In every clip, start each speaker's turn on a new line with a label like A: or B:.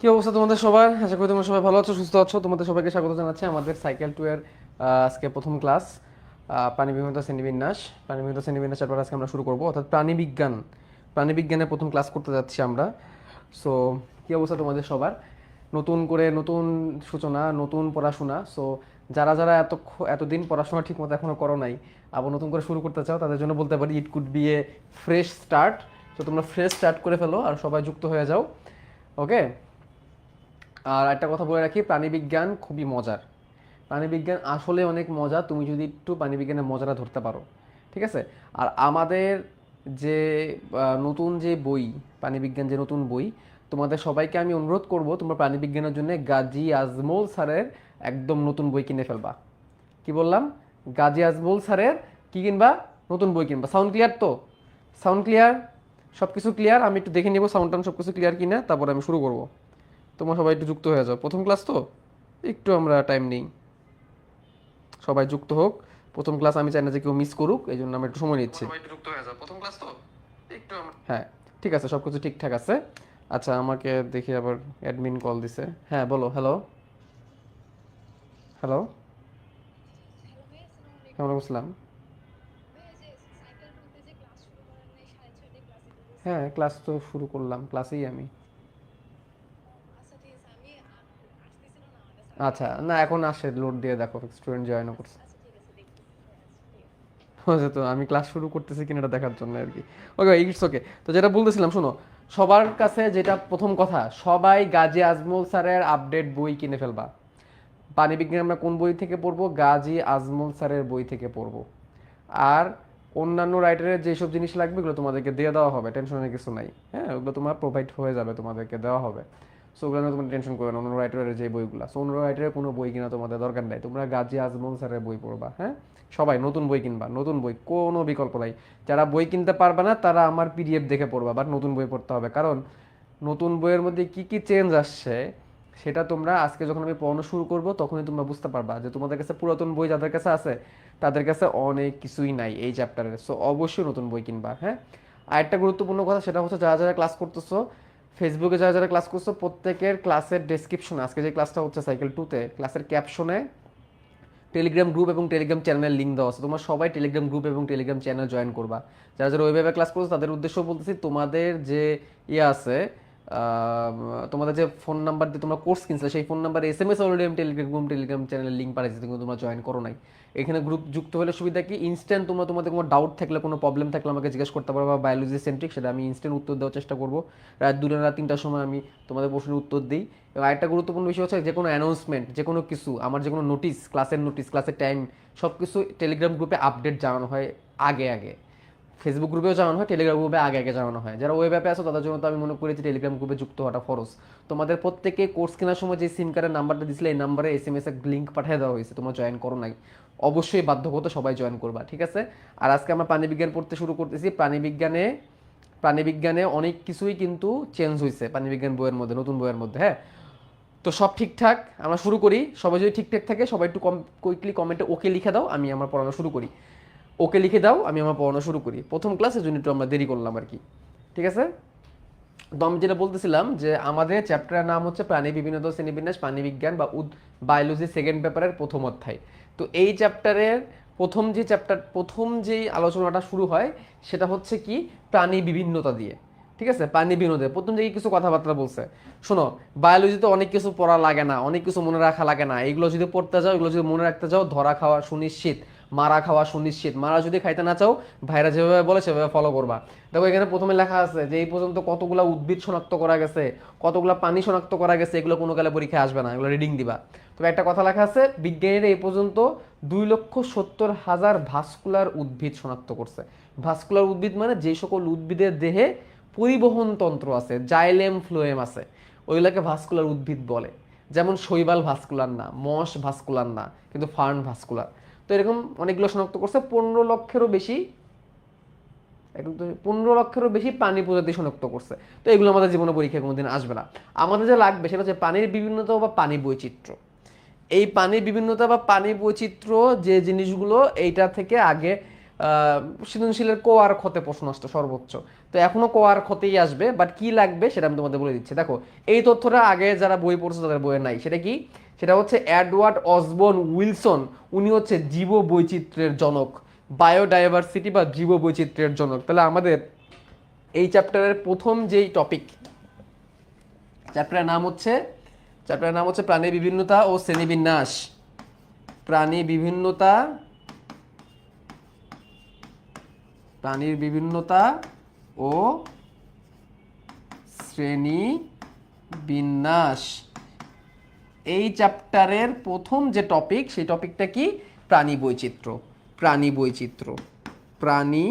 A: কি অবস্থা তোমাদের সবার? আশা করি তোমরা সবাই ভালো আছো, সুস্থ আছো। তোমাদের সবাইকে স্বাগত জানাচ্ছি আমাদের সাইকেল টু এর আজকে প্রথম ক্লাস, প্রাণীবিদ্যা শ্রেণীবিন্যাস। প্রাণীবিদ্যা শ্রেণীবিন্যাসের পর আজকে আমরা শুরু করবো, অর্থাৎ প্রাণীবিজ্ঞানের প্রথম ক্লাস করতে যাচ্ছি আমরা। সো কি অবস্থা তোমাদের সবার? নতুন করে নতুন সূচনা, নতুন পড়াশোনা। সো যারা যারা এতদিন পড়াশোনা ঠিকমতো এখনো করো নাই, আবার নতুন করে শুরু করতে চাও, তাদের জন্য বলতে পারি it could B A fresh start. তো তোমরা ফ্রেশ স্টার্ট করে ফেলো আর সবাই যুক্ত হয়ে যাও। ওকে। আর একটা কথা বলে রাখি, প্রাণীবিজ্ঞান খুবই মজার। প্রাণীবিজ্ঞান আসলে অনেক মজা, তুমি যদি একটু প্রাণীবিজ্ঞানের মজাটা ধরতে পারো। ঠিক আছে? আর আমাদের যে নতুন যে বই, প্রাণীবিজ্ঞান যে নতুন বই, তোমাদের সবাইকে আমি অনুরোধ করব তোমরা প্রাণীবিজ্ঞানের জন্য গাজী আজমল স্যারের একদম নতুন বই কিনে ফেলবা। কি বললাম? গাজী আজমল স্যারের কি কিনবা? নতুন বই কিনবা। সাউন্ড ক্লিয়ার তো? Sound clear? সব কিছু ক্লিয়ার? আমি একটু দেখে নিব সাউন্ড টাউন সব কিছু ক্লিয়ার কিনা, তারপর আমি শুরু করবো। তোমরা সবাই একটু যুক্ত হয়ে যাও, প্রথম ক্লাস তো একটু আমরা টাইম নিই, সবাই যুক্ত হোক। প্রথম ক্লাস আমি চাই না যে কেউ মিস করুক, এই জন্য আমি একটু সময় নিচ্ছি। সবাই একটু যুক্ত হয়ে যাও, প্রথম ক্লাস তো একটু হ্যাঁ, ঠিক আছে, সব কিছু ঠিকঠাক আছে। আচ্ছা, আমাকে দেখি আবার অ্যাডমিন কল দিছে। হ্যাঁ বলো। Hello, hello.
B: হ্যালো ভাই, আসসালামু আলাইকুম।
A: কেমন আসলাম?
B: ভাই, ওই যে সাইকেল টুতে যে ক্লাস শুরু করার নাই 6:30 ক্লাসে তো বলছিলেন
A: হ্যাঁ,
B: যে।
A: ক্লাস তো শুরু করলাম, ক্লাসেই আমি।
B: ও আচ্ছা, ঠিক আছে। আমি আসতেছিল না আমাদের স্যার
A: আচ্ছা,
B: এই
A: না এখন
B: জন্য।
A: আসে, লোড দিয়ে দেখো স্টুডেন্ট জয়েনও
B: আচ্ছা
A: করছে।
B: আচ্ছা, ঠিক আছে, দেখতেছি। আচ্ছা, ঠিক আছে।
A: হচ্ছে তো, আমি ক্লাস শুরু করতেছি কিনা এটা দেখার জন্য আর কি। ওকে, ইটস ওকে। তো যেটা বলতেছিলাম, শোনো, সবার কাছে যেটা প্রথম কথা, সবাই গাজী আজমল স্যারের আপডেট বই কিনে ফেলবা। প্রাণীবিজ্ঞান আমরা কোন বই থেকে পড়বো? গাজী আজমল স্যারের বই থেকে পড়বো। আর অন্যান্য রাইটারের যেসব জিনিস লাগবে এগুলো তোমাদেরকে দিয়ে দেওয়া হবে, টেনশনের কিছু নাই। হ্যাঁ, ওগুলো তোমার প্রোভাইড হয়ে যাবে, তোমাদেরকে দেওয়া হবে। সো ওগুলো নিয়ে তোমার টেনশন করবে না। অন্য রাইটারের যে বইগুলো, সো অন্য রাইটারের কোনো বই কিনা তোমাদের দরকার নাই, তোমরা গাজী আজমল স্যারের বই পড়বা। হ্যাঁ, সবাই নতুন বই কিনবা, নতুন বই, কোনো বিকল্প নাই। যারা বই কিনতে পারবে না তারা আমার পিডিএফ দেখে পড়বা, বাট নতুন বই পড়তে হবে। কারণ নতুন বইয়ের মধ্যে কি কি চেঞ্জ আসছে সেটা তোমরা আজকে যখন আমি পড়ানো শুরু করব তখনই তোমরা বুঝতে পারবা যে তোমাদের কাছে পুরাতন বই যাদের কাছে আছে তাদের কাছে অনেক কিছুই নাই এই চ্যাপ্টারের। সো অবশ্যই নতুন বই কিনবা। হ্যাঁ, আর একটা গুরুত্বপূর্ণ কথা, সেটা হচ্ছে যারা যারা ক্লাস করতেছো, ফেসবুকে যারা যারা ক্লাস করছো, প্রত্যেকের ক্লাসের ডেসক্রিপশনে, আজকে যে ক্লাসটা হচ্ছে সাইকেল টুতে, ক্লাসের ক্যাপশনে টেলিগ্রাম গ্রুপ এবং টেলিগ্রাম চ্যানেলের লিঙ্ক দেওয়া আছে। তোমরা সবাই টেলিগ্রাম গ্রুপ এবং টেলিগ্রাম চ্যানেল জয়েন করবা। যারা যারা ওইভাবে ক্লাস করছো তাদের উদ্দেশ্য বলতেছি, তোমাদের যে ইয়ে আছে, তোমাদের যে ফোন নাম্বার দিয়ে তোমরা কোর্স কিনছিলে সেই ফোন নাম্বারে SMS অলরেডি আমি টেলিগ্রাম চ্যানেলের লিঙ্ক পাঠাইছি, কিন্তু তোমরা জয়েন করো নাই। এখানে গ্রুপ যুক্ত হলে সুবিধা কি, ইনস্ট্যান্ট তোমরা তোমাদের কোনো ডাউট থাকলে, কোনো প্রবলেম থাকলে আমাকে জিজ্ঞেস করতে পারবা, বায়োলজি সেন্ট্রিক, সেটা আমি ইনস্ট্যান্ট উত্তর দেওয়ার চেষ্টা করবো। রাত 2টা রাত 3টার সময় আমি তোমাদের প্রশ্নের উত্তর দিই। এবং আরেকটা গুরুত্বপূর্ণ বিষয় হচ্ছে, যে কোনো অ্যানাউন্সমেন্ট, যে কোনো কিছু, আমার যে কোনো নোটিস, ক্লাসের টাইম, সব কিছু টেলিগ্রাম গ্রুপে আপডেট জানানো হয় আগে আগে। ফেসবুক গ্রুপেও জানানো হয়, টেলিগ্রাম গ্রুপে আগে আগে জানানো হয়। যারা ওয়েব অ্যাপে আছো তাদের জন্য তো আমি মনে করি যে টেলিগ্রাম গ্রুপে যুক্ত হওয়াটা ফরজ। তোমাদের প্রত্যেকে কোর্স কেনার সময় যে সিম কার্ডের নাম্বারটা দিছিলে এই নাম্বারে SMS এর লিঙ্ক পাঠিয়ে দেওয়া হয়েছে, তোমরা জয়েন করো নাই। অবশ্যই বাধ্যগত সবাই জয়েন করবা, ঠিক আছে? আর আজকে আমরা প্রাণীবিজ্ঞান পড়তে শুরু করতেছি। প্রাণীবিজ্ঞানে অনেক কিছুই কিন্তু চেঞ্জ হয়েছে প্রাণীবিজ্ঞান বইয়ের মধ্যে, নতুন বইয়ের মধ্যে। হ্যাঁ, তো সব ঠিকঠাক, আমরা শুরু করি। সবাই যদি ঠিকঠাক থাকে সবাই একটু কুইকলি কমেন্টে ওকে লিখে দাও, আমি আমার পড়ানো শুরু করি। ওকে লিখে দাও, আমি আমার পড়ানো শুরু করি। প্রথম ক্লাসের জন্য একটু আমরা দেরি করলাম আর কি, ঠিক আছে? তো আমি যেটা বলতেছিলাম যে আমাদের চ্যাপ্টারের নাম হচ্ছে প্রাণী বিভিন্নতা শ্রেণীবিন্যাস, প্রাণীবিজ্ঞান বা বায়োলজি সেকেন্ড পেপারের প্রথম অধ্যায়। তো এই চ্যাপ্টারের প্রথম যে আলোচনাটা শুরু হয় সেটা হচ্ছে কি, প্রাণী বিভিন্নতা দিয়ে। ঠিক আছে, প্রাণী বিভিন্নতা প্রথম দিকে কিছু কথাবার্তা বলছে। শোনো, বায়োলজিতে অনেক কিছু পড়া লাগে না, অনেক কিছু মনে রাখা লাগে না। এগুলো যদি পড়তে যাও, এগুলো যদি মনে রাখতে যাও, ধরা খাওয়া সুনিশ্চিত, মারা খাওয়া সুনিশ্চিত। মারা যদি খাইতে না চাও, ভাইরা যেভাবে বলে সেভাবে ফলো করবা। দেখো এখানে প্রথমে লেখা আছে যে এই পর্যন্ত কতগুলা উদ্ভিদ শনাক্ত করা গেছে, কতগুলা পানি শনাক্ত করা গেছে, এগুলো কোনো কালে পরীক্ষায় আসবে না, এগুলো রিডিং দিবা। তবে একটা কথা লেখা আছে, বিজ্ঞানীরা এই পর্যন্ত 2,70,000 ভাস্কুলার উদ্ভিদ শনাক্ত করছে। ভাস্কুলার উদ্ভিদ মানে যে সকল উদ্ভিদের দেহে পরিবহন তন্ত্র আছে, জাইলেম ফ্লোয়েম আছে, ওইগুলোকে ভাস্কুলার উদ্ভিদ বলে। যেমন শৈবাল ভাস্কুলার না, মশ ভাস্কুলার না, কিন্তু ফার্ন ভাস্কুলার। তো এরকম অনেকগুলো শনাক্ত করছে। 15 লক্ষেরও বেশি প্রাণী প্রজাতি শনাক্ত করছে। তো এগুলো আমাদের জীবনে পরীক্ষায় কোনোদিন আসবে না। আমাদের যে লাগবে সেটা হচ্ছে পানির বিভিন্নতা বা পানি বৈচিত্র্য। এই পানির বিভিন্নতা বা পানি বৈচিত্র্য যে জিনিসগুলো, এইটা থেকে আগে সৃজনশীলের ক আর খতে প্রশ্ন আসতো সর্বোচ্চ। তো এখনো ক আর খতেই আসবে, বাট কি লাগবে সেটা আমি তোমাদের বলে দিচ্ছি। দেখো এই তথ্যটা আগে যারা বই পড়ছে তাদের বইয়ে নাই। সেটা কি? সেটা হচ্ছে এডওয়ার্ড অসবর্ন উইলসন, উনি হচ্ছে জীব বৈচিত্র্যের জনক, বায়োডাইভার্সিটি বা জীব বৈচিত্র্যের জনক। তাহলে আমাদের এই চ্যাপ্টারের প্রথম যেই টপিক, চ্যাপ্টারের নাম হচ্ছে প্রাণীর বিভিন্নতা ও শ্রেণীবিন্যাস। প্রাণীর বিভিন্নতা ও শ্রেণী বিন্যাস। এই চ্যাপ্টারের প্রথম যে টপিক, সেই টপিকটা কি? প্রাণী বৈচিত্র্য। প্রাণী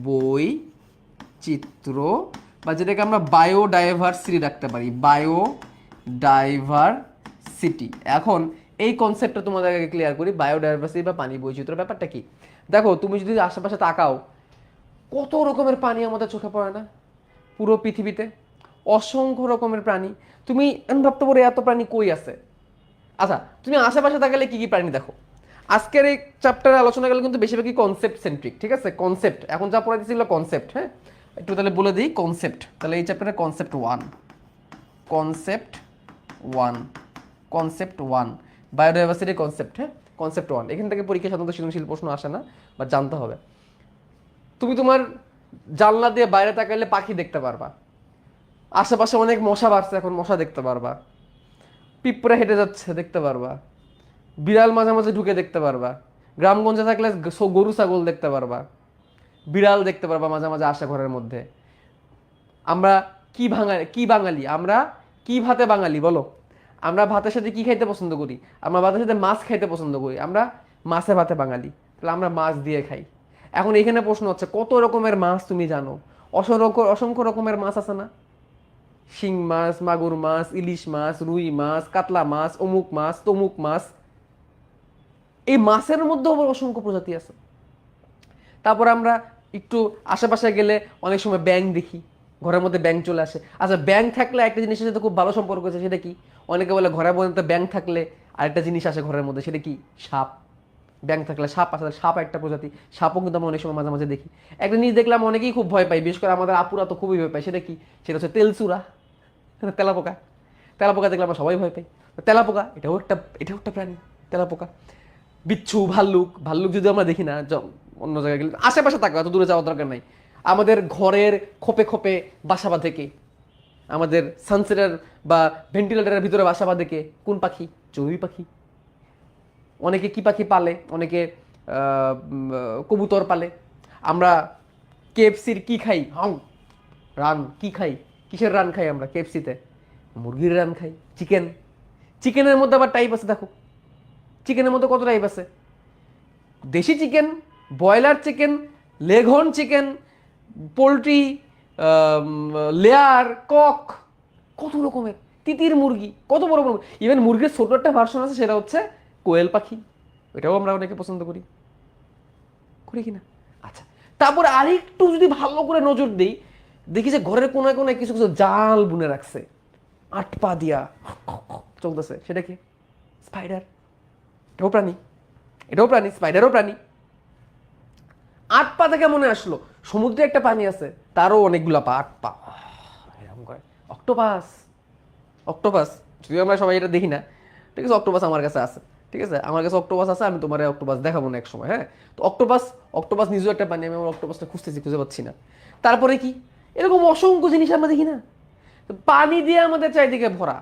A: বৈচিত্র্য বা যেটাকে আমরা বায়োডাইভার্সিটি রাখতে পারি, বায়োডাইভার্সিটি। এখন এই কনসেপ্টটা তোমাদেরকে ক্লিয়ার করি। বায়োডাইভার্সিটি বা পানি বৈচিত্র্য ব্যাপারটা কি? দেখো তুমি যদি আশেপাশে তাকাও, কত রকমের প্রাণী আমাদের চোখে পড়ে না পুরো পৃথিবীতে? অসংখ্য রকমের প্রাণী। তুমি ভাবতে পারো এত প্রাণী কই আছে? আচ্ছা, তুমি আশেপাশে তাকালে কি কি প্রাণী দেখো। আজকের এই চ্যাপ্টারে আলোচনা গেলে কিন্তু বেশিরভাগই কনসেপ্ট সেন্ট্রিক, ঠিক আছে? কনসেপ্ট এখন যা পড়াইতেছিল কনসেপ্ট। হ্যাঁ, একটু তাহলে বলে দিই কনসেপ্ট। তাহলে এই চ্যাপ্টারে কনসেপ্ট ওয়ান বায়োডাইভার্সিটি কনসেপ্ট। হ্যাঁ, কনসেপ্ট ওয়ান। এখান থেকে পরীক্ষা সাধারণত সৃজনশীল প্রশ্ন আসে না, বা জানতে হবে। তুমি তোমার জানলা দিয়ে বাইরে তাকাইলে পাখি দেখতে পারবা, আশেপাশে অনেক মশা বাড়ছে, এখন মশা দেখতে পারবা, পিঁপড়া হেঁটে যাচ্ছে দেখতে পারবা, বিড়াল মাঝে মাঝে ঢুকে দেখতে পারবা, গ্রামগঞ্জে থাকলে গরু ছাগল দেখতে পারবা, বিড়াল দেখতে পারবা মাঝে মাঝে আসে ঘরের মধ্যে। আমরা কি বাঙালি, আমরা কি ভাতে বাঙালি বলো? আমরা ভাতের সাথে কি খাইতে পছন্দ করি? আমরা ভাতের সাথে মাছ খাইতে পছন্দ করি, আমরা মাছে ভাতে বাঙালি। তাহলে আমরা মাছ দিয়ে খাই। এখন এখানে প্রশ্ন হচ্ছে, কত রকমের মাছ তুমি জানো? অসংখ্য রকমের মাছ আছে না? শিং মাছ, মাগুর মাছ, ইলিশ মাছ, রুই মাছ, কাতলা মাছ, অমুক মাছ, তমুক মাছ। এই মাছের মধ্যেও আবার অসংখ্য প্রজাতি আছে। তারপর আমরা একটু আশেপাশে গেলে অনেক সময় ব্যাঙ দেখি, ঘরের মধ্যে ব্যাঙ চলে আসে। আচ্ছা, ব্যাঙ থাকলে একটা জিনিসের সাথে খুব ভালো সম্পর্ক আছে, সেটা কি? অনেকে বলে ঘরের মধ্যে ব্যাঙ থাকলে আরেকটা জিনিস আসে ঘরের মধ্যে, সেটা কি? সাপ। ব্যাঙ থাকলে সাপ আসে, সাপ একটা প্রজাতি। সাপও কিন্তু আমরা অনেক সময় মাঝে মাঝে দেখি। একটা জিনিস দেখলাম অনেকেই খুব ভয় পায়, বিশেষ করে আমাদের আপুরা তো খুবই ভয় পায়, সেটা কি? সেটা হচ্ছে তেলচুরা, তেলাপোকা। তেলাপোকা দেখলে আমরা সবাই ভয় পাই। তেলাপোকা এটাও একটা প্রাণী, তেলাপোকা। বিচ্ছু, ভাল্লুক যদি আমরা দেখি না অন্য জায়গায় গেলে, আশেপাশে থাকবে, এত দূরে যাওয়ার দরকার নাই। আমাদের ঘরের খোপে খোপে বাসা বাঁধে কে? আমাদের সানসেটের বা ভেন্টিলেটারের ভিতরে বাসা বাঁধে কে? কোন পাখি? চড়ুই পাখি। অনেকে কি পাখি পালে? অনেকে কবুতর পালে। আমরা কেএফসির কি খাই? রান কি খাই? কিসের রান খাই আমরা কেএফসিতে? মুরগির রান খাই। চিকেনের মধ্যে আবার টাইপ আছে, দেখো চিকেনের মধ্যে কত টাইপ আছে। দেশি chicken, broiler chicken, leghorn chicken, poultry, layer, cock, কত রকমের। তিতির মুরগি, কত বড় বড়। ইভেন মুরগির ছোট একটা ভার্সন আছে, সেটা হচ্ছে কোয়েল পাখি। এটাও আমরা অনেকে পছন্দ করি কিনা? আচ্ছা, তারপরে আরেকটু যদি ভালো করে নজর দিই, দেখি যে ঘরের কোনায় কোনায় কিছু কিছু জাল বুনে রাখছে, 8 পা দিয়া চলতেছে। সেটা কি? স্পাইডার। এটাও প্রাণী, স্পাইডারও প্রাণী। 8 পা থেকে মনে আসলো, সমুদ্রে একটা প্রাণী আছে, তারও অনেকগুলা পা, 8 পা এরকম করে। অক্টোপাস, যদিও আমরা সবাই এটা দেখি না, ঠিক আছে? অক্টোপাস আমার কাছে আছে, ঠিক আছে? আমার কাছে অক্টোপাস আছে, আমি তোমার অক্টোপাস দেখাবো না এক সময়। হ্যাঁ, তো অক্টোপাস নিজেও একটা প্রাণী, আমি আমার অক্টোপাসটা খুঁজে পাচ্ছি না। তারপরে কি? এরকম অসংখ্য জিনিস আমরা দেখি না? পানি দিয়ে আমাদের চারিদিকে ভরা।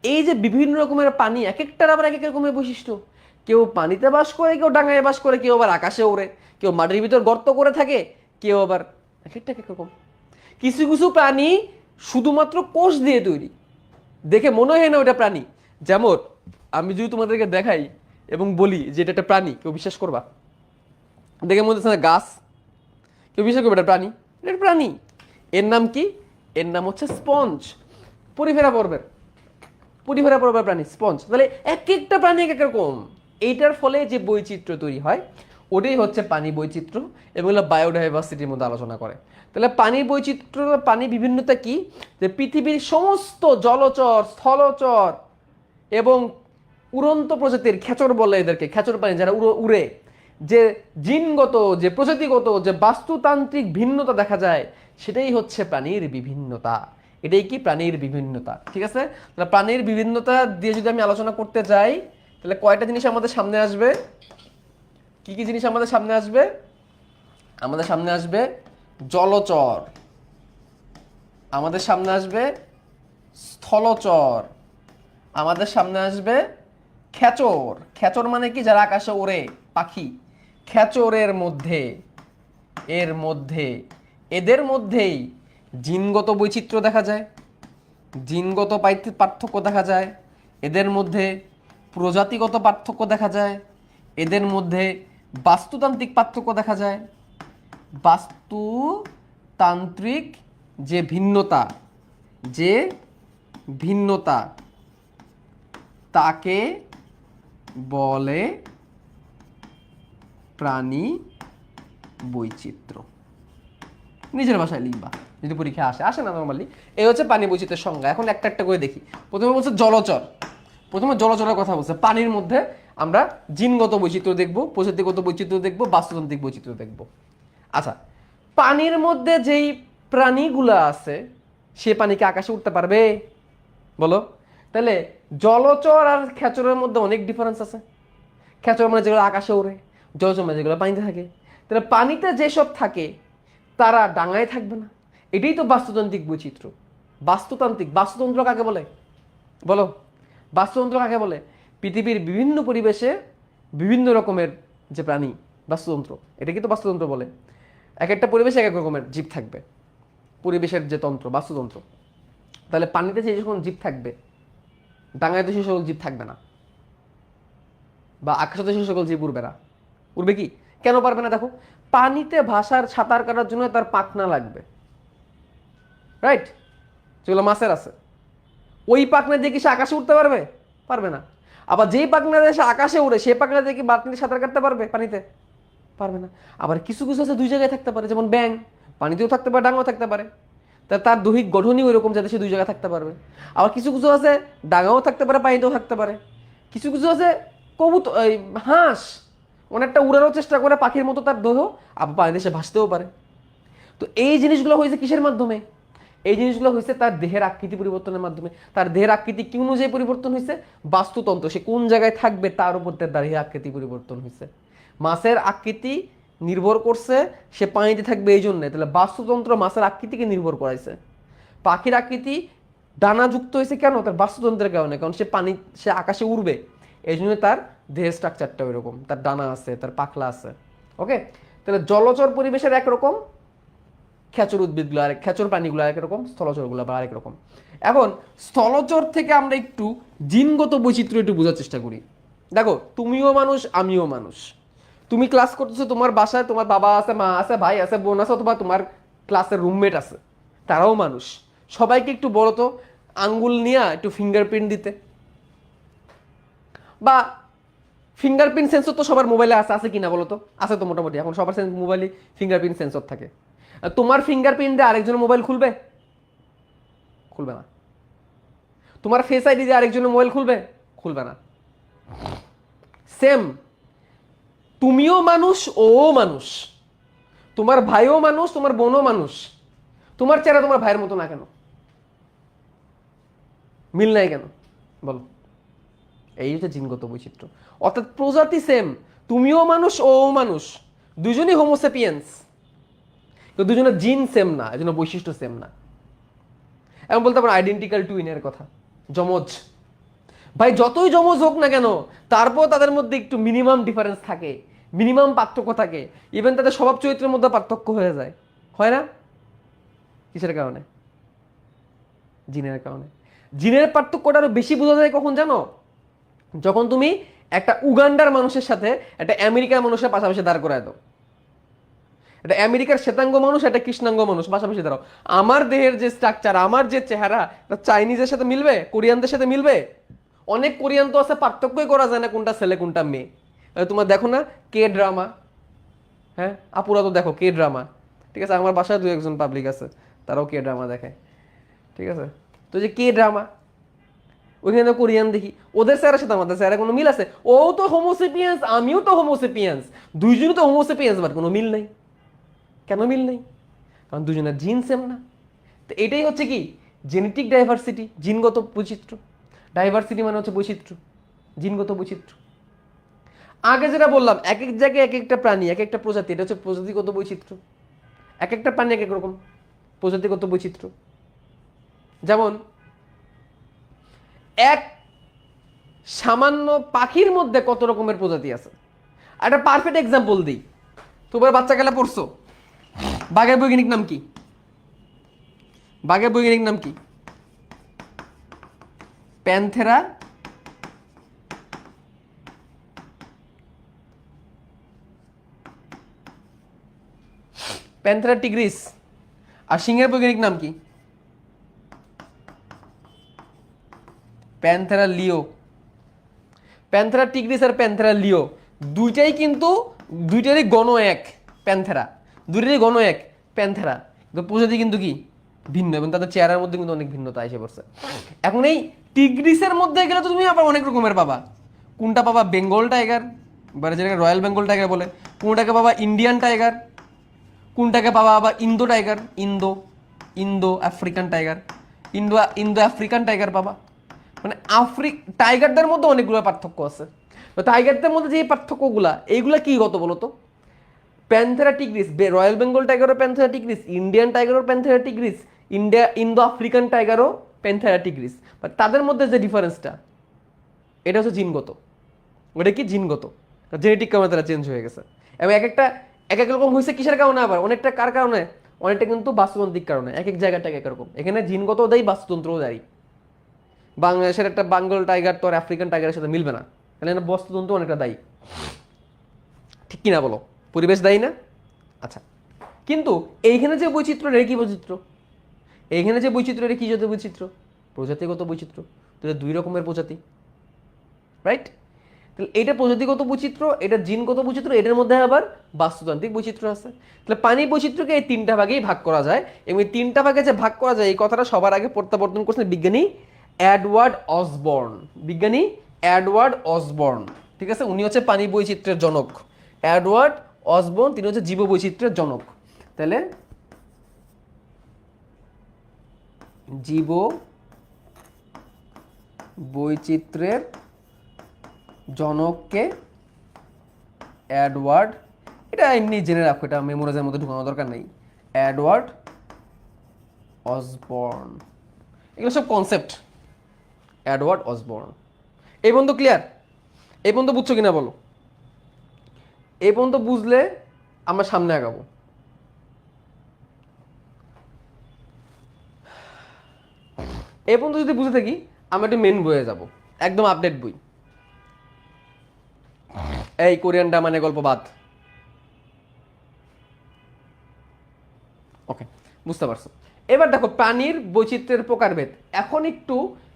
A: এই যে বিভিন্ন রকমের পানি, এক একটার আবার এক এক রকমের বৈশিষ্ট্য। কেউ পানিতে বাস করে, কেউ ডাঙায় বাস করে, কেউ আবার আকাশে ওড়ে, কেউ মাটির ভিতর গর্ত করে থাকে, কেউ আবার এক একটা এক এক রকম। কিছু কিছু প্রাণী শুধুমাত্র কোষ দিয়ে তৈরি, দেখে মনে হয় না ওটা প্রাণী। যেমন আমি যদি তোমাদেরকে দেখাই এবং বলি যে এটা একটা প্রাণী, কেউ বিশ্বাস করবা? দেখে মনে হচ্ছে না গাছ, কেউ বিশ্বাস করবে এটা প্রাণী? এটা প্রাণী। এর নাম কি? এর নাম হচ্ছে স্পঞ্জ, পরিফেরা পর্বের প্রাণী স্পঞ্জ। তাহলে এক একটা প্রাণী এক এক রকম। এইটার ফলে যে বৈচিত্র্য তৈরি হয়, ওটাই হচ্ছে পানি বৈচিত্র্য, এবং এগুলো বায়োডাইভার্সিটির মধ্যে আলোচনা করে। তাহলে পানির বৈচিত্র্য, পানি বিভিন্নতা কি? যে পৃথিবীর সমস্ত জলচর, স্থলচর এবং উড়ন্ত প্রজাতির, খেচর বলে এদেরকে, খেচর প্রাণী যারা উড়ে, যে জিনগত, যে প্রজাতিগত, যে বাস্তুতান্ত্রিক ভিন্নতা দেখা যায়, সেটাই হচ্ছে প্রাণীর বিভিন্নতা। এটাই কি প্রাণীর বিভিন্নতা, ঠিক আছে? তাহলে প্রাণীর বিভিন্নতা দিয়ে যদি আমি আলোচনা করতে যাই, তাহলে কয়টা জিনিস আমাদের সামনে আসবে? কি কি জিনিস আমাদের সামনে আসবে? আমাদের সামনে আসবে জলচর, আমাদের সামনে আসবে স্থলচর, আমাদের সামনে আসবে খেচর। খেচর মানে কি? যারা আকাশে ওড়ে, পাখি। খেচরের মধ্যে, এর মধ্যে, এদের মধ্যেই জিনগত বৈচিত্র্য দেখা যায়, জিনগত পার্থক্য দেখা যায়, এদের মধ্যে প্রজাতিগত পার্থক্য দেখা যায়, এদের মধ্যে বাস্তুতান্ত্রিক পার্থক্য দেখা যায়। বাস্তুতান্ত্রিক যে ভিন্নতা, যে ভিন্নতা, তাকে বলে প্রাণী বৈচিত্র্য। নিজের ভাষায় লিখবা যদি পরীক্ষা আসে, আসে না নর্মালি। এই হচ্ছে প্রাণী বৈচিত্র্যের সংজ্ঞা। এখন একটা একটা করে দেখি। প্রথমে বলছে জলচর, প্রথমে জলচরের কথা বলছে। পানির মধ্যে আমরা জিনগত বৈচিত্র্য দেখব, প্রজাতিগত বৈচিত্র্য দেখব, বাস্তুতান্ত্রিক বৈচিত্র্য দেখব। আচ্ছা, পানির মধ্যে যেই প্রাণীগুলো আছে, সে পানিকে আকাশে উঠতে পারবে? বলো। তাহলে জলচর আর খেচরের মধ্যে অনেক ডিফারেন্স আছে। খেচর মানে যেগুলো আকাশে ওড়ে, জলচর মানে যেগুলো পানিতে থাকে। তাহলে পানিতে যেসব থাকে তারা ডাঙায় থাকবে না। এটাই তো বাস্তুতান্ত্রিক বৈচিত্র্য। বাস্তুতান্ত্রিক, বাস্তুতন্ত্র কাকে বলে বলো? বাস্তুতন্ত্র কাকে বলে? পৃথিবীর বিভিন্ন পরিবেশে বিভিন্ন রকমের যে প্রাণী, বাস্তুতন্ত্র, এটা কিন্তু বাস্তুতন্ত্র বলে। এক একটা পরিবেশে এক এক রকমের জীব থাকবে, পরিবেশের যে তন্ত্র, বাস্তুতন্ত্র। তাহলে পানিতে যে সকল জীব থাকবে, ডাঙায় তো সেই সকল জীব থাকবে না, বা আকাশে তো সেই সকল জীব উড়বে না। উড়বে কি? কেন পারবে না? দেখো, পানিতে ভাষার সাঁতার কাটার জন্য তার পাখনা লাগবে, রাইট? যেগুলো মাছের আছে, ওই পাখনা দিয়ে কি সে আকাশে উঠতে পারবে? পারবে না। আবার যেই পাখনা দিয়ে সে আকাশে উড়ে, সেই পাখনা দিয়ে কি পানিতে সাঁতার কাটতে পারবে? পানিতে পারবে না। আবার কিছু কিছু আছে দুই জায়গায় থাকতে পারে, যেমন ব্যাঙ পানিতেও থাকতে পারে, ডাঙাও থাকতে পারে। তার দৈহিক গঠনই ওইরকম যাতে সে দুই জায়গায় থাকতে পারবে। আবার কিছু কিছু আছে ডাঙাও থাকতে পারে, পানিতেও থাকতে পারে। কিছু কিছু আছে কবুতর, হাঁস অনেকটা উড়ানোর চেষ্টা করে পাখির মতো তার দেহ, আবার পানিতে সে ভাসতেও পারে। তো এই জিনিসগুলো হয়েছে কিসের মাধ্যমে? এই জিনিসগুলো হয়েছে তার দেহের আকৃতি পরিবর্তনের মাধ্যমে। তার দেহের আকৃতি কি অনুযায়ী পরিবর্তন হয়েছে? বাস্তুতন্ত্র, সে কোন জায়গায় থাকবে তার উপর তার দেহের আকৃতি পরিবর্তন হয়েছে। মাছের আকৃতি নির্ভর করছে সে পানিতে থাকবে এই জন্য, তাহলে বাস্তুতন্ত্র মাছের আকৃতিকে নির্ভর করাইছে। পাখির আকৃতি ডানাযুক্ত হয়েছে কেন? তার বাস্তুতন্ত্রের কারণে, কারণ সে পানি, সে আকাশে উড়বে, এই জন্য তার দেহের স্ট্রাকচারটা ওইরকম, তার ডানা আছে, তার পাখলা আছে। ওকে, তাহলে জলচর পরিবেশের একরকম, খেচর উদ্ভিদগুলো আরেক, খেচর প্রাণীগুলো আরেক রকম, স্থলচরগুলো আবার আরেক রকম। এখন স্থলচর থেকে আমরা একটু জিনগত বৈচিত্র্য একটু বোঝার চেষ্টা করি। দেখো, তুমিও মানুষ, আমিও মানুষ। তুমি ক্লাস করতেছো, তোমার বাসায় তোমার বাবা আছে, মা আছে, ভাই আছে, বোন আছে, অথবা তোমার ক্লাসের রুমমেট আছে, তারাও মানুষ। সবাইকে একটু বলো তো, আঙ্গুল নিয়ে একটু ফিঙ্গারপ্রিন্ট দিতে, বা ফিঙ্গারপ্রিন্ট সেন্সর তো সবার মোবাইলে আছে, আছে কিনা বলো তো? আছে তো মোটামুটি, এখন সবার মোবাইলে ফিঙ্গারপ্রিন্ট সেন্সর থাকে। আর তোমার ফিঙ্গারপ্রিন্ট দিয়ে আরেকজনের মোবাইল খুলবে? খুলবে না। তোমার ফেস আইডি দিয়ে আরেকজনের মোবাইল খুলবে? খুলবে না। সেম, তুমিও মানুষ, ও মানুষ, তোমার ভাইও মানুষ, তোমার বোনও মানুষ। তোমার চেহারা তোমার ভাইয়ের মতো না কেন? মিল নাই কেন বলো? এই হচ্ছে জিনগত বৈচিত্র্য। অর্থাৎ প্রজাতি সেম, তুমিও মানুষ, ও মানুষ, দুজনই হোমোসেপিয়েন্স, কিন্তু দুজনের জিন সেম না, এজন্য বৈশিষ্ট্য সেম না। এখন বলতে পারো আইডেন্টিক্যাল টুইনের কথা, যমজ ভাই, যতই যমজ হোক না কেন, তারপর তাদের মধ্যে একটু মিনিমাম ডিফারেন্স থাকে, মিনিমাম পার্থক্য থাকে। ইভেন তাদের স্বভাব চরিত্রের মধ্যে পার্থক্য হয়ে যায়, হয় না? কিসের কারণে? জিনের কারণে। জিনের পার্থক্যটা আরো বেশি বোঝা যায় কখন জানো? যখন তুমি একটা উগান্ডার মানুষের সাথে একটা আমেরিকার মানুষের পাশাপাশি দাঁড় করায় দাও। এটা আমেরিকার শ্বেতাঙ্গ মানুষ, এটা কৃষ্ণাঙ্গ মানুষ, পাশাপাশি দাঁড়াও। আমার দেহের যে স্ট্রাকচার, আমার যে চেহারা, চাইনিজের সাথে মিলবে? কোরিয়ানদের সাথে মিলবে? অনেক কোরিয়ান তো আছে পার্থক্যই করা যায় না কোনটা ছেলে কোনটা মেয়ে। তোমার দেখো না কে ড্রামা, হ্যাঁ আপুরা তো দেখো কে ড্রামা, ঠিক আছে? আমার বাসায় দু একজন পাবলিক আছে, তারাও কে ড্রামা দেখে, ঠিক আছে? তো যে কে ড্রামা, ওইখানে কোরিয়ান দেখি, ওদের স্যারের সাথে আমাদের স্যারের কোনো মিল আছে? ও তো হোমোসেপিয়েন্স, আমিও তো হোমোসেপিয়েন্স, দুইজনই তো হোমোসেপিয়েন্স, বাট কোনো মিল নেই। কেন মিল নেই? কারণ দুজনের জিন সেম না। তো এটাই হচ্ছে কি জেনেটিক ডাইভার্সিটি, জিনগত বৈচিত্র্য। ডাইভার্সিটি মানে হচ্ছে বৈচিত্র্য, জিনগত বৈচিত্র্য। আগে যেটা বললাম, এক এক জায়গায় এক একটা প্রাণী, এক একটা প্রজাতি, এটা হচ্ছে প্রজাতিগত বৈচিত্র্য। এক একটা প্রাণী এক এক রকম প্রজাতিগত বৈচিত্র্য। যেমন এক সামান্য পাখির মধ্যে কত রকমের প্রজাতি আছে। একটা পারফেক্ট এক্সাম্পল দিই, তোমরা বাচ্চাকালে পড়ছো, বাঘের বৈজ্ঞানিক নাম কি? বাঘের বৈজ্ঞানিক নাম কি? Panthera Panthera টিগ্রিস। আর সিংহের বৈজ্ঞানিক নাম কি? প্যান্থেরা লিও। প্যান্থেরা টিগ্রিস আর প্যান্থেরা লিও দুইটাই কিন্তু দুইটারই গণ এক। প্যান্থেরা দুইটারই গণ এক প্যান্থেরা, কিন্তু প্রজাতি কিন্তু কি ভিন্ন, এবং তাদের চেহারার মধ্যে কিন্তু অনেক ভিন্নতা এসে পড়ছে। এখন এই টিগ্রিসের মধ্যে গেলে তো তুমি আবার অনেক রকমের পাবা। কোনটা পাবা? বেঙ্গল টাইগার, বা যেটাকে রয়্যাল বেঙ্গল টাইগার বলে। কোনটাকে পাবা? Indian tiger. কোনটাকে পাবা আবার? Indo tiger, Indo African tiger, Indo African tiger পাবা। মানে টাইগারদের মধ্যে অনেকগুলো পার্থক্য আছে। তো টাইগারদের মধ্যে যে পার্থক্যগুলা, এইগুলা কি গত বলো তো? প্যান্থেরা টিগ্রিস, রয়্যাল বেঙ্গল টাইগারও প্যান্থেরা টিগ্রিস, ইন্ডিয়ান টাইগারও প্যান্থেরা টিগ্রিস, ইন্দো আফ্রিকান টাইগারও প্যান্থেরা টিগ্রিস। বাট তাদের মধ্যে যে ডিফারেন্সটা, এটা হচ্ছে জিনগত। ওটা কি জিনগত, জেনেটিক কারণে তারা চেঞ্জ হয়ে গেছে। এবং এক একটা এক এক রকম হয়েছে কিসের কারণে? আবার অনেকটা কার কারণে? অনেকটা কিন্তু বাস্তুতান্ত্রিক কারণে। এক এক জায়গাটা এক এক রকম। এখানে জিনগত দেয়, বাস্তুতন্ত্রও দায়ী। বাংলাদেশের একটা বেঙ্গল টাইগার তো আর আফ্রিকান টাইগারের সাথে মিলবে না, তাহলে না বাস্তুতন্ত্র অনেকটা দায়ী। ঠিক কিনা বলো? পরিবেশ দায়ী না? আচ্ছা, কিন্তু এইখানে যে বৈচিত্র্য, এটা কি বৈচিত্র্য? এইখানে যে বৈচিত্র্য, এটা কি জাতীয় বৈচিত্র্য? প্রজাতিগত বৈচিত্র্য। তো দুই রকমের প্রজাতি, রাইট? তাহলে এটা প্রজাতিগত বৈচিত্র্য, এটা জিনগত বৈচিত্র্য, এটার মধ্যে আবার বাস্তুতান্ত্রিক বৈচিত্র্য আছে। তাহলে পানি বৈচিত্র্যকে এই তিনটা ভাগেই ভাগ করা যায়, এবং এই তিনটা ভাগে যে ভাগ করা যায়, এই কথাটা সবার আগে প্রত্যাবর্তন করছেন বিজ্ঞানী এডওয়ার্ড অসবর্ন। বিজ্ঞানী এডওয়ার্ড অসবর্ন, ঠিক আছে? উনি হচ্ছে পানি বৈচিত্র্যের জনক। এডওয়ার্ড অসবর্ন, তিনি হচ্ছে জীব বৈচিত্র্যের জনক। তাহলে জীব বৈচিত্র্যের জনককে এডওয়ার্ড, এটা এমনি জেনে রাখো, এটা মেমোরাইজের মধ্যে ঢুকানো দরকার নেই। এডওয়ার্ড অসবর্ন, এগুলো সব কনসেপ্ট। Edward Osborne. এই পর্যন্ত ক্লিয়ার? এই পর্যন্ত বুঝছো কিনা বলো? এই পর্যন্ত বুঝলে আমরা সামনে আগাবো। এই পর্যন্ত যদি বুঝে থাকি, আমরা একটু মেন বইয়ে যাব, একদম আপডেট বই। এই কোরিয়ান মানে গল্প বাদ। ওকে, বুঝতে পারছো? এবার দেখো প্রাণীর বৈচিত্র্যের প্রকারভেদ। এখন একটু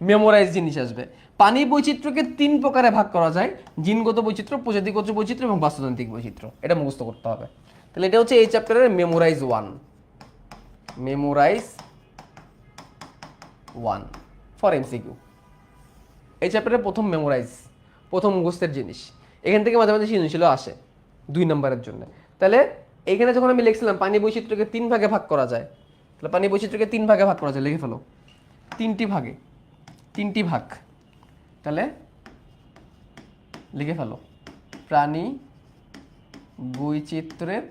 A: মেমোরাইজ জিনিস আসবে। পানি বৈচিত্র্যকে তিন প্রকারে ভাগ করা যায়: জিনগত বৈচিত্র্য, প্রজাতিগত বৈচিত্র্য এবং বাস্তুতান্ত্রিক বৈচিত্র্য। এটা মুখস্থ করতে হবে। তাহলে এটা হচ্ছে এই চ্যাপ্টারের মেমোরাইজ 1। Memorise 1 for MCQ. এই চ্যাপ্টারের প্রথম মেমোরাইজ, প্রথম মুখস্থের জিনিস। এখান থেকে মাঝে মাঝে সৃজনশীলও আসে 2 নম্বরের জন্য। তাহলে এখানে যখন আমি লিখছিলাম পানি বৈচিত্র্যকে 3 ভাগে ভাগ করা যায়, তাহলে পানি বৈচিত্র্যকে 3 ভাগে ভাগ করা যায়, লিখে ফেলো 3টি ভাগে, 3টি ভাগ। তাহলে লিখে ফেলো প্রাণী বৈচিত্র্যের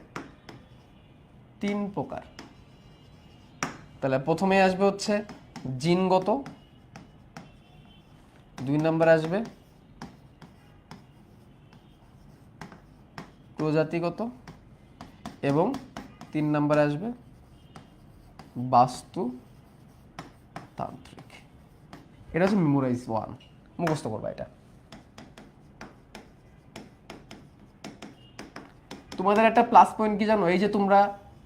A: 3 প্রকার। তাহলে প্রথমে আসবে হচ্ছে জিনগত, 2 নম্বরে আসবে প্রজাতিগত, এবং 3 নম্বরে আসবে বাস্তুতান্ত্রিক। এটা হচ্ছে মেমোরাইজ 1, মুখস্থ করবা এটা। তোমাদের একটা প্লাস পয়েন্ট কি জানো? এই যে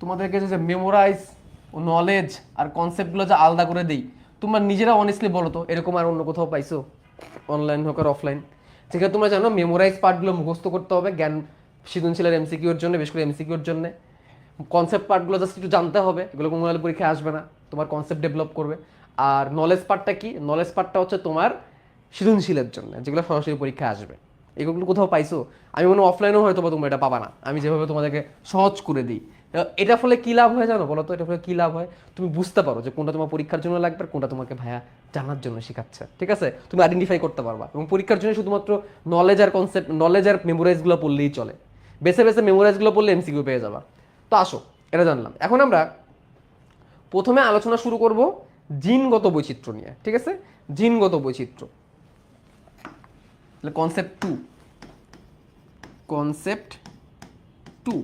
A: তোমাদেরকে যে মেমোরাইজ ও নলেজ আর কনসেপ্টগুলো যে আলাদা করে দিই, তোমরা নিজেরা অনেস্টলি বলো তো এরকম আর অন্য কোথাও পাইছো, অনলাইন হোক আর অফলাইন, যেখানে তোমরা জানো মেমোরাইজ পার্টগুলো মুখস্থ করতে হবে জ্ঞান সৃজনশীলের এমসিকিউর জন্য, বেশ করে এমসিকিউর জন্য। কনসেপ্ট পার্টগুলো জাস্ট একটু জানতে হবে, এগুলো কোনো পরীক্ষায় আসবে না, তোমার কনসেপ্ট ডেভেলপ করবে। আর নলেজ পার্টটা কি? নলেজ পার্টটা হচ্ছে তোমার সৃজনশীলের জন্য, যেগুলো সরাসরি পরীক্ষা আসবে। এগুলো কোথাও পাইছো? আমি মনে হয় অফলাইনেও হয়তো বা তোমরা এটা পাবা না, আমি যেভাবে তোমাদেরকে সহজ করে দিই। এটা ফলে কি লাভ হয় জানো বলো তো? এটা ফলে কি লাভ হয়, তুমি বুঝতে পারো যে কোনটা তোমার পরীক্ষার জন্য লাগবে আর কোনটা তোমাকে ভাইয়া জানার জন্য শেখাচ্ছে। ঠিক আছে, তুমি আইডেন্টিফাই করতে পারবা। এবং পরীক্ষার জন্য শুধুমাত্র নলেজ আর কনসেপ্ট, নলেজ আর মেমোরাইজগুলো পড়লেই চলে। বেছে বেছে মেমোরাইজগুলো পড়লে এমসিকিউ পেয়ে যাবা। তো আসো, এটা জানলাম। এখন আমরা প্রথমে আলোচনা শুরু করব জিনগত বৈচিত্র্য নিয়ে। ঠিক আছে, জিনগত বৈচিত্র্য। কনসেপ্ট টু, কনসেপ্ট টু,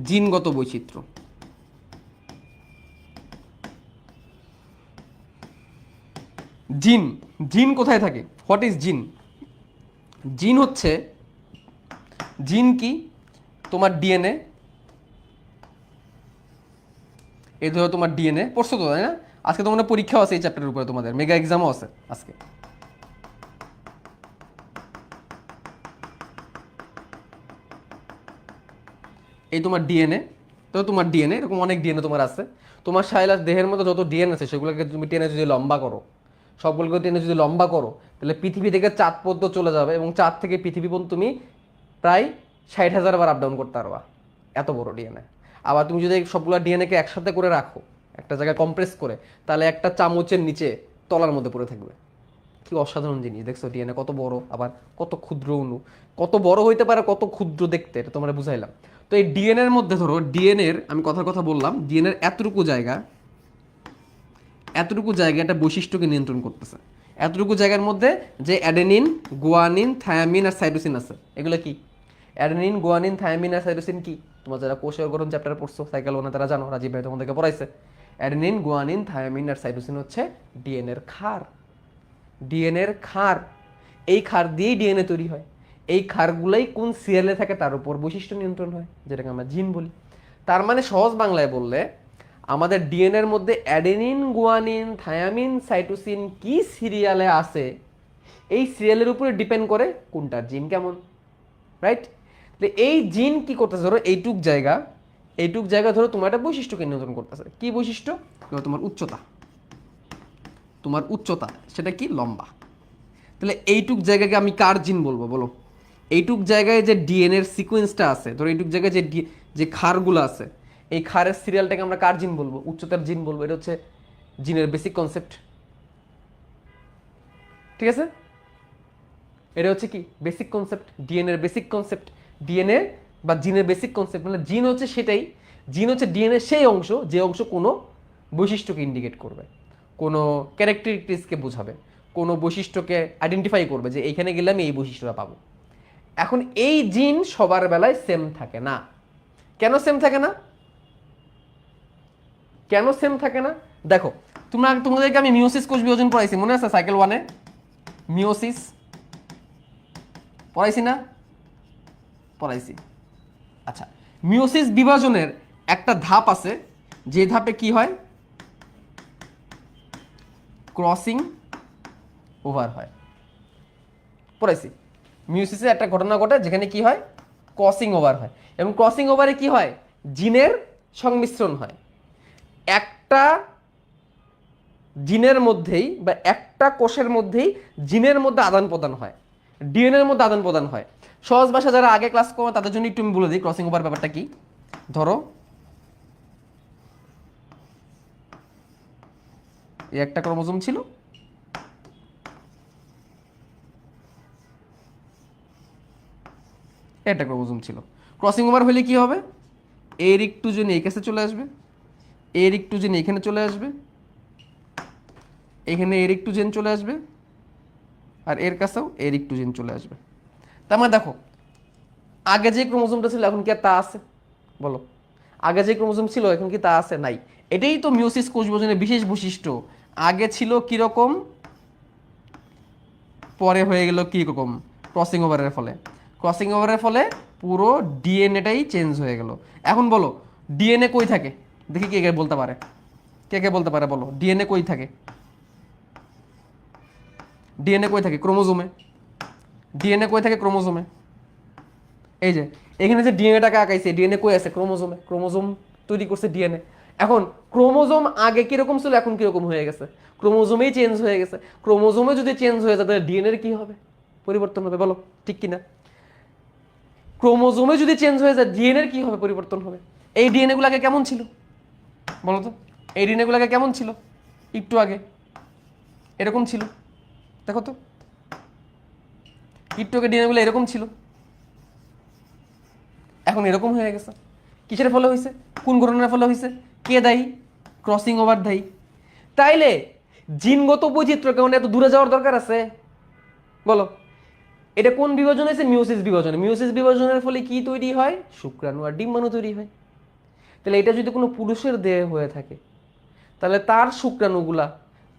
A: জিনগত বৈচিত্র্য। জিন, জিন কোথায় থাকে? হোয়াট ইজ জিন? জিন হচ্ছে, জিন কি? তোমার ডিএনএ। এই ধরো তোমার ডিএনএ পড়ছো তো, তাই না? আজকে তোমাদের পরীক্ষাও আছে এই চ্যাপ্টারের উপরে, তোমাদের মেগা এক্সামও আছে আজকে। এই তোমার ডিএনএ, তো তোমার ডিএনএ এরকম অনেক ডিএনএ তোমার আছে। তোমার সাইলাস দেহের মধ্যে যত ডিএনএ আছে সেগুলোকে তুমি টেনে যদি লম্বা করো, সবগুলোকে টেনে যদি লম্বা করো, তাহলে পৃথিবী থেকে চাঁদ পর্যন্ত চলে যাবে, এবং চাঁদ থেকে পৃথিবী পর্যন্ত তুমি প্রায় 60,000 বার আপ ডাউন করতে পারবা, এত বড় ডিএনএ। আবার তুমি যদি সবগুলো ডিএনএকে একসাথে করে রাখো একটা জায়গায় কম্প্রেস করে, তাহলে একটা চামচের নিচে তলার মধ্যে পড়ে থাকবে। কি অসাধারণ জিনিস দেখছো, ডিএনএ কত বড়, আবার কত ক্ষুদ্র অণু, কত বড় হইতে পারে, কত ক্ষুদ্র দেখতে, এটা তোমরা বুঝাইলাম। তো এই ডিএনএ এর মধ্যে ধরো, ডিএনএ এর আমি কথার কথা বললাম, ডিএনএ এর এতটুকু জায়গা, এতটুকু জায়গা একটা বৈশিষ্ট্যকে নিয়ন্ত্রণ করতেছে। এতটুকু জায়গার মধ্যে যে অ্যাডেনিন, গুয়ানিন, থায়ামিন আর সাইটোসিন আছে, এগুলো কি? অ্যাডেনিন, গুয়ানিন, থায়ামিন আর সাইটোসিন কি? তোমরা যারা কোষীয় গঠন চ্যাপ্টার পড়ছো সাইকেল 1 তারা জানো, রাজীব ভাই তোমাদেরকে পড়াইছে। অ্যাডেনিন, গুয়ানিন, থায়ামিন আর সাইটোসিন হচ্ছে ডিএনএ এর ক্ষার। ডিএনএ এর ক্ষার, এই ক্ষার দিয়েই ডিএনএ তৈরি হয়। এই ক্ষারগুলাই কোন সিরিয়ালে থাকে তার উপর বৈশিষ্ট্য নিয়ন্ত্রণ হয়, যেটাকে আমরা জিন বলি। তার মানে সহজ বাংলায় বললে, আমাদের ডিএনএ এর মধ্যে অ্যাডেনিন, গুয়ানিন, থায়ামিন, সাইটোসিন কি সিরিয়ালে আছে, এই সিরিয়ালের উপরে ডিপেন্ড করে কোনটার জিন কেমন, রাইট? এই জিন কি করতেছে, ধরো এইটুক জায়গা, এইটুক জায়গা ধরো তোমার একটা বৈশিষ্ট্যকে নিয়ন্ত্রণ করতেছে। কি বৈশিষ্ট্য? তোমার উচ্চতা, তোমার উচ্চতা সেটা কি? লম্বা। তাহলে এইটুক জায়গাকে আমি কার জিন বলবো বলো? এইটুক জায়গায় যে ডিএনএ এর সিকোয়েন্সটা আছে, ধরো এইটুক জায়গায় যে যে ক্ষারগুলো আছে, এই ক্ষারের সিরিয়ালটাকে আমরা কার জিন বলবো? উচ্চতার জিন বলবো। এটা হচ্ছে জিনের বেসিক কনসেপ্ট। ঠিক আছে, এটা হচ্ছে কি? বেসিক কনসেপ্ট, ডিএনএ এর বেসিক কনসেপ্ট। ডিএনএ বা জিনের বেসিক কনসেপ্ট মানে জিন হচ্ছে সেটাই, জিন হচ্ছে ডিএনএ সেই অংশ যে অংশ কোনো বৈশিষ্ট্যকে ইন্ডিকেট করবে, কোনো ক্যারেক্টারিস্টিক্সকে বোঝাবে, কোনো বৈশিষ্ট্যকে আইডেন্টিফাই করবে যে এইখানে গেলে আমি এই বৈশিষ্ট্যটা পাবো। এখন এই জিন সবার বেলায় সেম থাকে না। কেন সেম থাকে না? কেন সেম থাকে না? দেখো, তোমাদেরকে আমি মিওসিস কোষ বিভাজন পড়াইছি, মনে আছে সাইকেল 1-এ? মিওসিস পড়াইছি না? পড়াইছি। আচ্ছা, মিওসিস বিভাজনের একটা ধাপ আছে, যে ধাপে কি হয়? ক্রসিং ওভার হয়। পড়াইছি। মিওসিসে একটা ঘটনা ঘটে যেখানে কি হয়? ক্রসিং ওভার হয়। এবং ক্রসিং ওভারে কি হয়? জিনের সংমিশ্রণ হয়। একটা জিনের মধ্যেই বা একটা কোষের মধ্যেই জিনের মধ্যে আদান প্রদান হয়, ডিএনএ এর মধ্যে আদান প্রদান হয়। সহজ ভাষা যারা আগে ক্লাস করো তাদের জন্য একটু আমি বলে দিই ক্রসিং ওভার ব্যাপারটা কি। ধরো এই একটা ক্রোমোজোম ছিল, একটা ক্রোমোজোম ছিল। ক্রসিং ওভার হলে কি হবে? এর একটু জন এই কাছে চলে আসবে, এর একটু জন এখানে চলে আসবে, এখানে এর একটু জেন চলে আসবে, আর এর কাছেও এর একটু জেন চলে আসবে। তার মানে দেখো, আগে যে ক্রোমোজোমটা ছিল এখন কি আর তা আছে? বলো, আগে যে ক্রোমোজোম ছিল এখন কি তা আছে? নাই। এটাই তো মিওসিস কোষ বিভাজনের বিশেষ বৈশিষ্ট্য। আগে ছিল কিরকম, পরে হয়ে গেল কি রকম? ক্রসিং ওভারের ফলে। ক্রসিং ওভারের ফলে পুরো ডিএনএটাই চেঞ্জ হয়ে গেল। এখন বলো, ডিএনএ কই থাকে? দেখি কে কে বলতে পারে, কে কে বলতে পারে বলো, ডিএনএ কই থাকে? ডিএনএ কই থাকে? ক্রোমোজোমে। ডিএনএ কই থাকে? ক্রোমোজোমে। এই যে এখানে যে ডিএনএটাকে আঁকাইছে, ডিএনএ কই আছে? ক্রোমোজোমে। ক্রোমোজোম তৈরি করছে ডিএনএ। এখন ক্রোমোজোম আগে কিরকম ছিল এখন কিরকম হয়ে গেছে, ক্রোমোজোমেই চেঞ্জ হয়ে গেছে। ক্রোমোজোমে যদি চেঞ্জ হয়ে যায় তাহলে ডিএনএর কি হবে, পরিবর্তন হবে, বলো ঠিক কিনা? ক্রোমোজোমে যদি চেঞ্জ হয়ে যায় ডিএনএর কি হবে, পরিবর্তন হবে। এই ডিএনএ গুলো আগে কেমন ছিল বলো তো, এই ডিএনএ গুলো আগে কেমন ছিল, একটু আগে এরকম ছিল, দেখো তো একটু আগে ডিএনএ গুলো এরকম ছিল, এখন এরকম হয়ে গেছে। কিসের ফলে হয়েছে, কোন ঘটনার ফলে হয়েছে, কে দায়ী, ক্রসিং ওভার দায়ী। তাইলে জিনগত বৈচিত্র্য কেমন এত দূরে যাওয়ার দরকার আছে বলো? এটা কোন বিভাজন হয়েছে, মিওসিস বিভাজন। মিওসিস বিভাজনের ফলে কি তৈরি হয়, শুক্রাণু আর ডিম্বাণু তৈরি হয়। তাহলে এটা যদি কোনো পুরুষের দেহে হয়ে থাকে তাহলে তার শুক্রাণুগুলা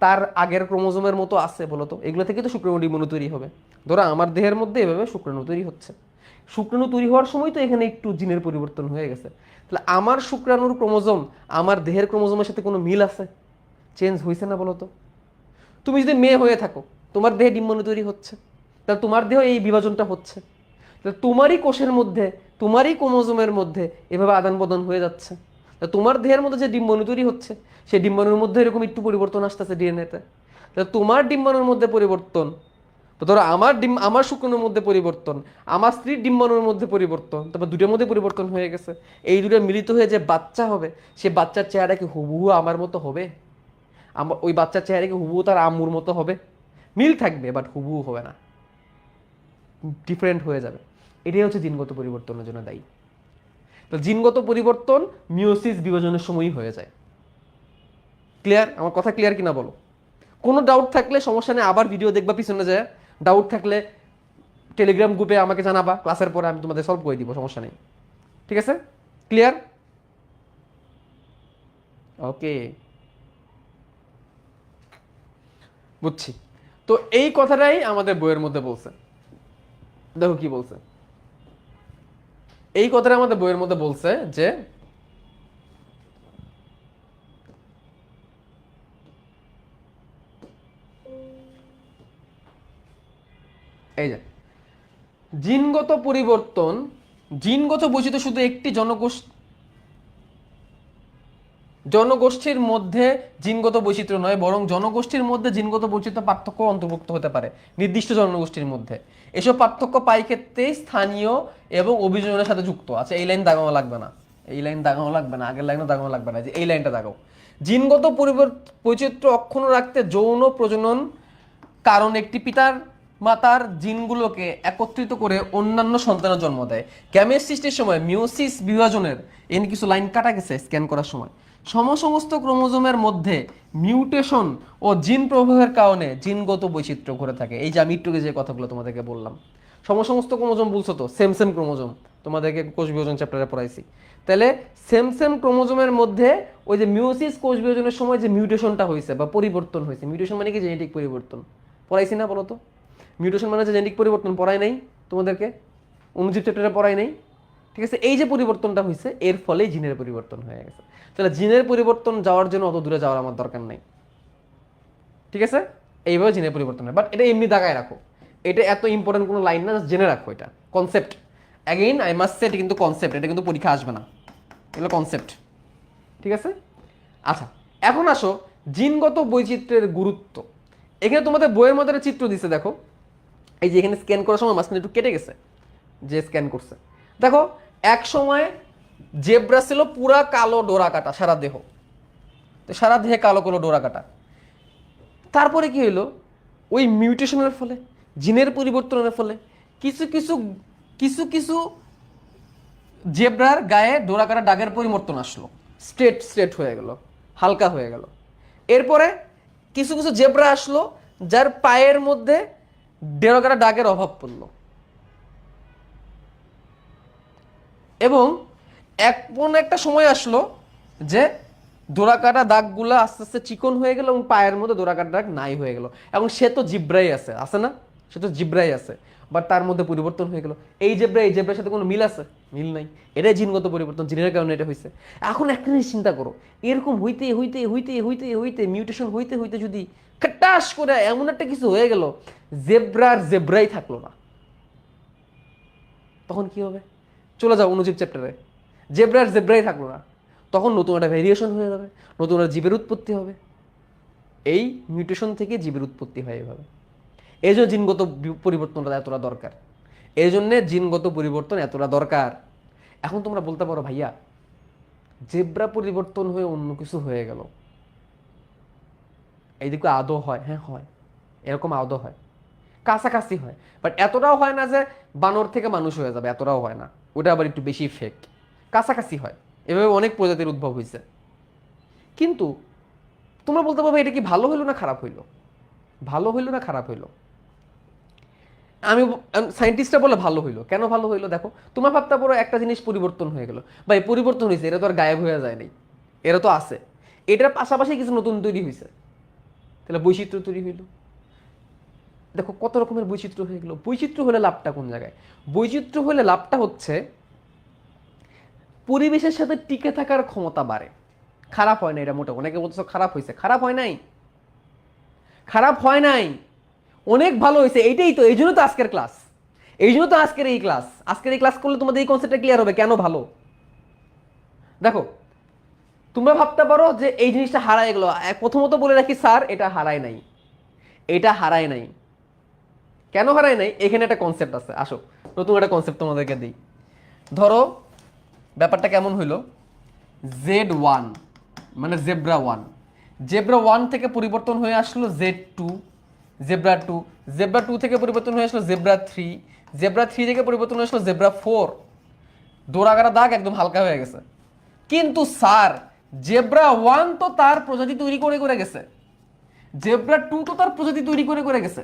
A: তার আগের ক্রোমোজোমের মতো আছে বলো তো, এগুলো থেকে তো শুক্রাণু ডিম্বাণু তৈরি হবে। ধরো আমার দেহের মধ্যে এভাবে শুক্রাণু তৈরি হচ্ছে, শুক্রাণু তৈরি হওয়ার সময় তো এখানে একটু জিনের পরিবর্তন হয়ে গেছে। তাহলে আমার শুক্রাণুর ক্রোমোজোম আমার দেহের ক্রোমোজোমের সাথে কোনো মিল আছে, চেঞ্জ হয়েছে না বলো তো? তুমি যদি মেয়ে হয়ে থাকো তোমার দেহে ডিম্বাণু তৈরি হচ্ছে, তাহলে তোমার দেহ এই বিভাজনটা হচ্ছে, তাহলে তোমারই কোষের মধ্যে তোমারই ক্রোমোজোমের মধ্যে এভাবে আদান প্রদান হয়ে যাচ্ছে। তা তোমার দেহের মধ্যে যে ডিম্বাণু তৈরি হচ্ছে সেই ডিম্বাণুর মধ্যে এরকম একটু পরিবর্তন আসতেছে ডিএনএতে। তাহলে তোমার ডিম্বাণুর মধ্যে পরিবর্তন, তো ধরো আমার শুক্রাণুর মধ্যে পরিবর্তন, আমার স্ত্রীর ডিম্বাণুর মধ্যে পরিবর্তন, তারপর দুটোর মধ্যে পরিবর্তন হয়ে গেছে। এই দুটো মিলিত হয়ে যে বাচ্চা হবে সে বাচ্চার চেহারা কি হুবহু আমার মতো হবে? আমার ওই বাচ্চার চেহারা কি হুবহু তার আম্মুর মতো হবে? মিল থাকবে বাট হুবহু হবে না, ডিফারেন্ট হয়ে যাবে। এটাই হচ্ছে জিনগত পরিবর্তনের জন্য দায়ী। তো জিনগত পরিবর্তন মিওসিস বিভাজনের সময়ই হয়ে যায়। ক্লিয়ার? আমার কথা ক্লিয়ার কিনা বলো? কোনো ডাউট থাকলে সমস্যা নেই, আবার ভিডিও দেখবা পিছনে যায়, ডাউট থাকলে টেলিগ্রাম গ্রুপে আমাকে জানাবা, ক্লাসের পরে আমি তোমাদের সলভ করে দিব, সমস্যা নেই। ঠিক আছে? ক্লিয়ার? ওকে, বুঝছি। তো এই কথাটাই আমাদের বইয়ের মধ্যে বলছে, দেখো কি বলছে। এই কথাটা আমাদের বইয়ের মধ্যে বলছে যে এই যে জিনগত পরিবর্তন, জিনগত বৈচিত্র্য শুধু একটি জনগোষ্ঠীর মধ্যে জিনগত বৈচিত্র্য নয়, বরং জনগোষ্ঠীর মধ্যে জিনগত বৈচিত্র্য পার্থক্য অন্তর্ভুক্ত হতে পারে নির্দিষ্ট জনগোষ্ঠীর মধ্যে। এসব পার্থক্য পাই ক্ষেত্রে স্থানীয় এবং অভিযোজনের সাথে যুক্ত। আচ্ছা এই লাইন দাগানো লাগবে না, এই লাইন দাগানো লাগবে না, আগের লাইনও দাগানো লাগবে না, যে এই লাইনটা দাগাও। জিনগত বৈচিত্র্য অক্ষুণ্ণ রাখতে যৌন প্রজনন কারণ একটি পিতার মাতার জিনগুলোকে একত্রিত করে অন্যান্য সন্তানের জন্ম দেয়। গ্যামেট সৃষ্টির সময় মিওসিস বিভাজনের এখানে কিছু লাইন কাটা গেছে স্ক্যান করার সময়। সমস্ত ক্রোমোজোমের মধ্যে মিউটেশন ও জিন প্রভাবের কারণে জিনগত বৈচিত্র্য ঘটে থাকে। এই যে আমি একটু যে কথাগুলো তোমাদেরকে বললাম, সমস্ত ক্রোমোজোম বলছো তো, সেম ক্রোমোজোম তোমাদেরকে কোষ বিভাজন চ্যাপ্টারে পড়াইছি। তাহলে সেম ক্রোমোজোমের মধ্যে ওই যে মিওসিস কোষ বিভাজনের সময় যে মিউটেশনটা হয়েছে বা পরিবর্তন হয়েছে, মিউটেশন মানে কি জেনেটিক পরিবর্তন, পড়াইছি না বলো তো? মিউটেশন মানে যে জেনেটিক পরিবর্তন, পড়াই নাই তোমাদেরকে, অনুজীব চ্যাপ্টারে পড়াই নাই? ঠিক আছে, এই যে পরিবর্তনটা হয়েছে এর ফলে জিনের পরিবর্তন হয়ে গেছে। তাহলে জিনের পরিবর্তন যাওয়ার জন্য অত দূরে যাওয়ার আমার দরকার নেই। ঠিক আছে, এইভাবে জিনের পরিবর্তন হয়, বাট এটা এমনি দাগায় রাখো, এটা এত ইম্পর্টেন্ট কোনো লাইন না, জেনে রাখো এটা concept. Again I must say, এটা কিন্তু কনসেপ্ট, এটা কিন্তু পরীক্ষা আসবে না, এগুলো কনসেপ্ট। ঠিক আছে, আচ্ছা এখন আসো জিনগত বৈচিত্র্যের গুরুত্ব। এখানে তোমাদের বইয়ের মধ্যে একটা চিত্র দিছে, দেখো এই যে এখানে স্ক্যান করার সময় মাঝখানে একটু কেটে গেছে, যে স্ক্যান করছে দেখো, এক সময় জেব্রা ছিল পুরা কালো ডোরা কাটা সারা দেহ, তো সারা দেহে কালো কালো ডোরা কাটা। তারপরে কি হইলো, ওই মিউটেশনের ফলে, জিনের পরিবর্তনের ফলে কিছু কিছু কিছু কিছু জেব্রার গায়ে ডোরা কাটা দাগের পরিবর্তন আসলো, স্ট্রেট হয়ে গেল, হালকা হয়ে গেল। এরপরে কিছু কিছু জেব্রা আসলো যার পায়ের মধ্যে ডোরা কাটা দাগের অভাব পড়লো, এবং একটা সময় আসলো যে দোরাকাটা দাগগুলো আস্তে আস্তে চিকন হয়ে গেল এবং পায়ের মধ্যে দোরাকাটা দাগ নাই হয়ে গেল। এবং সে তো জিব্রাই আছে না, সে তো জিব্রাই আছে, বাট তার মধ্যে পরিবর্তন হয়ে গেল। এই জেব্রার সাথে কোনো মিল আছে? মিল নাই। এটাই জিনগত পরিবর্তন, জিনের কারণে এটা হয়েছে। এখন একটা জিনিস চিন্তা করো, এরকম হইতে হইতে হইতে হইতে হইতে মিউটেশন হইতে হইতে যদি খাটাস করে এমন একটা কিছু হয়ে গেল জেব্রাই থাকলো না, তখন কি হবে? চলে যাও অনুজীব চ্যাপ্টারে, জেব্রাই থাকলো না, তখন নতুন একটা ভেরিয়েশন হয়ে যাবে, নতুন একটা জীবের উৎপত্তি হবে। এই মিউটেশন থেকে জীবের উৎপত্তি হয় এভাবে। এই জন্য জিনগত পরিবর্তনটা এতটা দরকার, এই জন্যে জিনগত পরিবর্তন এতটা দরকার। এখন তোমরা বলতে পারো ভাইয়া জেব্রা পরিবর্তন হয়ে অন্য কিছু হয়ে গেল, এইদিকে আদৌ হয়? হ্যাঁ হয়, এরকম আদৌ হয়, কাছাকাছি হয়, বাট এতটাও হয় না যে বানর থেকে মানুষ হয়ে যাবে, এতটাও হয় না, ওটা আবার একটু বেশি ফেক। কাছাকাছি হয়, এভাবে অনেক প্রজাতির উদ্ভব হয়েছে। কিন্তু তোমরা বলতে পারবে এটা কি ভালো হইলো না খারাপ হইলো? ভালো হইলো না খারাপ হইলো? আমি সায়েন্টিস্টরা বলে ভালো হইলো। কেন ভালো হইলো? দেখো, তোমার ভাবতে পারো একটা জিনিস পরিবর্তন হয়ে গেল, ভাই পরিবর্তন হয়েছে, এটা তো আর গায়েব হয়ে যায় নাই, এরা তো আছে, এটার পাশাপাশি কিছু নতুন তৈরি হয়েছে, তাহলে বৈচিত্র্য তৈরি হইলো। দেখো কত রকমের বৈচিত্র্য হয়ে গেল। বৈচিত্র্য হলে লাভটা কোন জায়গায়? বৈচিত্র্য হলে লাভটা হচ্ছে পরিবেশের সাথে টিকে থাকার ক্ষমতা বাড়ে। খারাপ হয় না এটা মোটেও। অনেকে বলছো খারাপ হয়েছে, খারাপ হয় নাই, খারাপ হয় নাই, অনেক ভালো হয়েছে। এইটাই তো, এই জন্য তো আজকের ক্লাস, এই জন্য তো আজকের এই ক্লাস। আজকের এই ক্লাস করলে তোমাদের এই কনসেপ্টটা ক্লিয়ার হবে কেন ভালো। দেখো, তোমরা ভাবতে পারো যে এই জিনিসটা হারায় গেল। প্রথমত বলে রাখি স্যার, এটা হারায় নাই, এটা হারায় নাই। কেন হারায় নাই? এখানে একটা কনসেপ্ট আছে, আসো নতুন একটা কনসেপ্ট তোমাদেরকে দিই। ধরো ব্যাপারটা কেমন হইলো, Z1 মানে জেব্রা 1, জেব্রা 1 থেকে পরিবর্তন হয়ে আসলো Z2, জেব্রা 2, জেব্রা 2 থেকে পরিবর্তন হয়ে আসলো জেব্রা 3, জেব্রা 3 থেকে পরিবর্তন হয়ে আসলো জেব্রা 4। দোরাগারা দাগ একদম হালকা হয়ে গেছে। কিন্তু স্যার জেব্রা 1 তো তার প্রজাতি তৈরি করে করে গেছে, জেব্রা 2 তো তার প্রজাতি তৈরি করে করে গেছে,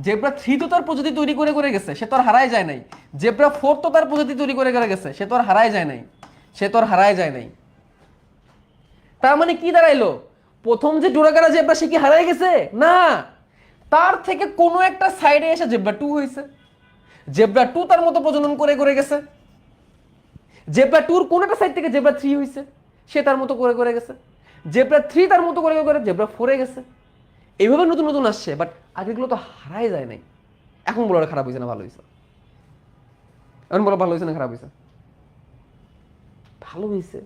A: জেব্রা 3 তো তার প্রজাতি তৈরি করে করে গেছে, সে তো আর হারায় যায় নাই। জেব্রা 4 তো তার প্রজাতি তৈরি করে করে গেছে, সে তো আর হারায় যায় নাই, সে তো আর হারায় যায় নাই। তার মানে কি দাঁড়াইলো? প্রথম যে ডোরাগারা জেব্রা সে কি হারায় গেছে? না, তার থেকে কোনো একটা সাইডে এসে জেব্রা 2 হয়েছে, জেব্রা 2 তার মতো প্রজনন করে করে গেছে, জেব্রা 2 কোন একটা সাইড থেকে জেব্রা 3 হয়েছে, সে তার মতো করে করে গেছে, জেব্রা 3 তার মতো করে করে জেব্রা 4 গেছে। এইভাবে নতুন নতুন আসছে, বাট আগেগুলো তো হারাই যায় নাই। এখন বলো খারাপ হয়েছে না ভালো হয়েছে? এখন বলো ভালো হয়েছে না খারাপ হয়েছে? ভালো হয়েছে,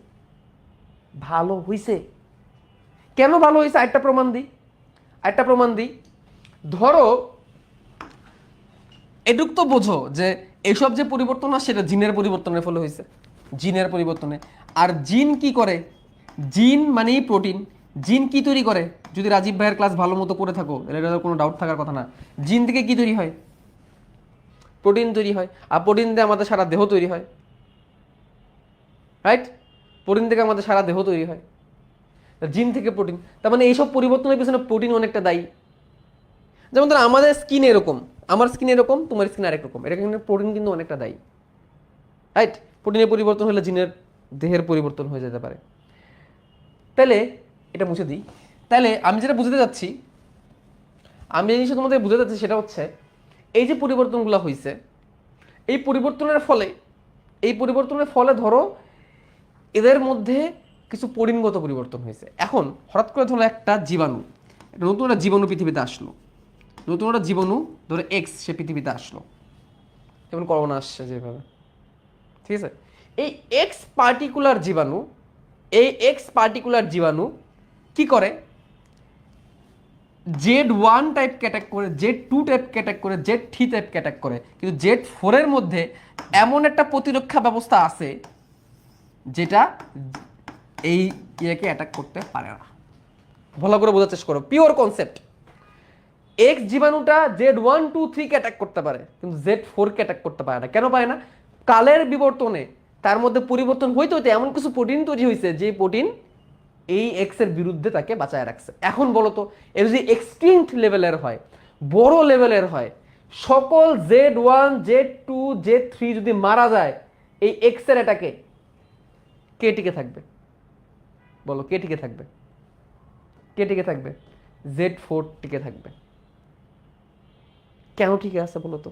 A: ভালো হয়েছে। কেন ভালো হয়েছে? আরেকটা প্রমাণ দিই, আরেকটা প্রমাণ দিই। ধরো এটুক তো বোঝো যে এইসব যে পরিবর্তন হয় সেটা জিনের পরিবর্তনের ফলে হয়েছে, জিনের পরিবর্তনে। আর জিন কি করে? জিন মানেই প্রোটিন। জিন কি তৈরি করে? যদি রাজীব ভাইয়ের ক্লাস ভালো মতো করে থাকো তাহলে এটা কোনো ডাউট থাকার কথা না। জিন থেকে কি তৈরি হয়? প্রোটিন তৈরি হয়। আর প্রোটিন দিয়ে আমাদের সারা দেহ তৈরি হয়, রাইট? প্রোটিন থেকে আমাদের সারা দেহ তৈরি হয়, জিন থেকে প্রোটিন। তার মানে এইসব পরিবর্তনের পিছনে প্রোটিন অনেকটা দায়ী। যেমন ধরো আমাদের স্কিন এরকম, আমার স্কিন এরকম, তোমার স্কিন আরেক রকম, এটা কিন্তু প্রোটিন কিন্তু অনেকটা দায়ী, রাইট? প্রোটিনের পরিবর্তন হলে জিনের দেহের পরিবর্তন হয়ে যেতে পারে। তাহলে এটা মুছে দিই। তাহলে আমি যেটা বুঝতে যাচ্ছি, আমি যে জিনিসটা তোমাদের বুঝতে যাচ্ছি সেটা হচ্ছে এই যে পরিবর্তনগুলো হয়েছে, এই পরিবর্তনের ফলে, এই পরিবর্তনের ফলে ধরো এদের মধ্যে কিছু পরিণগত পরিবর্তন হয়েছে। এখন হঠাৎ করে ধরো একটা জীবাণু, একটা নতুন একটা জীবাণু পৃথিবীতে আসলো, নতুন একটা জীবাণু ধরো এক্স সে পৃথিবীতে আসলো, যেমন করোনা আসছে যেভাবে, ঠিক আছে? এই এক্স পার্টিকুলার জীবাণু, এই এক্স পার্টিকুলার জীবাণু কি করে? Z1 টাইপকে অ্যাটাক করে, Z2 টাইপকে অ্যাটাক করে, Z3 টাইপকে অ্যাটাক করে, কিন্তু Z4 এর মধ্যে এমন একটা প্রতিরক্ষা ব্যবস্থা আছে যেটা এই ইয়েকে অ্যাটাক করতে পারে না। ভালো করে বোঝার চেষ্টা করো, পিওর কনসেপ্ট। এক্স জীবাণুটা Z1 2 3 কে অ্যাটাক করতে পারে, কিন্তু Z4 কে অ্যাটাক করতে পারে না। কেন পারে না? কালের বিবর্তনে তার মধ্যে পরিবর্তন হইতে হইতে এমন কিছু প্রোটিন তৈরি হয়েছে যে প্রোটিন এই এক্স এর বিরুদ্ধে তাকে বাঁচায় রাখছে। এখন বলো তো, এর যদি এক্সটিংক্ট লেভেলের হয়, বড় লেভেলের হয়, সকল Z1 Z2 Z3 যদি মারা যায় এই এক্স এর অ্যাটাকে, কে টিকে থাকবে? বলো কে টিকে থাকবে? কে টিকে থাকবে? Z4 টিকে থাকবে। কেন টিকে আছে বলো তো?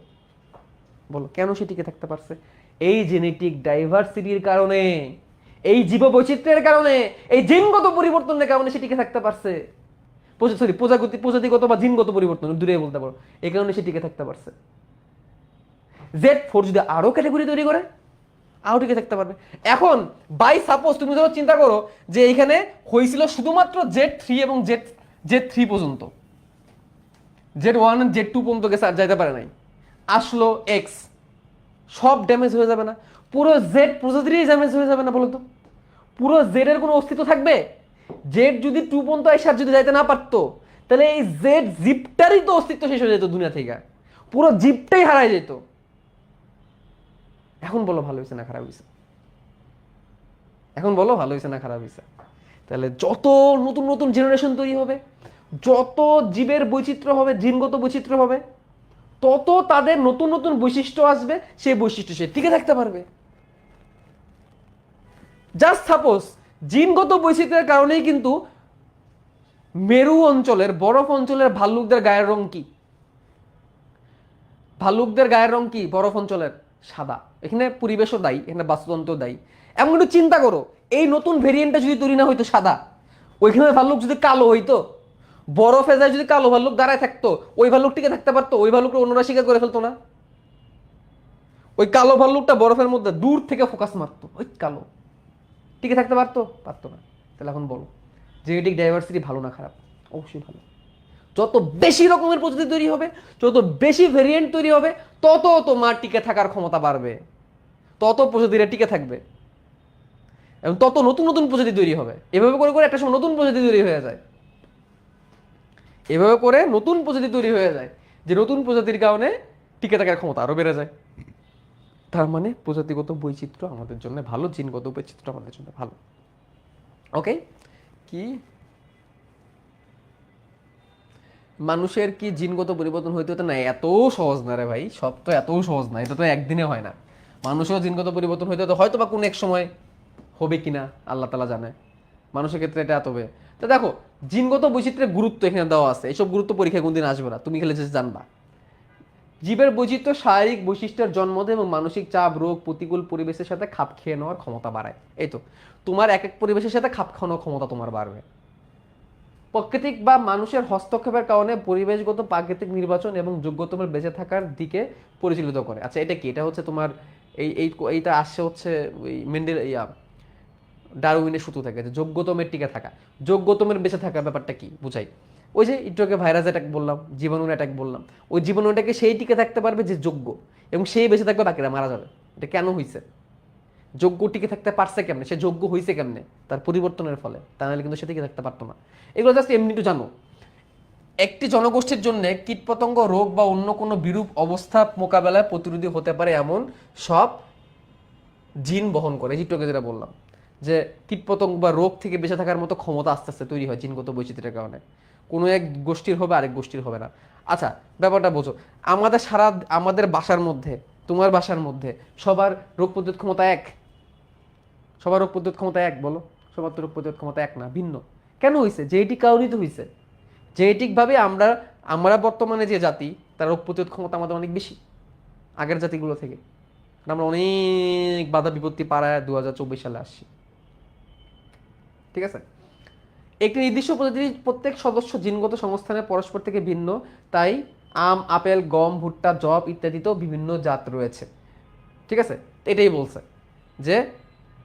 A: বলো কেন সে টিকে থাকতে পারছে? এই জেনেটিক ডাইভার্সিটির কারণে, এই জীববৈচিত্র্যের কারণে, এই জিনগত পরিবর্তনের কারণে সে টিকে থাকতে পারছে। সরি, প্রজাতিগত বা জিনগত পরিবর্তন দূরে বলতে পারো, এই কারণে সে টিকে থাকতে পারছে। Z4 যদি আরো ক্যাটাগরি তৈরি করে, আরও টিকে থাকতে পারবে। এখন বাই সাপোজ তুমি ধরো চিন্তা করো যে এইখানে হয়েছিল শুধুমাত্র Z3 এবং Z3 পর্যন্ত, Z1 Z2 পর্যন্ত গেছে আর যাইতে পারে নাই, আসলো এক্স, সব ড্যামেজ হয়ে যাবে না? পুরো জেড প্রজাতিরই ড্যামেজ হয়ে যাবে না বলো তো? পুরো জেড এর কোনো অস্তিত্ব থাকবে? জেড যদি 2 পর্যন্ত এসে যদি যাইতে না পারতো, তাহলে এই জেড জিপটারই তো অস্তিত্ব শেষ হয়ে যেত দুনিয়া থেকে, পুরো জিপটাই হারাই যেত। এখন বলো ভালো হয়েছে না খারাপ হয়েছে? এখন বলো ভালো হয়েছে না খারাপ হয়েছে? তাহলে যত নতুন নতুন জেনারেশন তৈরি হবে, যত জীবের বৈচিত্র্য হবে, জিনগত বৈচিত্র্য হবে, তত তাদের নতুন নতুন বৈশিষ্ট্য আসবে, সেই বৈশিষ্ট্য সে টিকে থাকতে পারবে। জাস্ট সাপোজ জিনগত বৈচিত্র্যের কারণেই কিন্তু মেরু অঞ্চলের, বরফ অঞ্চলের ভাল্লুকদের গায়ের রং কি? ভাল্লুকদের গায়ের রং কি বরফ অঞ্চলের? সাদা। এখানে পরিবেশও দায়ী, এখানে বাস্তুতন্ত্র দায়ী। এমন একটু চিন্তা করো, এই নতুন ভেরিয়েন্টটা যদি তৈরি না হইতো সাদা, ওইখানে ভাল্লুক যদি কালো হইতো, বরফে যায় যদি কালো ভাল্লুক দাঁড়ায় থাকতো, ওই ভাল্লুক টিকে থাকতে পারতো? ওই ভাল্লুকটা অন্যরা শিকার করে ফেলতো না? ওই কালো ভাল্লুকটা বরফের মধ্যে দূর থেকে ফোকাস মারতো, ওই কালো, টিকে থাকতে পারতো? পারতো না। তাহলে এখন বলো জেনেটিক ডাইভার্সিটি ভালো না খারাপ? অবশ্যই ভালো। যত বেশি রকমের প্রজাতি তৈরি হবে, যত বেশি ভেরিয়েন্ট তৈরি হবে, তত তোমার টিকে থাকার ক্ষমতা বাড়বে, তত প্রজাতিরা টিকে থাকবে, এবং তত নতুন নতুন প্রজাতি তৈরি হবে। এভাবে করে করে একটা সময় নতুন প্রজাতি তৈরি হয়ে যায়, এভাবে করে নতুন প্রজাতি তৈরি হয়ে যায়, যে নতুন প্রজাতির কারণে টিকে থাকার ক্ষমতা আরো বেড়ে যায়। তার মানে প্রজাতিগত বৈচিত্র্য আমাদের জন্য ভালো, জিনগত বৈচিত্র্য আমাদের জন্য ভালো। ওকে, কি মানুষের কি জিনগত পরিবর্তন হইতে হতে না? এত সহজ না রে ভাই, সব তো এত সহজ না, এটা তো একদিনে হয় না। মানুষেরও জিনগত পরিবর্তন হইতে হতে হয়তো বা কোনো এক সময় হবে কিনা আল্লাহ তালা জানে, মানুষের ক্ষেত্রে এটা এত হবে। তো দেখো জিনগত বৈচিত্র্যের গুরুত্ব এখানে দেওয়া আছে, এইসব গুরুত্ব পরীক্ষায় কোনদিন আসবে না, তুমি খেলে যে জানবা। জীবের বৈচিত্র্য শারীরিক বৈশিষ্ট্যের জন্ম দেয় এবং মানসিক চাপ, রোগ, প্রতিকূল পরিবেশের সাথে খাপ খেয়ে নেওয়ার ক্ষমতা বাড়ায়। এই তো, তোমার এক এক পরিবেশের সাথে খাপ খাওয়ানোর ক্ষমতা তোমার বাড়বে। প্রাকৃতিক বা মানুষের হস্তক্ষেপের কারণে পরিবেশগত প্রাকৃতিক নির্বাচন এবং যোগ্যতমের বেঁচে থাকার দিকে পরিচালিত করে। আচ্ছা এটা কি? এটা হচ্ছে তোমার এইটা আসছে হচ্ছে ওই মেন্ডেল ডারউইনের সূত্র থেকে, যে যোগ্যতমের টিকে থাকা, যোগ্যতমের বেঁচে থাকার ব্যাপারটা কি বুঝাই? ওই যে একটু আগে ভাইরাস অ্যাটাক বললাম, জীবাণুর অ্যাটাক বললাম, ওই জীবাণুটাকে সেই টিকে থাকতে পারবে যে যোগ্য, এবং সেই বেঁচে থাকবে, বাকিরা মারা যাবে। এটা কেন হয়েছে? যোগ্য টিকে থাকতে পারছে কেমনে? সে যোগ্য হয়েছে কেমনে? তার পরিবর্তনের ফলে, তা নাহলে কিন্তু সে টিকে থাকতে পারতো না। এগুলো জাস্ট এমনি একটু জানো। একটি জনগোষ্ঠীর জন্য কীটপতঙ্গ, রোগ বা অন্য কোনো বিরূপ অবস্থা মোকাবেলায় প্রতিরোধী হতে পারে এমন সব জিন বহন করে। একটু যেটা বললাম যে কীটপতঙ্গ বা রোগ থেকে বেঁচে থাকার মতো ক্ষমতা আস্তে আস্তে তৈরি হয় জিনগত বৈচিত্র্যের কারণে। কোনো এক গোষ্ঠীর হবে, আরেক গোষ্ঠীর হবে না। আচ্ছা ব্যাপারটা বোঝো, আমাদের বাসার মধ্যে, তোমার বাসার মধ্যে সবার রোগ প্রতিরোধ ক্ষমতা এক? সবার রোগ প্রতিরোধ ক্ষমতা এক? বলো, সবার তো রোগ প্রতিরোধ ক্ষমতা এক না, ভিন্ন। কেন হয়েছে? জেনেটিক কারণেই তো হয়েছে। জেনেটিকভাবে আমরা আমরা বর্তমানে যে জাতি, তার রোগ প্রতিরোধ ক্ষমতা আমাদের অনেক বেশি আগের জাতিগুলো থেকে। আমরা অনেক বাধা বিপত্তি পাড়ায় 2024 সালে আসছি, ঠিক আছে? একটি নির্দিষ্ট প্রজাতির প্রত্যেক সদস্য জিনগত সংস্থানে পরস্পর থেকে ভিন্ন, তাই আম, আপেল, গম, ভুট্টা, যব ইত্যাদিতেও বিভিন্ন জাত রয়েছে, ঠিক আছে? এটাই বলছে যে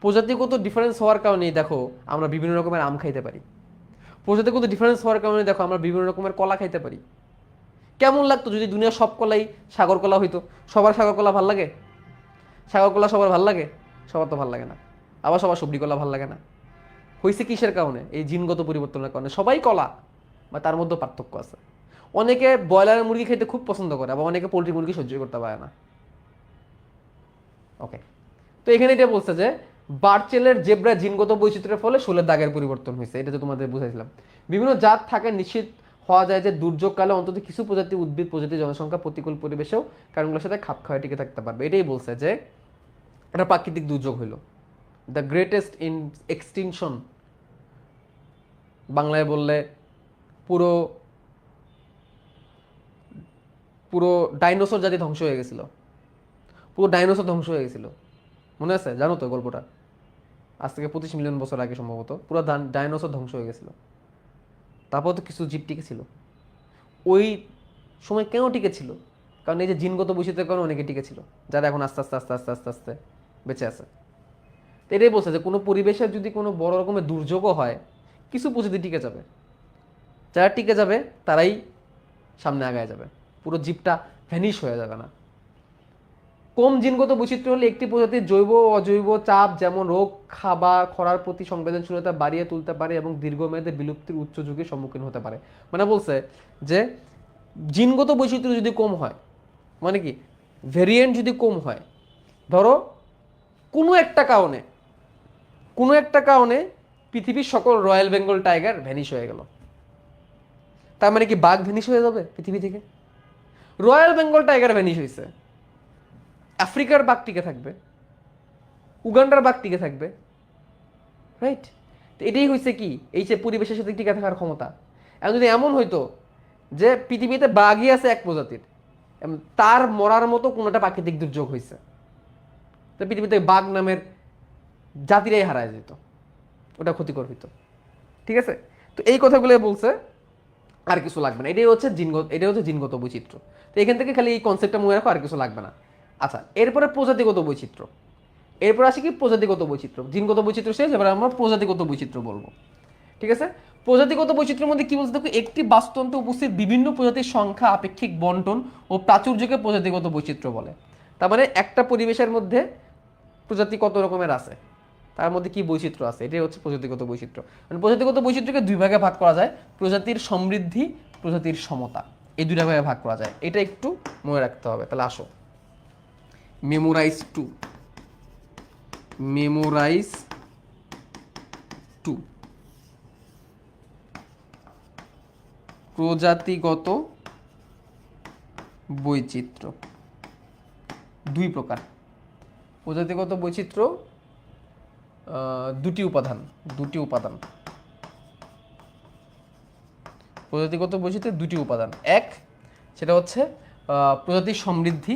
A: প্রজাতিগত ডিফারেন্স হওয়ার কারণেই দেখো আমরা বিভিন্ন রকমের আম খাইতে পারি, প্রজাতিগত ডিফারেন্স হওয়ার কারণে দেখো আমরা বিভিন্ন রকমের কলা খাইতে পারি। কেমন লাগতো যদি দুনিয়ার সব কলাই সাগর কলা হইতো? সবার সাগর কলা ভাল লাগে? সাগর কলা সবার ভাল লাগে? সবার তো ভাল লাগে না। আবার সবার সবজি কলা ভাল লাগে না। হয়েছে কিসের কারণে? এই জিনগত পরিবর্তনের কারণে। সবাই কলা, বা তার মধ্যে পার্থক্য আছে। অনেকে ব্রয়লার মুরগি খেতে খুব পছন্দ করে, আবার অনেকে পোলট্রি মুরগি সহ্য করতে পারে না। ওকে, তো এখানে এটা বলছে যে বার্চেলের জেব্রা জিনগত বৈচিত্র্যের ফলে শোলের দাগের পরিবর্তন হয়েছে, এটা তো তোমাদের বুঝাইছিলাম। বিভিন্ন জাত থাকে, নিশ্চিত হওয়া যায় যে দুর্যোগকালে অন্তত কিছু প্রজাতি উদ্ভিদ প্রজাতি জনসংখ্যা প্রতিকূল পরিবেশেও কারণগুলোর সাথে খাপ খাওয়ায় টিকে থাকতে পারবে। এটাই বলছে যে এটা প্রাকৃতিক দুর্যোগ হইল, দ্য গ্রেটেস্ট ইন এক্সটিংশন, বাংলায় বললে পুরো পুরো ডাইনোসর জাতি ধ্বংস হয়ে গেছিল, পুরো ডাইনোসর ধ্বংস হয়ে গেছিল, মনে আছে? জানো তো গল্পটা? আজ থেকে 25 মিলিয়ন বছর আগে সম্ভবত পুরো ডাইনোসর ধ্বংস হয়ে গেছিল। তারপর তো কিছু জীব টিকে ছিল। ওই সময় কেন টিকে ছিল? কারণ এই যে জিনগত বৈচিত্র্যের কারণে অনেকে টিকে ছিল, যারা এখন আস্তে আস্তে আস্তে আস্তে আস্তে আস্তে বেঁচে আছে। তো এটাই বলছে যে কোনো পরিবেশের যদি কোনো বড় রকমের দুর্যোগও হয়, কিছু প্রজাতি টিকে যাবে, যারা টিকে যাবে তারাই সামনে আগায় যাবে, পুরো জীবটা ভ্যানিশ হয়ে যাবে না। কম জিনগত বৈচিত্র্য হলে একটি প্রজাতির জৈব ও অজৈব চাপ যেমন রোগ, খাবার, খরার প্রতি সংবেদনশীলতা বাড়িয়ে তুলতে পারে এবং দীর্ঘমেয়াদে বিলুপ্তির উচ্চ ঝুঁকির সম্মুখীন হতে পারে। মানে বলছে যে জিনগত বৈচিত্র্য যদি কম হয়, মানে কি ভেরিয়েন্ট যদি কম হয়, ধরো কোনো একটা কারণে পৃথিবীর সকল রয়্যাল বেঙ্গল টাইগার ভ্যানিশ হয়ে গেল, তার মানে কি বাঘ ভ্যানিশ হয়ে যাবে পৃথিবী থেকে? রয়্যাল বেঙ্গল টাইগার ভ্যানিশ হয়েছে, আফ্রিকার বাঘ টিকে থাকবে, উগান্ডার বাঘ টিকে থাকবে, রাইট? তো এটাই হয়েছে কি, এই যে পরিবেশের সাথে টিকে থাকার ক্ষমতা। এখন যদি এমন হইতো যে পৃথিবীতে বাঘই আছে এক প্রজাতির, তার মরার মতো কোনো একটা প্রাকৃতিক দুর্যোগ হয়েছে, তো পৃথিবীতে বাঘ নামের জাতিরাই হারায় যেত, ওটা ক্ষতিকর হইতো। ঠিক আছে, তো এই কথাগুলো বলছে, আর কিছু লাগবে না। এটাই হচ্ছে জিনগত বৈচিত্র্য। তো এখান থেকে খালি এই কনসেপ্টটা মনে রাখো, আর কিছু লাগবে না। আচ্ছা, এরপরে প্রজাতিগত বৈচিত্র্য। এরপর আসি কি প্রজাতিগত বৈচিত্র্য। জিনগত বৈচিত্র্য শেষ, এবার আমরা প্রজাতিগত বৈচিত্র্য বলবো। ঠিক আছে, প্রজাতিগত বৈচিত্র্যের মধ্যে কি বলছে দেখো, একটি বাস্তুতন্ত্রে উপস্থিত বিভিন্ন প্রজাতির সংখ্যা, আপেক্ষিক বন্টন ও প্রাচুর্যকে প্রজাতিগত বৈচিত্র্য বলে। তার মানে একটা পরিবেশের মধ্যে প্রজাতি কত রকমের আছে, তার মধ্যে কি বৈচিত্র্য আছে, এটাই হচ্ছে প্রজাতিগত বৈচিত্র্য। মানে প্রজাতিগত বৈচিত্র্যকে দুই ভাগে ভাগ করা যায়, প্রজাতির সমৃদ্ধি, প্রজাতির সমতা, এই দুইটা ভাগে ভাগ করা যায়। এটা একটু মনে রাখতে হবে। তাহলে আসো মেমোরাইজ টু প্রজাতিগত বৈচিত্র্য দুই প্রকার। প্রজাতিগত বৈচিত্র্য দুটি উপাদান। প্রজাতিগত বৈচিত্র্যের দুটি উপাদান, এক সেটা হচ্ছে প্রজাতির সমৃদ্ধি,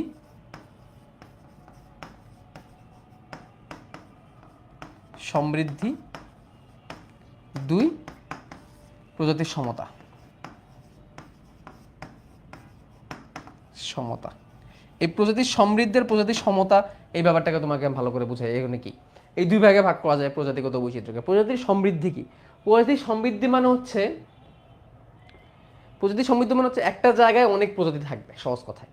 A: দুই প্রজাতির সমতা। এই প্রজাতির সমৃদ্ধের প্রজাতির সমতা, এই ব্যাপারটাকে তোমাকে আমি ভালো করে বুঝাই। এখানে কি এই দুই ভাগে ভাগ করা যায় প্রজাতিগত বৈচিত্র্যকে। প্রজাতির সমৃদ্ধি কি? প্রজাতির সমৃদ্ধি মানে হচ্ছে একটা জায়গায় অনেক প্রজাতি থাকবে, সহজ কথায়।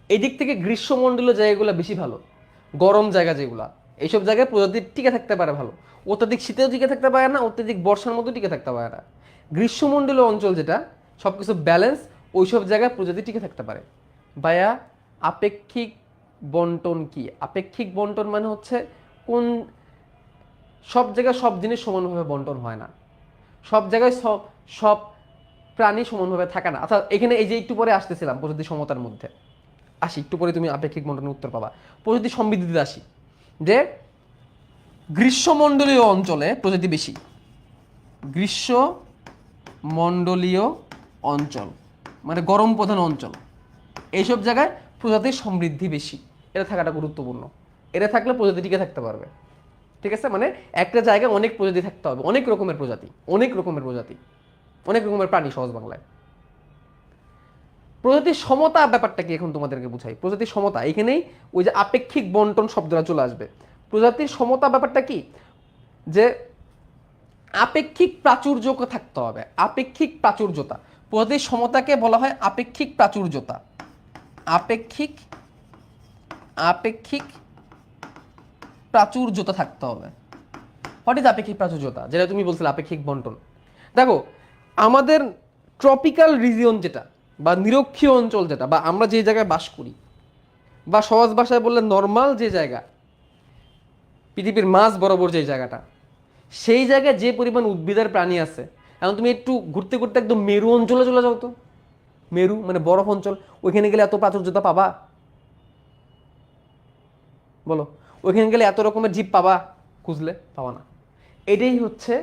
A: এই দিক থেকে গ্রীষ্মমণ্ডলীয় জায়গাগুলো বেশি ভালো, গরম জায়গা যেগুলা, এইসব জায়গায় প্রজাতি টিকে থাকতে পারে ভালো। অত্যাধিক শীতেও টিকে থাকতে পারে না, অত্যাধিক বর্ষার মধ্যে টিকে থাকতে পারে না। গ্রীষ্মমণ্ডলীয় অঞ্চল যেটা সবকিছু ব্যালেন্স, ওইসব জায়গায় প্রজাতি টিকে থাকতে পারে। ভাইয়া, আপেক্ষিক বন্টন কি? আপেক্ষিক বন্টন মানে হচ্ছে সব জায়গায় সব জিনিস সমানভাবে বন্টন হয় না, সব জায়গায় সব প্রাণী সমানভাবে থাকে না। আচ্ছা, এখানে এই যে একটু পরে আসতেছিলাম প্রজাতি সমতার মধ্যে আসি, একটু পরে তুমি আপেক্ষিক বন্টনের উত্তর পাবা। প্রজাতি সমৃদ্ধিতে আসি, যে গ্রীষ্মমণ্ডলীয় অঞ্চলে প্রজাতি বেশি, গ্রীষ্মমণ্ডলীয় অঞ্চল মানে গরম প্রধান অঞ্চল, এইসব জায়গায় প্রজাতির সমৃদ্ধি বেশি। এটা থাকাটা গুরুত্বপূর্ণ, এটা থাকলে প্রজাতি টিকে থাকতে পারবে। ঠিক আছে, মানে একটা জায়গায় অনেক প্রজাতি থাকতে হবে, অনেক রকমের প্রাণী, সহজ বাংলায়। প্রজাতির সমতা ব্যাপারটা কি এখন তোমাদেরকে বুঝাই। প্রজাতির সমতা এখানেই ওই যে আপেক্ষিক বন্টন শব্দটা চলে আসবে। প্রজাতির সমতা ব্যাপারটা কি, যে আপেক্ষিক প্রাচুর্যতা থাকতে হবে। আপেক্ষিক প্রাচুর্যতা, প্রজাতির সমতাকে বলা হয় আপেক্ষিক প্রাচুর্যতা। আপেক্ষিক প্রাচুর্যতা থাকতে হবে। হোয়াট ইজ আপেক্ষিক প্রাচুর্যতা? যেটা তুমি বলছিলে আপেক্ষিক বন্টন। দেখো, আমাদের ট্রপিক্যাল রিজিয়ন যেটা, বা নিরক্ষীয় অঞ্চল যেটা, বা আমরা যে জায়গায় বাস করি, বা সহজ ভাষায় বললে নর্মাল যে জায়গা, পৃথিবীর মাঝ বরাবর যে জায়গাটা, সেই জায়গায় যে পরিমাণ উদ্ভিদের প্রাণী আছে, এখন তুমি একটু ঘুরতে ঘুরতে একদম মেরু অঞ্চলে চলে যাও তো, মেরু মানে বরফ অঞ্চল, ওইখানে গেলে এত প্রাচুর্যতা পাবা? বলো, ওইখানে গেলে এত রকমের জীব পাবা? খুঁজলে পাবা না। এটাই হচ্ছে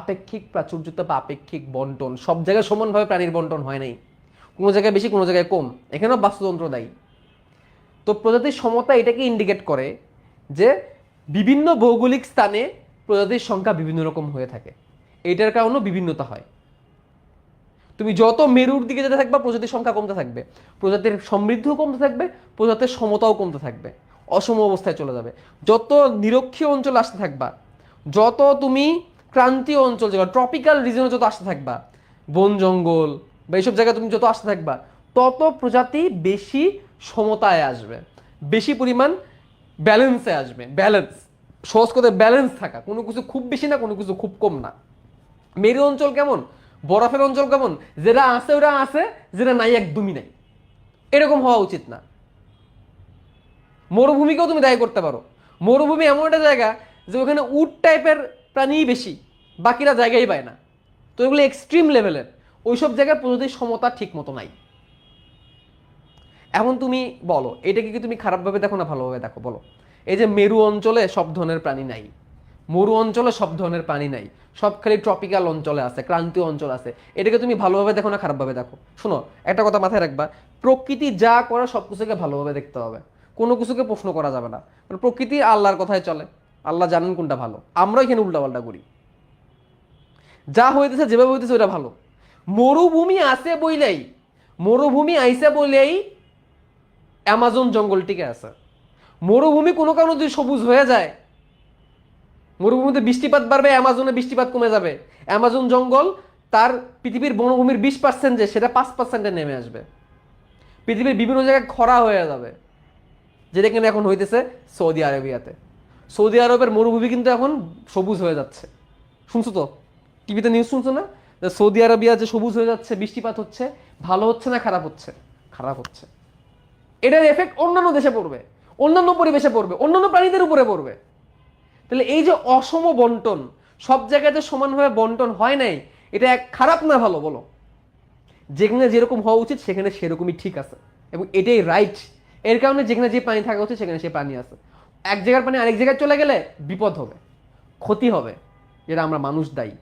A: আপেক্ষিক প্রাচুর্যতা বা আপেক্ষিক বন্টন। সব জায়গায় সমানভাবে প্রাণীর বন্টন হয় নাই, কোনো জায়গায় বেশি, কোনো জায়গায় কম। এখানেও বাস্তুতন্ত্র দায়ী। তো প্রজাতির সমতা এটাকে ইন্ডিকেট করে যে বিভিন্ন ভৌগোলিক স্থানে প্রজাতির সংখ্যা বিভিন্ন রকম হয়ে থাকে, এইটার কারণেও বিভিন্নতা হয়। তুমি যত মেরুর দিকে যেতে থাকবে প্রজাতির সংখ্যা কমতে থাকবে, প্রজাতির সমৃদ্ধিও কমতে থাকবে, প্রজাতির সমতাও কমতে থাকবে। অসম অবস্থায় চলে যাবে। যত নিরক্ষীয় অঞ্চলে আসতে থাকবা, যত তুমি ক্রান্তীয় অঞ্চল যেগুলো ট্রপিক্যাল রিজনে যত আসতে থাকবা, বন জঙ্গল বা এইসব জায়গায় তুমি যত আসতে থাকবা, তত প্রজাতি বেশি সমতায় আসবে, বেশি পরিমাণ ব্যালেন্সে আসবে। ব্যালেন্স, সহজ করে ব্যালেন্স থাকা, কোনো কিছু খুব বেশি না, কোনো কিছু খুব কম না। মেরু অঞ্চল কেমন, বরফের অঞ্চল কেমন, যেটা আছে ওরা আছে, যেটা নাই একদমই নাই, এরকম হওয়া উচিত না। মরুভূমিকেও তুমি দায়ী করতে পারো। মরুভূমি এমন একটা জায়গা যে ওখানে উট টাইপের প্রাণীই বেশি, বাকিরা জায়গাই পায় না। তো এগুলো এক্সট্রিম লেভেলের, ওইসব জায়গায় প্রজাতির সমতা ঠিক মতো নাই। এখন তুমি বলো, এটাকে কি তুমি খারাপভাবে দেখো না ভালোভাবে দেখো বলো? এই যে মেরু অঞ্চলে সব ধরনের প্রাণী নাই, মরু অঞ্চলে সব ধরনের প্রাণী নাই, সব খালি ট্রপিক্যাল অঞ্চলে আছে, ক্রান্তীয় অঞ্চল আছে, এটাকে তুমি ভালোভাবে দেখো না খারাপভাবে দেখো? শোনো, একটা কথা মাথায় রাখবা, প্রকৃতি যা করে সব কিছুকে ভালোভাবে দেখতে হবে, কোনো কিছুকে প্রশ্ন করা যাবে না। কারণ প্রকৃতি আল্লাহর কথায় চলে, আল্লাহ জানেন কোনটা ভালো, আমরা এখানে উল্টাপাল্টা করি। যা হইতেছে যেভাবে হইতেছে ওটা ভালো। মরুভূমি আছে বইলেই, মরুভূমি আইসে বইলেই অ্যামাজন জঙ্গল টিকে আছে। মরুভূমি কোনো কারণে যদি সবুজ হয়ে যায়, মরুভূমিতে বৃষ্টিপাত বাড়বে, অ্যামাজনে বৃষ্টিপাত কমে যাবে, অ্যামাজন জঙ্গল তার পৃথিবীর বনভূমির 20% যে সেটা 5%-এ নেমে আসবে, পৃথিবীর বিভিন্ন জায়গায় খরা হয়ে যাবে, যেটা কিনা এখন হইতেছে সৌদি আরবিয়াতে। সৌদি আরবের মরুভূমি কিন্তু এখন সবুজ হয়ে যাচ্ছে, শুনছো তো? টিভিতে নিউজ শুনছো না, যে সৌদি আরবিয়া যে সবুজ হয়ে যাচ্ছে, বৃষ্টিপাত হচ্ছে, ভালো হচ্ছে না খারাপ হচ্ছে? খারাপ হচ্ছে। এটার এফেক্ট অন্যান্য দেশে পড়বে, অন্যান্য পরিবেশে পড়বে, অন্যান্য প্রাণীদের উপরে পড়বে। তাহলে এই যে অসম বন্টন, সব জায়গাতে সমানভাবে বন্টন হয় নাই, এটা খারাপ না ভালো বলো? যেখানে যেরকম হওয়া উচিত সেখানে সেরকমই ঠিক আছে, এবং এটাই রাইট। এর কারণে যেখানে যে পানি থাকা উচিত সেখানে সে পানি আছে। এক জায়গার পানি আরেক জায়গায় চলে গেলে বিপদ হবে, ক্ষতি হবে, যেটা আমরা মানুষ দায়ী,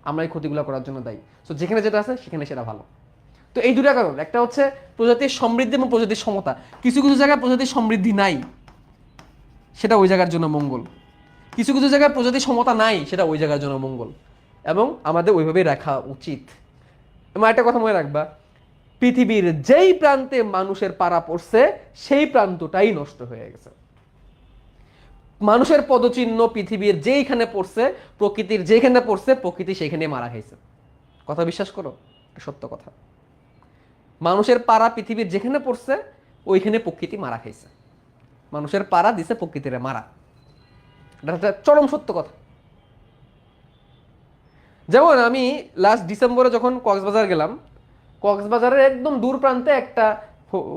A: আমরা এই ক্ষতিগুলো করার জন্য দায়ী। তো যেখানে যেটা আছে সেখানে সেটা ভালো। তো এই দুটা কারণ, একটা হচ্ছে প্রজাতির সমৃদ্ধি এবং প্রজাতির সমতা। কিছু কিছু জায়গায় প্রজাতির সমৃদ্ধি নাই, সেটা ওই জায়গার জন্য মঙ্গল। কিছু কিছু জায়গায় প্রজাতির সমতা নাই, সেটা ওই জায়গার জন্য মঙ্গল, এবং আমাদের ওইভাবেই রাখা উচিত। এবং একটা কথা মনে রাখবা, পৃথিবীর যেই প্রান্তে মানুষের পাড়া পড়ছে সেই প্রান্তটাই নষ্ট হয়ে গেছে। মানুষের পদচিহ্ন পৃথিবীর যেইখানে পড়ছে, প্রকৃতির যেখানে পড়ছে, প্রকৃতি সেইখানে মারা খাইছে। কথা বিশ্বাস করো, সত্য কথা। মানুষের পাড়া পৃথিবীর যেখানে পড়ছে ওইখানে প্রকৃতি মারা খাইছে, মানুষের পাড়া দিছে প্রকৃতিরে মারা, এটা একটা চরম সত্য কথা। যেমন আমি লাস্ট ডিসেম্বরে যখন কক্সবাজার গেলাম, কক্সবাজারের একদম দূর প্রান্তে একটা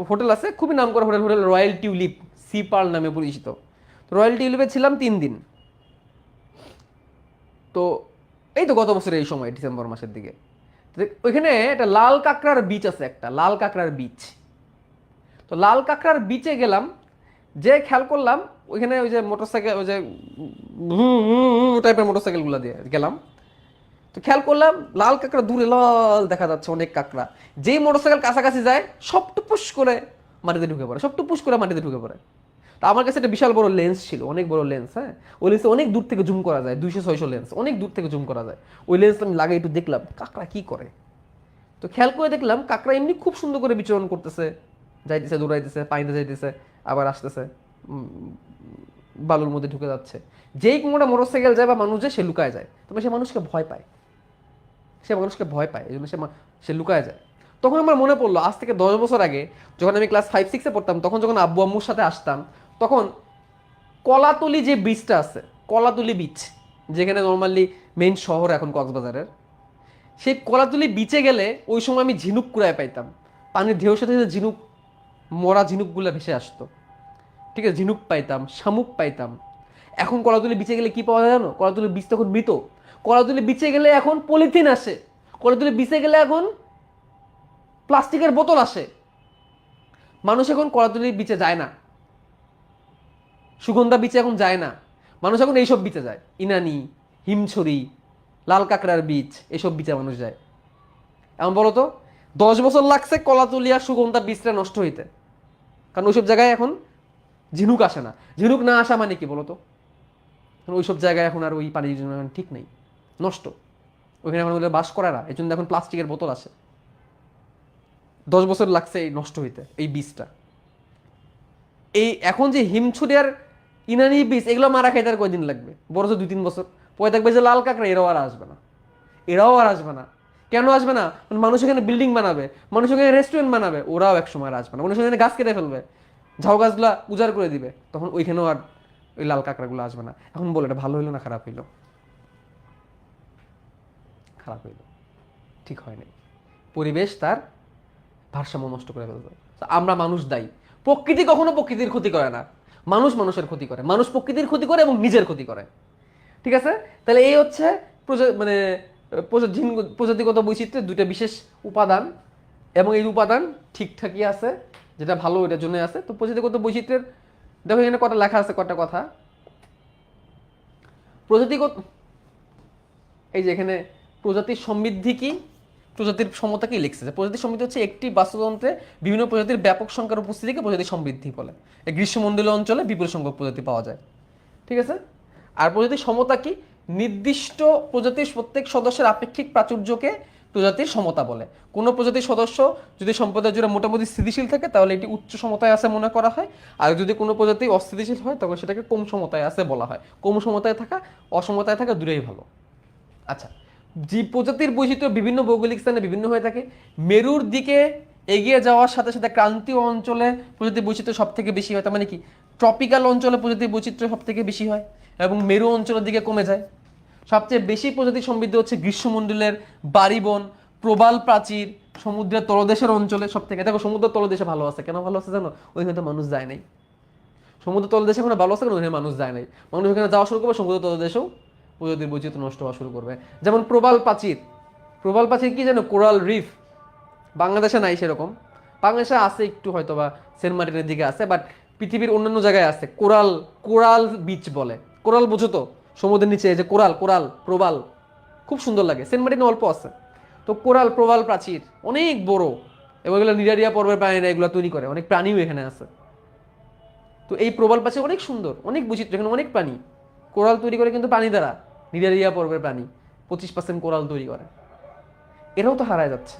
A: হোটেল আছে, খুবই নাম করা hotel, Hotel Royal Tulip, Sea Pearl নামে পরিচিত। তো রয়্যাল টিউলিপে ছিলাম 3 দিন। তো এই তো গত বছর এই সময় ডিসেম্বর মাসের দিকে, ওইখানে একটা লাল কাঁকড়ার বিচ আছে, একটা লাল কাঁকড়ার বিচ। তো লাল কাঁকড়ার বিচে গেলাম, যে খেয়াল করলাম ওইখানে ওই যে মোটরসাইকেল, ওই যে টাইপের মোটরসাইকেলগুলো দিয়ে গেলাম। তো খেয়াল করলাম লাল কাঁকড়া দূরে লাল দেখা যাচ্ছে, অনেক কাঁকড়া। যেই মোটরসাইকেল কাছাকাছি যায় সব টুপুস করে মাটিতে ঢুকে পড়ে, সব টুপুস করে মাটিতে ঢুকে পড়ে। তো আমার কাছে একটা বিশাল বড় লেন্স ছিল, অনেক বড় লেন্স, হ্যাঁ, ওই লেন্সে অনেক দূর থেকে জুম করা যায়, 200-600 লেন্স, অনেক দূর থেকে জুম করা যায়। ওই লেন্স আমি লাগাই একটু দেখলাম কাঁকড়া কি করে। তো খেয়াল করে দেখলাম কাঁকড়া এমনি খুব সুন্দর করে বিচরণ করতেছে, যাইতেছে, দৌড়াইতেছে, পানিতে যাইতেছে, আবার আসতেছে, বালুর মধ্যে ঢুকে যাচ্ছে। যেই কোনোটা মোটরসাইকেল যায় বা মানুষ যায় সে লুকায় যায়, তবে সে মানুষকে ভয় পায়, সে মানুষকে ভয় পায়, এই জন্য সে লুকায় যায়। তখন আমার মনে পড়লো আজ থেকে 10 বছর আগে যখন আমি ক্লাস 5-6-এ পড়তাম, তখন যখন আব্বু আম্মুর সাথে আসতাম, তখন কলাতলি যে বিচটা আছে, কলাতলি বিচ, যেখানে নর্মালি মেইন শহর এখন কক্সবাজারের, সেই কলাতলি বিচে গেলে ওই সময় আমি ঝিনুক কুড়ায় পাইতাম, পানির ঢেউর সাথে সাথে ঝিনুক, মরা ঝিনুকগুলো ভেসে আসতো, ঠিক আছে, ঝিনুক পাইতাম, শামুক পাইতাম। এখন কলাতলি বিচে গেলে কি পাওয়া যায় জানো? কলাতলি বিচ তখন মৃত। কলাতলি বিচে গেলে এখন পলিথিন আসে, কলাতলি বিচে গেলে এখন প্লাস্টিকের বোতল আসে। মানুষ এখন কলাতলি বিচে যায় না, সুগন্ধা বিচে এখন যায় না, মানুষ এখন এইসব বিচে যায়, ইনানি, হিমছড়ি, লাল কাঁকড়ার বিচ, এসব বিচে মানুষ যায়। এমন বলো তো, 10 বছর লাগছে কলাতলি আর সুগন্ধা বিচটা নষ্ট হইতে, কারণ ওইসব জায়গায় এখন ঝিনুক আসে না। ঝিনুক না আসা মানে কি বলতো? কারণ ওইসব জায়গায় এখন আর ওই পানির জন্য ঠিক নেই, নষ্ট, ওইখানে এখন বাস করে না, এই জন্য এখন প্লাস্টিকের বোতল আসে। 10 বছর লাগছে এই নষ্ট হইতে, এই বীজটা। এই এখন যে হিমছড়িয়ার ইনানি বীজ এগুলো মারা খাইতে আর কয়দিন লাগবে, বড় 2-3 বছর পরে দেখবে যে লাল কাঁকড়া এরাও আর আসবে না, এরাও আর আসবে না। কেন আসবে না? মানুষ এখানে বিল্ডিং বানাবে, মানুষ এখানে রেস্টুরেন্ট বানাবে, ওরাও এক সময় আর আসবে না। মানুষ এখানে গাছ কেটে ফেলবে, ঝাউ গাছগুলা উজাড় করে দিবে, তখন ওইখানেও আর ওই লাল কাঁকড়াগুলো আসবে না। এখন বলে এটা ভালো হইলো না খারাপ হইলো? খারাপ হইলো, ঠিক হয় নাই। পরিবেশ তার ভারসাম্য নষ্ট করে ফেলবে। তো আমরা মানুষ দায়ী। প্রকৃতি কখনো প্রকৃতির ক্ষতি করে না, মানুষ মানুষের ক্ষতি করে, মানুষ প্রকৃতির ক্ষতি করে এবং নিজের ক্ষতি করে। ঠিক আছে? তাহলে এই হচ্ছে মানে প্রজাতিগত বৈচিত্র্যের দুইটা বিশেষ উপাদান, এবং এই উপাদান ঠিকঠাকই আছে, যেটা ভালো এটার জন্য আছে। তো প্রজাতিগত বৈচিত্র্যের দেখো এখানে কটা লেখা আছে, কটা কথা। প্রজাতিগত, এই যে এখানে প্রজাতির সমৃদ্ধি কি, প্রজাতির সমতা কি লিখছে, যে প্রজাতির সমৃদ্ধি হচ্ছে একটি বাস্তুতন্ত্রে বিভিন্ন প্রজাতির ব্যাপক সংখ্যার উপস্থিতিকে প্রজাতির সমৃদ্ধি বলে। এই গ্রীষ্মমণ্ডলীয় অঞ্চলে বিপুল সংখ্যক প্রজাতি পাওয়া যায়। ঠিক আছে? আর প্রজাতির সমতা কি? নির্দিষ্ট প্রজাতির প্রত্যেক সদস্যের আপেক্ষিক প্রাচুর্যকে প্রজাতির সমতা বলে। কোনো প্রজাতির সদস্য যদি সম্প্রদায় জুড়ে মোটামুটি স্থিতিশীল থাকে তাহলে এটি উচ্চ সমতায় আছে মনে করা হয়, আর যদি কোনো প্রজাতি অস্থিতিশীল হয় তখন সেটাকে কম সমতায় আছে বলা হয়। কম সমতায় থাকা অসমতায় থাকা দূরেই ভালো। আচ্ছা, জীব প্রজাতির বৈচিত্র্য বিভিন্ন ভৌগোলিক স্থানে বিভিন্ন হয়ে থাকে। মেরুর দিকে এগিয়ে যাওয়ার সাথে সাথে ক্রান্তীয় অঞ্চলে প্রজাতির বৈচিত্র্য সব থেকে বেশি হয়। তার মানে কি, ট্রপিক্যাল অঞ্চলে প্রজাতির বৈচিত্র্য সব থেকে বেশি হয় এবং মেরু অঞ্চলের দিকে কমে যায়। সবচেয়ে বেশি প্রজাতি সমৃদ্ধ হচ্ছে গ্রীষ্মমণ্ডলের বাড়িবন, প্রবাল প্রাচীর, সমুদ্রের তলদেশের অঞ্চলে সব থেকে। দেখো সমুদ্রের তলদেশে ভালো আছে, কেন ভালো আছে জানো? ওইখানে তো মানুষ যায় নাই। সমুদ্র তলদেশে এখন ভালো আছে কেন? ওইখানে মানুষ যায় নাই। মানুষ ওখানে যাওয়া শুরু করবে, সমুদ্র তলদেশেও প্রজাতির বৈচিত্র্য নষ্ট হওয়া শুরু করবে। যেমন প্রবাল প্রাচীর, প্রবাল প্রাচীর কি জানো? Coral reef. বাংলাদেশে নাই সেরকম, বাংলাদেশে আছে একটু হয়তো বা সেন্ট মার্টিনের দিকে আছে, বাট পৃথিবীর অন্যান্য জায়গায় আছে। কোরাল, কোরাল বিচ বলে। কোরাল বুঝো তো? সমুদ্রের নিচে যে কোরাল, কোরাল প্রবাল খুব সুন্দর লাগে। সেন্ট মার্টিনে অল্প আছে। তো কোরাল প্রবাল প্রাচীর অনেক বড়, এবং এগুলো নিডারিয়া পর্বের প্রাণীরা এগুলো তৈরি করে, অনেক প্রাণীও এখানে আছে। তো এই প্রবাল প্রাচীর অনেক সুন্দর, অনেক বৈচিত্র্য, এখানে অনেক প্রাণী। কোরাল তৈরি করে কিন্তু পানি দ্বারা, নিডারিয়া পর্বের প্রাণী 25% কোরাল তৈরি করে। এরাও তো হারায় যাচ্ছে।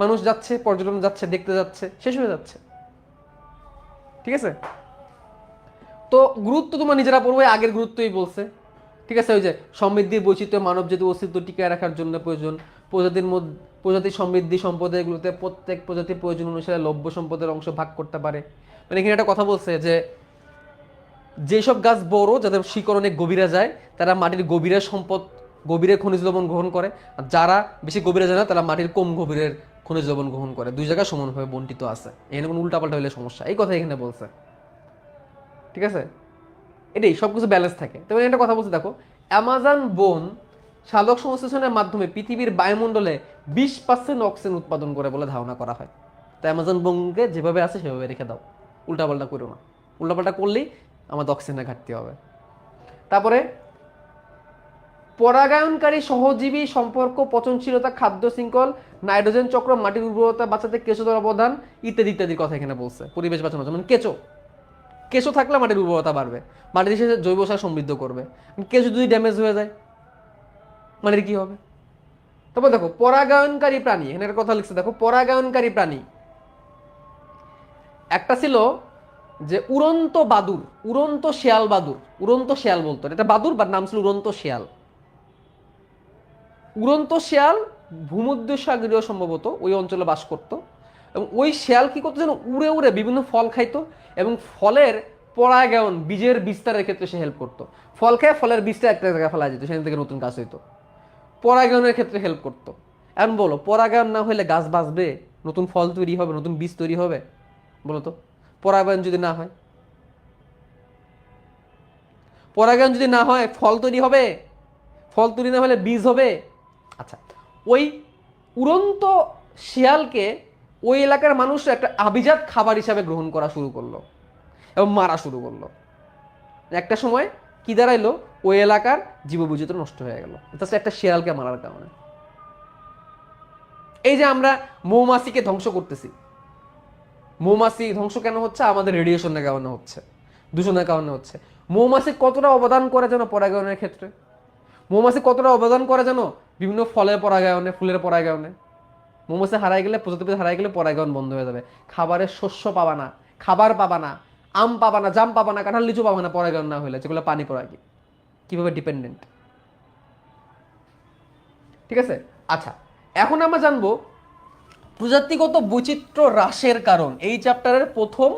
A: মানুষ যাচ্ছে, পর্যটন যাচ্ছে, দেখতে যাচ্ছে, শেষ হয়ে যাচ্ছে। ঠিক আছে? তো গুরুত্ব তোমার নিজেরা পড়বে, আগের গুরুত্বই বলছে। ঠিক আছে? ওই যে সমৃদ্ধি বৈচিত্র্য মানব জাতির অস্তিত্ব টিকায় রাখার জন্য প্রয়োজন। প্রজাতির মধ্যে প্রজাতির সমৃদ্ধি সম্প্রদায়গুলোতে প্রত্যেক প্রজাতির প্রয়োজন অনুসারে লভ্য সম্পদের অংশ ভাগ করতে পারে। মানে এখানে একটা কথা বলছে যে যেসব গাছ বড়, যাদের শিকড় অনেক গভীরে যায়, তারা মাটির গভীরের সম্পদ, গভীরের খনিজ লবণ গ্রহণ করে। আর যারা বেশি গভীরে যায় না, তারা মাটির কম গভীরের খনিজ লবণ গ্রহণ করে। দুই জায়গায় সমানভাবে বন্টিত আছে। এখানে কোনো উল্টাপাল্টা হলে সমস্যা, এই কথা এখানে বলছে। ঠিক আছে? এটাই সবকিছু ব্যালেন্স থাকে। তবে একটা কথা বলতে দেখো, অ্যামাজন বন সালোক সংশ্লেষণের মাধ্যমে পৃথিবীর বায়ুমণ্ডলে 20% অক্সিজেন উৎপাদন করে বলে ধারণা করা হয়। তো অ্যামাজন বনকে যেভাবে আছে সেভাবে রেখে দাও, উল্টাপাল্টা করো না। উল্টাপাল্টা করলেই আমাদের অক্সিজেনের ঘাটতি হবে। তারপরে পরাগায়নকারী সহজীবী সম্পর্ক, পচনশীলতা, খাদ্য শৃঙ্খল, নাইট্রোজেন চক্র, মাটির উর্বরতা বাঁচাতে কেঁচোদের অবদান ইত্যাদি ইত্যাদির কথা এখানে বলছে। পরিবেশ বাঁচানোর জন্য কেঁচো, কেঁচো থাকলে মাটির উর্বরতা বাড়বে, মাটির শেষে জৈব সার সমৃদ্ধ করবে। কেঁচো যদি ড্যামেজ হয়ে যায় মাটির কি হবে? তারপর দেখো পরাগায়নকারী প্রাণী, এখানে একটা কথা লিখছে দেখো, পরাগায়নকারী প্রাণী একটা ছিল যে উড়ন্ত বাদুর, উড়ন্ত শেয়াল বাদুর, উড়ন্ত শেয়াল বলতো, এটা বাদুর বা নাম ছিল উড়ন্ত শেয়াল। উড়ন্ত শেয়াল ভূমধ্যসাগরীয় সম্ভবত ওই অঞ্চলে বাস করত, এবং ওই শেয়াল কি করতো যেন উড়ে উড়ে বিভিন্ন ফল খাইতো, এবং ফলের পরাগায়ন, বীজের বিস্তারের ক্ষেত্রে সে হেল্প করতো। ফল খেয়ে ফলের বীজটা একটা জায়গায় ফেলা যেত, সেখান থেকে নতুন গাছ হইতো। পরাগায়নের ক্ষেত্রে হেল্প করতো। এখন বলো পরাগায়ন না হলে গাছ বাঁচবে? নতুন ফল তৈরি হবে, নতুন বীজ তৈরি হবে? বলো তো, পরাগায়ন যদি না হয়, পরাগায়ন যদি না হয় ফল তৈরি হবে? ফল তৈরি না হলে বীজ হবে? আচ্ছা, ওই উড়ন্ত শিয়ালকে ওই এলাকার মানুষ একটা আভিজাত খাবার হিসাবে গ্রহণ করা শুরু করলো এবং মারা শুরু করলো। একটা সময় কি দাঁড়াইলো, ওই এলাকার জীববৈচিত্র্য নষ্ট হয়ে গেল একটা শিয়ালকে মারার কারণে। এই যে আমরা মৌমাছিকে ধ্বংস করতেছি, মৌমাছি ধ্বংস কেন হচ্ছে? আমাদের রেডিয়েশনের কারণে হচ্ছে, দূষণের কারণে হচ্ছে। মৌমাছি কতটা অবদান করে যেন পরাগায়নের ক্ষেত্রে, মৌমাছি কতটা অবদান করে যেন বিভিন্ন ফলের পরাগায়নে, ফুলের পরাগায়নে। মৌমাছি হারাই গেলে, প্রজাতি হারাই গেলে পরাগায়ন বন্ধ হয়ে যাবে, খাবারের শস্য পাবা না, খাবার পাবা না, আম পাবা না, জাম পাবা না, কাঁঠাল লিচু পাবা না পরাগায়ন না হলে, যেগুলো পানি পরাগী। কিভাবে ডিপেন্ডেন্ট, ঠিক আছে? আচ্ছা, এখন আমরা জানবো প্রজাতিগত বৈচিত্র্য হ্রাসের কারণ। এই চ্যাপ্টারের প্রথম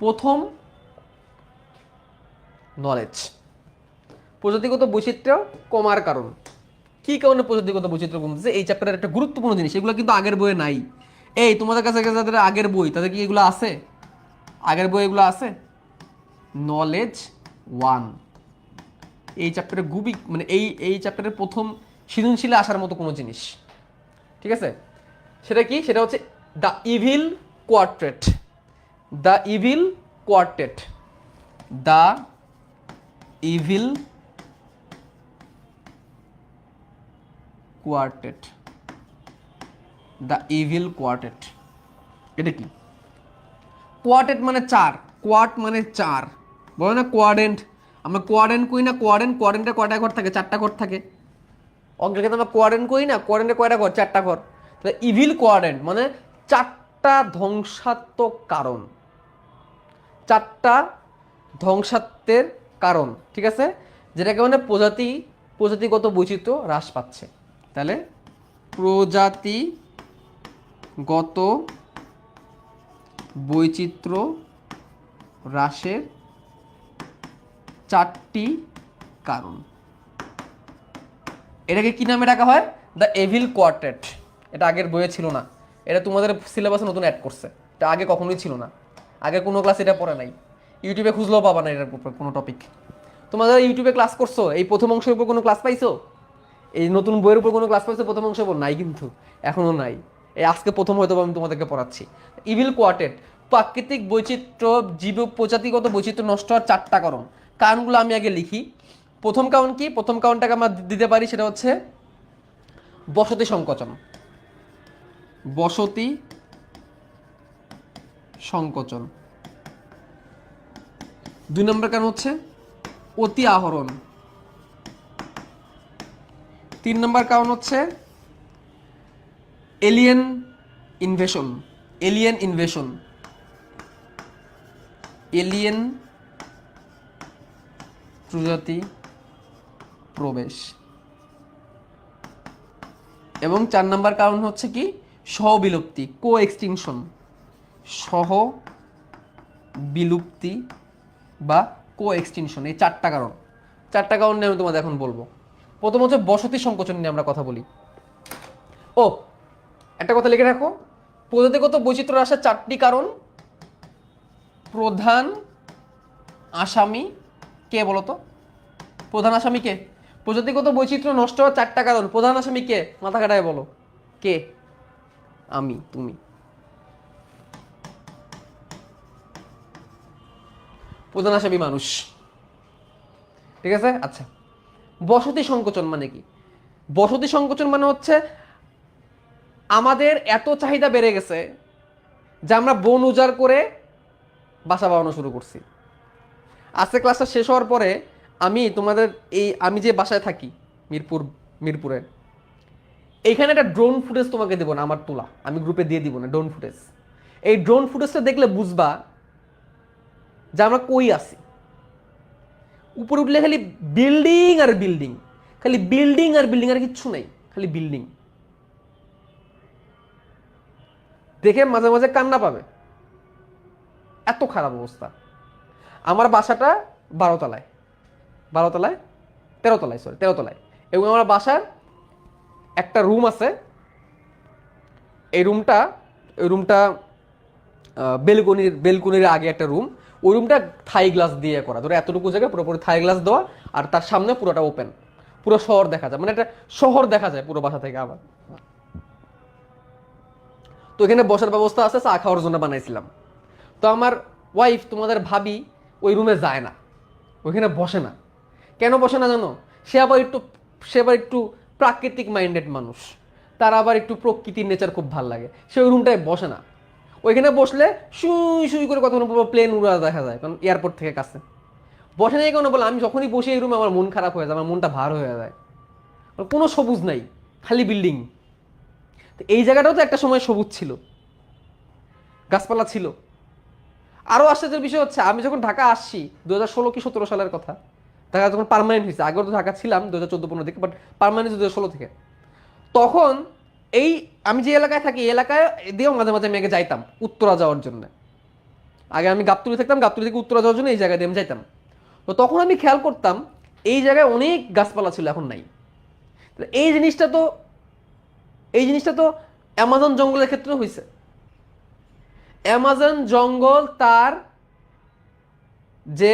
A: প্রথম নলেজ, প্রজাতিগত বৈচিত্র্য কমার কারণ। কি কারণে প্রজাতিগত বৈচিত্র্য কমতেছে, এই চ্যাপ্টারের একটা গুরুত্বপূর্ণ জিনিস, এগুলো কিন্তু আগের বইয়ে নাই। এই তোমাদের কাছে যাদের আগের বই, তাদের কি এগুলো আছে? আগের বই এগুলো আছে? নলেজ 1, এই চ্যাপ্টারের খুবই মানে এই চ্যাপ্টারের প্রথম সৃজনশীলে আসার মতো কোনো জিনিস, ঠিক আছে? সেটা কি? সেটা হচ্ছে the evil quartet. The evil quartet. The evil quartet. The evil quartet, এটা কি? কোয়ার্টেট মানে চার, কোয়ার্ট মানে চার, বলো না কোয়াড্রেন্ট। আমরা কোয়াড্রেন্ট কই না, কোয়াড্রেন্টে কয়টা ঘর থাকে? 4টা ঘর থাকে। অঙ্কের ক্ষেত্রে আমরা কোয়াড্রেন্ট কই না, কোয়াড্রেন্টে কয়টা ঘর? 4টা ঘর। তাহলে ইভিল কোয়াড্রেন্ট মানে 4টা ধ্বংসাত্মক কারণ, 4টা ধ্বংসাত্বের কারণ, ঠিক আছে? যেটাকে মানে প্রজাতিগত বৈচিত্র্য হ্রাস পাচ্ছে। তাহলে প্রজাতিগত বৈচিত্র্য হ্রাসের 4টি কারণ। এটাকে কি নামে ডাকা হয়? The evil quartet. এটা আগের বইয়ে ছিল না, এটা তোমাদের সিলেবাসে নতুন অ্যাড করছে, এটা আগে কখনোই ছিল না। আগে কোনো ক্লাস এটা পড়ে নাই, ইউটিউবে খুঁজলেও পাবা না এটার উপর কোনো টপিক। তোমাদের ইউটিউবে ক্লাস করছো, এই প্রথম অংশের উপর কোনো ক্লাস পাইছো? এই নতুন বইয়ের উপর কোনো ক্লাস পাইছো প্রথম অংশের উপর? নাই, কিন্তু এখনো নাই। এই আজকে প্রথম হয়তো আমি তোমাদেরকে পড়াচ্ছি। ইভিল কোয়ার্টেট, প্রাকৃতিক বৈচিত্র্য, জীব প্রজাতিগত বৈচিত্র্য নষ্ট হওয়ার 4টা কারণ। কারণগুলো আমি আগে লিখি। প্রথম কারণ কি? প্রথম কারণটাকে আমরা দিতে পারি, সেটা হচ্ছে বসতি সংকোচন। বসতি সংকোচন। 2 নম্বর কারণ হচ্ছে অতি আহরণ। 3 নম্বর কারণ হচ্ছে alien invasion. Alien invasion, alien প্রজাতি প্রবেশ। এবং 4 নম্বর কারণ হচ্ছে কি? সহবিলুপ্তি, কো এক্সটিংশন। সহ বিলুপ্তি বা কো এক্সটিংশন, এই 4টা কারণ। 4টা কারণ নিয়ে আমি তোমাদের এখন বলবো। প্রথম হচ্ছে বসতি সংকোচন নিয়ে আমরা কথা বলি। ও, একটা কথা লিখে রাখো, প্রজাতিগত বৈচিত্র্য হ্রাসের 4টি কারণ। প্রধান আসামি কে বলতো? প্রধান আসামি কে? প্রজাতিগত বৈচিত্র্য নষ্ট হওয়ার 4টা কারণ, প্রধান আসামি কে? মাথা কাটায় বলো, কে? আমি, তুমি। প্রধান আসামি মানুষ, ঠিক আছে? আচ্ছা, বসতি সংকোচন মানে কি? বসতি সংকোচন মানে হচ্ছে আমাদের এত চাহিদা বেড়ে গেছে যে আমরা বন উজাড় করে বাসা বানানো শুরু করছি। আজকে ক্লাসটা শেষ হওয়ার পরে আমি যে বাসায় থাকি মিরপুরে, এইখানে একটা ড্রোন ফুটেজ তোমাকে দেবো না, আমার তোলা, আমি গ্রুপে দিয়ে দিব না ড্রোন ফুটেজ। এই ড্রোন ফুটেজটা দেখলে বুঝবা যে আমরা কই আছি। উপরে উঠলে খালি বিল্ডিং আর বিল্ডিং, খালি বিল্ডিং আর বিল্ডিং, আর কিচ্ছু নাই, খালি বিল্ডিং। দেখে মাঝে মাঝে কান্না পাবে, এত খারাপ অবস্থা। আমার বাসাটা 12তলায়, 13তলায়। এবং আমার বাসার একটা রুম আছে, এই রুমটা বেলকনির আগে একটা রুম। ওই রুমটা থাই গ্লাস দিয়ে করা, ধরো এতটুকু জায়গায় পুরোপুরি থাই গ্লাস দেওয়া, আর তার সামনে পুরোটা ওপেন, পুরো শহর দেখা যায়, মানে একটা শহর দেখা যায় পুরো বাসা থেকে। আবার তো এখানে বসার ব্যবস্থা আছে, চা খাওয়ার জন্য বানাইছিলাম। তো আমার ওয়াইফ, তোমাদের ভাবি, ওই রুমে যায় না, ওইখানে বসে না। কেন বসে না জানো? সে আবার একটু প্রাকৃতিক মাইন্ডেড মানুষ, তার আবার একটু প্রকৃতির নেচার খুব ভালো লাগে, সে ওই রুমটায় বসে না। ওইখানে বসলে শুই শুই করে কখনো পুরো প্লেন উড়া দেখা যায়, কারণ এয়ারপোর্ট থেকে কাছে। বসে নাই কেন বলে, আমি যখনই বসে এই রুমে আমার মন খারাপ হয়ে যায়, আমার মনটা ভার হয়ে যায়, কোনো সবুজ নাই, খালি বিল্ডিং। এই জায়গাটাও তো একটা সময় সবুজ ছিল, গাছপালা ছিল। আরো আশ্চর্যের বিষয় হচ্ছে আমি যখন ঢাকা আসছি 2016 কি 17 সালের কথা, ঢাকা যখন পার্মানেন্ট হয়েছে, আগে তো ঢাকা ছিলাম 2014-15 থেকে, বাট পার্মানেন্ট 2016 থেকে। তখন এই আমি যে এলাকায় থাকি এই এলাকায় দিয়েও মাঝে মাঝে আমি আগে যাইতাম উত্তরা যাওয়ার জন্য। আগে আমি গাবতলী থাকতাম, গাবতলী থেকে উত্তরা যাওয়ার জন্য এই জায়গায় দিয়ে আমি যাইতাম। তো তখন আমি খেয়াল করতাম এই জায়গায় অনেক গাছপালা ছিল, এখন নাই। তো এই জিনিসটা তো অ্যামাজন জঙ্গলের ক্ষেত্রে হয়েছে। অ্যামাজন জঙ্গল তার যে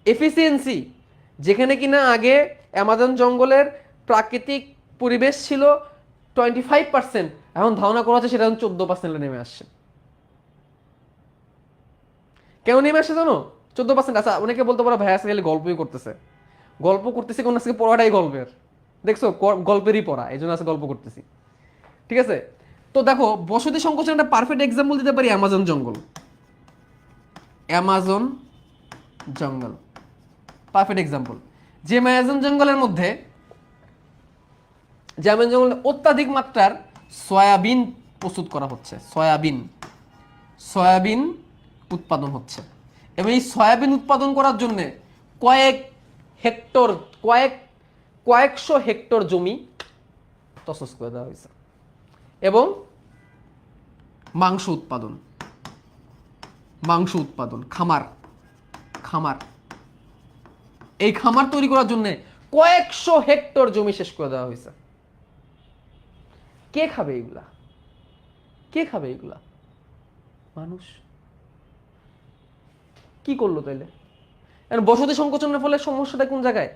A: এফিসিয়েন্সি, যেখানে কিনা আগে অ্যামাজন জঙ্গলের প্রাকৃতিক পরিবেশ ছিল 25%, এখন ধারণা করা হচ্ছে সেটা এখন 14% নেমে আসছে। কেন নেমে আসছে জানো? 14%। আচ্ছা, অনেকে বলতে পারো ভাই আজকে খালি গল্পই করতেছে। গল্প করতেছি কোন, আজকে পড়াটাই গল্পের। দেখছো, গল্পেরই পড়া, এই জন্য আজকে গল্প করতেছি। ঠিক আছে, তো দেখো বসতি সংকোচন একটা পারফেক্ট এক্সাম্পল দিতে পারি অ্যামাজন জঙ্গল। অ্যামাজন জঙ্গল পারফেক্ট এক্সাম্পল। যে অ্যামাজন জঙ্গলের মধ্যে যে অ্যামাজন জঙ্গলে অত্যাধিক মাত্রার সয়াবিন প্রস্তুত করা হচ্ছে, সয়াবিন উৎপাদন হচ্ছে। এবং এই সয়াবিন উৎপাদন করার জন্য কয়েকশো হেক্টর জমি তসস করে দেওয়া হয়েছে। এবং মাংস উৎপাদন খামার এই খামার তৈরি করার জন্য কয়েকশো হেক্টর জমি শেষ করে দেওয়া হয়েছে। কে খাবে এগুলা? মানুষ। কি করলো তাইলে? বসতি সংকোচনের ফলে সমস্যাটা কোন জায়গায়?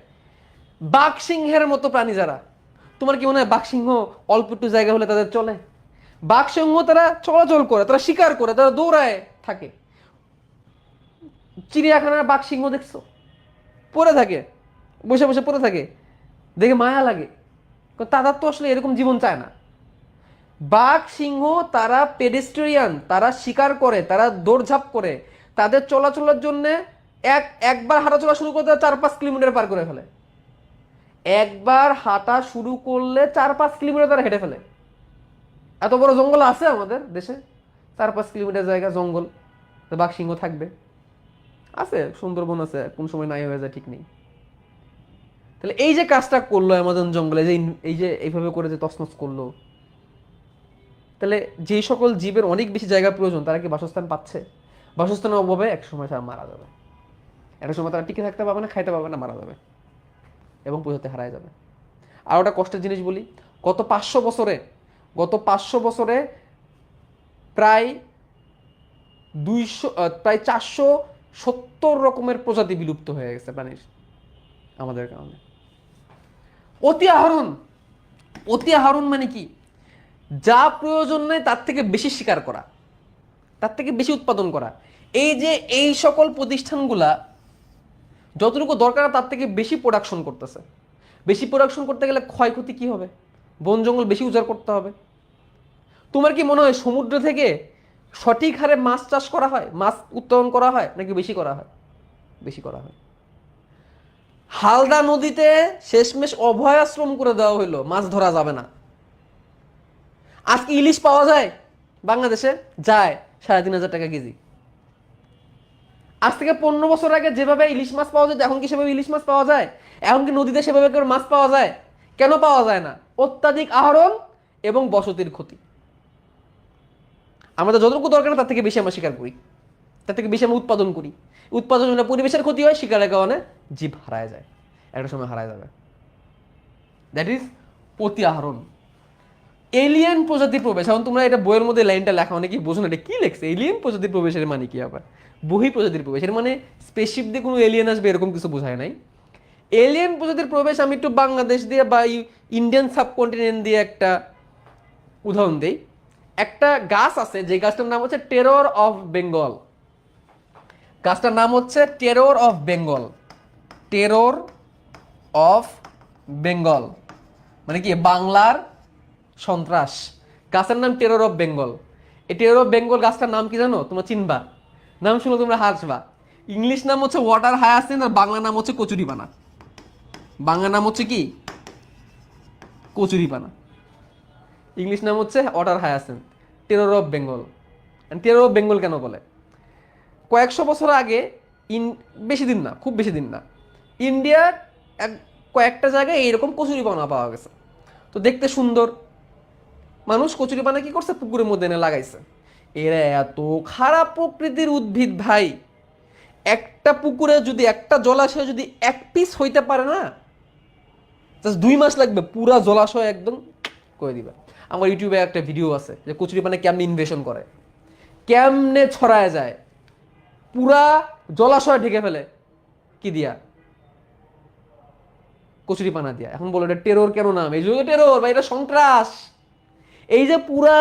A: বাঘ সিংহের মতো প্রাণী যারা, তোমার কি মনে হয় বাঘ সিংহ অল্প একটু জায়গা হলে তাদের চলে? বাঘ সিংহ তারা চলাচল করে, তারা শিকার করে, তারা দৌড়ায় থাকে। চিড়িয়াখানার বাঘ সিংহ দেখছো? পড়ে থাকে, বসে বসে পড়ে থাকে, দেখে মায়া লাগে। তারা তো আসলে এরকম জীবন চায় না। বাঘ সিংহ তারা পেডেস্ট্রিয়ান, তারা শিকার করে, তারা দৌড়ঝাঁপ করে, তাদের চলাচলের জন্য একবার হাঁটা চলা শুরু করতে 4-5 কিলোমিটার পার করে ফেলে। একবার হাঁটা শুরু করলে 4-5 কিলোমিটার তারা হেঁটে ফেলে। এত বড় জঙ্গল আছে আমাদের দেশে, 4-5 কিলোমিটার জায়গা জঙ্গল, বাঘ সিংহ থাকবে? আছে, সুন্দরবন আছে, কোন সময় নাই হয়ে যায় ঠিক নেই। তাহলে এই যে কাজটা করলো অ্যামাজন জঙ্গলে, যে এই যে এইভাবে করে যে তছনছ করলো, তাহলে যেই সকল জীবের অনেক বেশি জায়গা প্রয়োজন তারা কি বাসস্থান পাচ্ছে? বাসস্থানের অভাবে এক সময় তারা মারা যাবে, একটা সময় তারা টিকে থাকতে পারবে না, খাইতে পারবে না, মারা যাবে এবং প্রজাতি হারায় যাবে। আর ওটা কষ্টের জিনিস বলি, গত 500 বছরে প্রায় 470 রকমের প্রজাতি বিলুপ্ত হয়ে গেছে প্রাণীর আমাদের কারণে। অতি আহরণ মানে কি? যা প্রয়োজন নেই তার থেকে বেশি শিকার করা, তার থেকে বেশি উৎপাদন করা। এই সকল প্রতিষ্ঠানগুলা যতটুকু দরকার তার থেকে বেশি প্রোডাকশন করতেছে। বেশি প্রোডাকশন করতে গেলে ক্ষয়ক্ষতি কি হবে? বন জঙ্গল বেশি উজাড় করতে হবে। তোমার কি মনে হয় সমুদ্র থেকে সঠিক হারে মাছ চাষ করা হয়, মাছ উৎপাদন করা হয়, নাকি বেশি করা হয়? বেশি করা হয়। হালদা নদীতে শেষমেশ অভয় আশ্রম করে দেওয়া হইলো, মাছ ধরা যাবে না। আজকে ইলিশ পাওয়া যায় বাংলাদেশে? যায়, 3,500 টাকা কেজি। আজ থেকে 15 বছর আগে যেভাবে ইলিশ মাছ পাওয়া যায় এখন কি সেভাবে ইলিশ মাছ পাওয়া যায়? এখন কি নদীতে সেভাবে করে মাছ পাওয়া যায়? কেন পাওয়া যায় না? অত্যাধিক আহরণ এবং বসতির ক্ষতি। আমাদের যতটুকু দরকার তার থেকে বেশি আমরা শিকার করি, তার থেকে বেশি আমরা উৎপাদন করি। উৎপাদনে পরিবেশের ক্ষতি হয়, শিকারের কারণে জীব হারায় যায়, একটা সময় হারায় যাবে। দ্যাট ইজ অতি আহরণ। এলিয়েন প্রজাতির প্রবেশ। এখন তোমরা এটা বইয়ের মধ্যে লাইনটা লেখা, অনেকেই বোঝো না এটা কি লেখছে। এলিয়েন প্রজাতির প্রবেশের মানে কি? আবার বহি প্রজাতির প্রবেশ, এর মানে স্পেসশিপ দিয়ে কোনো এলিয়েন আসবে এরকম কিছু বোঝায় নাই। এলিয়েন প্রজাতির প্রবেশ আমি একটু বাংলাদেশ দিয়ে বা ইন্ডিয়ান সাবকন্টিনেন্ট দিয়ে একটা উদাহরণ দিই। একটা গাছ আছে যে গাছটার নাম হচ্ছে টেরর অফ বেঙ্গল। গাছটার নাম হচ্ছে terror of Bengal. Terror of Bengal মানে কি? বাংলার সন্ত্রাস। গাছের নাম টেরর অফ বেঙ্গল। এই টেরর অফ বেঙ্গল গাছটার নাম কি জানো? তোমরা চিনবা, নাম শুনে তোমরা হাসবা। ইংলিশ নাম হচ্ছে ওয়াটার হায়াসিন্থ, আর বাংলা নাম হচ্ছে কচুরিপানা। বাংলা নাম হচ্ছে কি? কচুরিপানা। ইংলিশ নাম হচ্ছে water hyacinth, terror of Bengal. Terror of Bengal কেন বলে? কয়েকশো বছর আগে বেশি দিন না, খুব বেশি দিন না, ইন্ডিয়ার কয়েকটা জায়গায় এইরকম কচুরিপানা পাওয়া গেছে। তো দেখতে সুন্দর, মানুষ কচুরিপানা কি করছে, পুকুরের মধ্যে এনে লাগাইছে। এরা এত খারাপ প্রকৃতির উদ্ভিদ ভাই, একটা পুকুরে যদি, একটা জলাশয়ে যদি এক পিস হইতে পারে না, জাস্ট 2 মাস লাগবে পুরা জলাশয় একদম করে দিবে। আমার ইউটিউবে একটা ভিডিও আছে যে কচুরিপানা কেমনে ইনভেশন করে, কেমনে ছড়ায় যায়, পুরা জলাশয় ঢেকে ফেলে কি দিয়া, কচুরিপানা দিয়া। এখন বলো এটা টেরর কেন নাম? এই যে টেরর বা এটা সন্ত্রাস। এই যে পুরা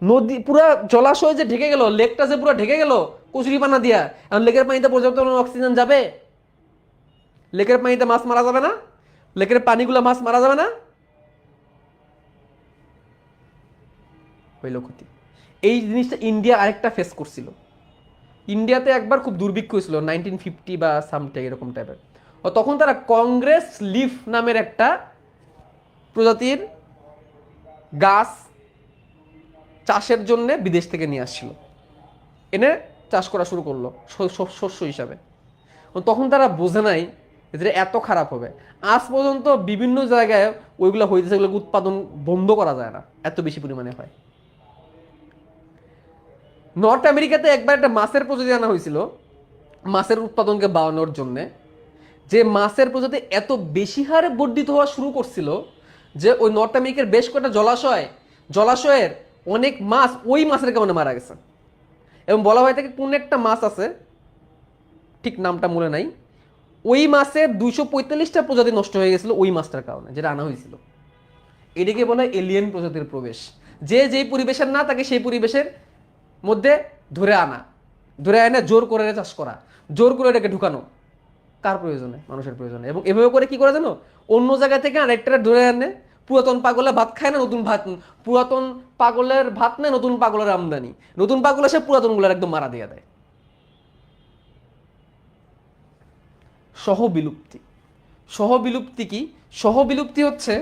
A: নদী, পুরা জলাশয় যে ঢেকে গেল, লেকটা যে পুরো ঢেকে গেল কচুরিপানা দিয়া, এখন লেকের পানিতে পর্যাপ্ত অক্সিজেন যাবে? লেকের পানিতে মাছ মারা যাবে না? লেকের পানিগুলো মাছ মারা যাবে না? হইল ক্ষতি। এই জিনিসটা ইন্ডিয়া আরেকটা ফেস করছিল। ইন্ডিয়াতে একবার খুব দুর্ভিক্ষ হয়েছিল 1950 বা সামথিং এরকম টাইপের। ও তখন তারা কংগ্রেস লিফ নামের একটা প্রজাতির গাছ চাষের জন্য বিদেশ থেকে নিয়ে আসছিল, এনে চাষ করা শুরু করলো শস্য হিসাবে। তখন তারা বোঝে নাই যে এত খারাপ হবে। আজ পর্যন্ত বিভিন্ন জায়গায় ওইগুলো হইতেছে, ওগুলো উৎপাদন বন্ধ করা যায় না, এত বেশি পরিমাণে হয়। নর্থ আমেরিকাতে একবার একটা মাছের প্রজাতি আনা হয়েছিল মাছের উৎপাদনকে বাড়ানোর জন্য, যে মাছের প্রজাতি এত বেশি হারে বর্ধিত হওয়া শুরু করছিল যে ওই নর্থ আমেরিকার বেশ কয়েকটা জলাশয়ের অনেক মাছ ওই মাছের কারণে মারা গেছে। এবং বলা হয় থাকে কোন একটা মাছ আছে, ঠিক নামটা মনে নাই, ওই মাছের 245টা প্রজাতি নষ্ট হয়ে গেছিল ওই মাছটার কারণে, যেটা আনা হয়েছিল। এটাকে বলা হয় এলিয়েন প্রজাতির প্রবেশ। যে যেই পরিবেশের না তাকে সেই পরিবেশের মধ্যে ধরে এনে জোর করে চাষ করা, জোর করে এটাকে ঢুকানো। কার প্রয়োজনে? মানুষের প্রয়োজনে। এবং এভাবে করে কি করে জানো, অন্য জায়গা থেকে আরেকটা ধরে আনে। পুরাতন পাগলে ভাত খায় না, নতুন ভাত, পুরাতন পাগলের ভাত নেয়, নতুন পাগলের আমদানি, নতুন পাগল এসে পুরাতন গুলার একদম মারা দিয়ে দেয়। সহবিলুপ্তি। সহবিলুপ্তি কি? সহবিলুপ্তি হচ্ছে,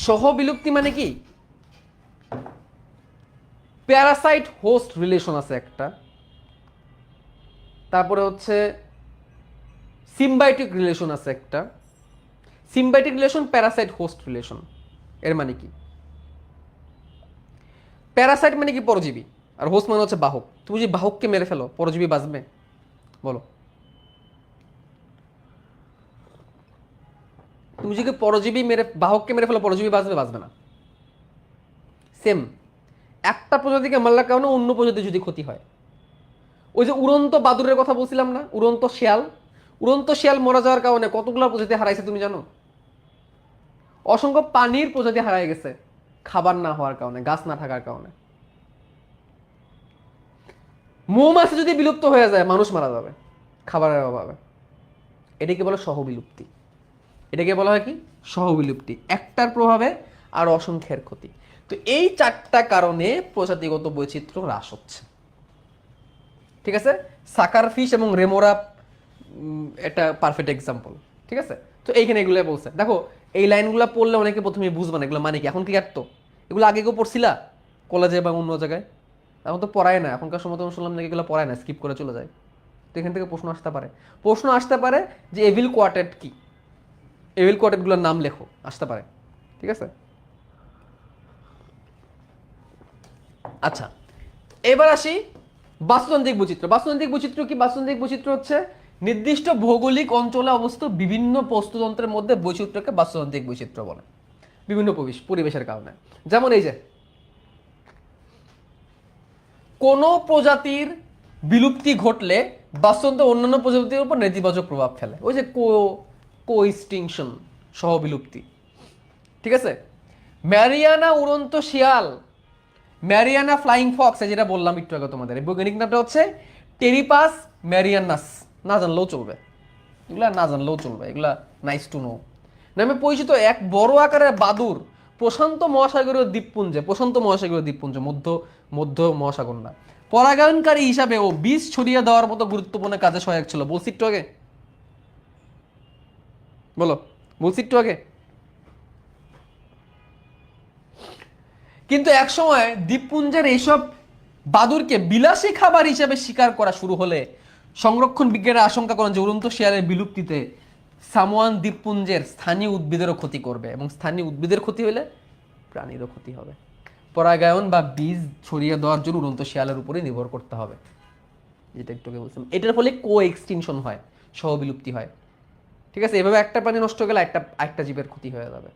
A: সহবিলুপ্তি মানে কি, প্যারাসাইট হোস্ট রিলেশন আছে একটা, তারপরে হচ্ছে সিম্বায়োটিক রিলেশন আছে একটা। Symbiotic relation, Parasite host relation. এর মানে কি? প্যারাসাইট মানে কি পরজীবী, আর হোস্ট মানে হচ্ছে বাহক। তুমি যদি বাহককে মেরে ফেলো পরজীবী বাঁচবে? বলো। তুমি যদি পরজীবী মেরে, বাহককে মেরে ফেলো, পরজীবী বাঁচবে? বাঁচবে না। সেম, একটা প্রজাতিকে মারলার কারণে অন্য প্রজাতি যদি ক্ষতি হয়। ওই যে উড়ন্ত বাদুরের কথা বলছিলাম না, উড়ন্ত শিয়াল মারা যাওয়ার কারণে কতগুলো প্রজাতি হারাইছে তুমি জানো? অসংখ্য পানির প্রজাতি হারাই গেছে খাবার না হওয়ার কারণে, গাছ না থাকার কারণে। মৌমাছি যদি বিলুপ্ত হয়ে যায় মানুষ মারা যাবে খাবারের অভাবে। এটাকে বলে সহবিলুপ্তি। এটাকে বলা হয় কি? সহবিলুপ্তি। একটার প্রভাবে আর অসংখ্যের ক্ষতি। তো এই 4টা কারণে প্রজাতিগত বৈচিত্র্য হ্রাস হচ্ছে। ঠিক আছে? সাকার ফিশ এবং রেমোরা একটা পারফেক্ট এক্সাম্পল। ঠিক আছে? তো এইখানে এগুলো বলছে। দেখো এই লাইনগুলো পড়লে অনেকে প্রথমে বুঝবে না এগুলো মানে কি। এখন কি তো এগুলো আগে কেউ পড়ছিলা কলেজে বা অন্য জায়গায়? এখন তো পড়ায় না, এখনকার সময় তো শুনলাম নাকি এগুলো পড়ায় না, স্কিপ করে চলে যায়। তো এখান থেকে প্রশ্ন আসতে পারে যে এভিল কোয়ার্টেট কি, এভিল কোয়ার্টেটগুলোর নাম লেখো, আসতে পারে। ঠিক আছে? আচ্ছা, এবার আসি বাস্তুতান্ত্রিক বৈচিত্র্য। বাস্তুতান্ত্রিক বৈচিত্র্য কি? বাস্তুতান্ত্রিক বৈচিত্র্য হচ্ছে নির্দিষ্ট ভৌগোলিক অঞ্চলে অবস্থিত বিভিন্ন বস্তুতন্ত্রের মধ্যে বৈচিত্র্যকে বাস্তুতান্ত্রিক বৈচিত্র্য বলে, বিভিন্ন পরিবেশের কারণে। যেমন এই যে কোনো প্রজাতির বিলুপ্তি ঘটলে বাস্তুতন্ত্র অন্যান্য প্রজাতির উপর নেতিবাচক প্রভাব ফেলে। ওই যে কোএক্সটিংশন, সহবিলুপ্তি। ঠিক আছে? ম্যারিয়ানা উড়ন্ত শিয়াল, ম্যারিয়ানা ফ্লাইং ফক্স, যেটা বললাম একটু আগে তোমাদের, বৈজ্ঞানিক নামটা হচ্ছে টেরিপাস ম্যারিয়ানাস। না জানলেও চলবে, এগুলা না জানলেও চলবে, এগুলা নাইস টু নো নামে পরিচিত এক বড় আকারের বাদুর প্রশান্ত মহাসাগরীয় দ্বীপপুঞ্জ, মধ্য মহাসাগর না, পরাগায়নকারী হিসাবে ও বীজ ছড়িয়ে দেওয়ার মতো গুরুত্বপূর্ণ কাজে সহায়ক ছিল। বলছি একটু আগে, বলো, বলছি একটু আগে। কিন্তু একসময় দ্বীপপুঞ্জের এইসব বাদুরকে বিলাসী খাবার হিসেবে শিকার করা শুরু হলে সংরক্ষণ বিজ্ঞানীরা আশঙ্কা করেন যে উড়ন্ত শিয়ালের বিলুপ্তিতে সামোয়ান দ্বীপপুঞ্জের স্থানীয় উদ্ভিদেরও ক্ষতি করবে, এবং স্থানীয় উদ্ভিদের ক্ষতি হলে প্রাণীরও ক্ষতি হবে। পরাগায়ন বা বীজ ছড়িয়ে দেওয়ার জন্য উড়ন্ত শিয়ালের উপরে নির্ভর করতে হবে, যেটা একটু আগে বলছিলাম। এটার ফলে কো এক্সটিনশন হয়, সহ বিলুপ্তি হয়। ঠিক আছে, এভাবে একটা প্রাণী নষ্ট হয়ে গেলে একটা জীবের ক্ষতি হয়ে যাবে।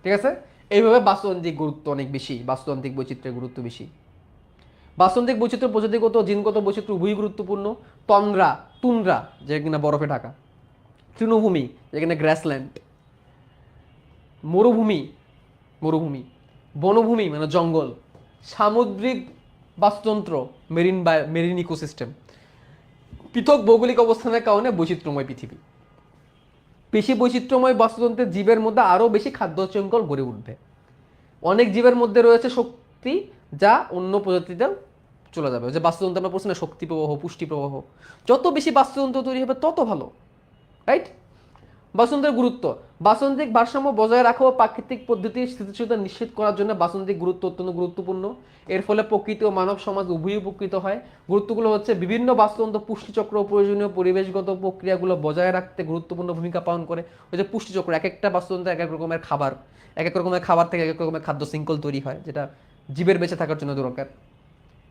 A: ঠিক আছে, এইভাবে বাস্তুতান্ত্রিক গুরুত্ব অনেক বেশি, বাস্তুতান্ত্রিক বৈচিত্র্যের গুরুত্ব বেশি। বাস্তুতান্ত্রিক বৈচিত্র্য, প্রজাতিগত জিনগত বৈচিত্র্য উভয়ই গুরুত্বপূর্ণ। তুন্দ্রা যে কিনা বরফে ঢাকা, তৃণভূমি যেখানে গ্রাসল্যান্ড, মরুভূমি বনভূমি মানে জঙ্গল, সামুদ্রিক বাস্তুতন্ত্র মেরিন ইকোসিস্টেম, পৃথক ভৌগোলিক অবস্থানের কারণে বৈচিত্র্যময় পৃথিবী। বেশি বৈচিত্র্যময় বাস্তুতন্ত্রের জীবের মধ্যে আরও বেশি খাদ্য শৃঙ্খল গড়ে উঠবে। অনেক জীবের মধ্যে রয়েছে শক্তি যা অন্য প্রজাতিতে চলে যাবে। যে বাস্তুতন্ত্র আমরা পড়ছি না, শক্তি প্রবাহ, পুষ্টি প্রবাহ, যত বেশি বাস্তুতন্ত্র তৈরি হবে তত ভালো, রাইট? বাস্তুতন্ত্রের গুরুত্ব, বাস্তুতান্ত্রিক ভারসাম্য বজায় রাখা ও প্রাকৃতিক পদ্ধতির স্থিতিশীলতা নিশ্চিত করার জন্য বাস্তুতান্ত্রিক গুরুত্ব অত্যন্ত গুরুত্বপূর্ণ। এর ফলে প্রকৃতি ও মানব সমাজ উভয়ই উপকৃত হয়। গুরুত্বগুলো হচ্ছে বিভিন্ন বাস্তুতন্ত্র পুষ্টিচক্র ও প্রয়োজনীয় পরিবেশগত প্রক্রিয়াগুলো বজায় রাখতে গুরুত্বপূর্ণ ভূমিকা পালন করে। ওই যে পুষ্টিচক্র, এক একটা বাস্তুতন্ত্রে এক এক রকমের খাবার, এক এক রকমের খাবার থেকে এক এক রকমের খাদ্য শৃঙ্খল তৈরি হয়, যেটা জীবের বেঁচে থাকার জন্য দরকার।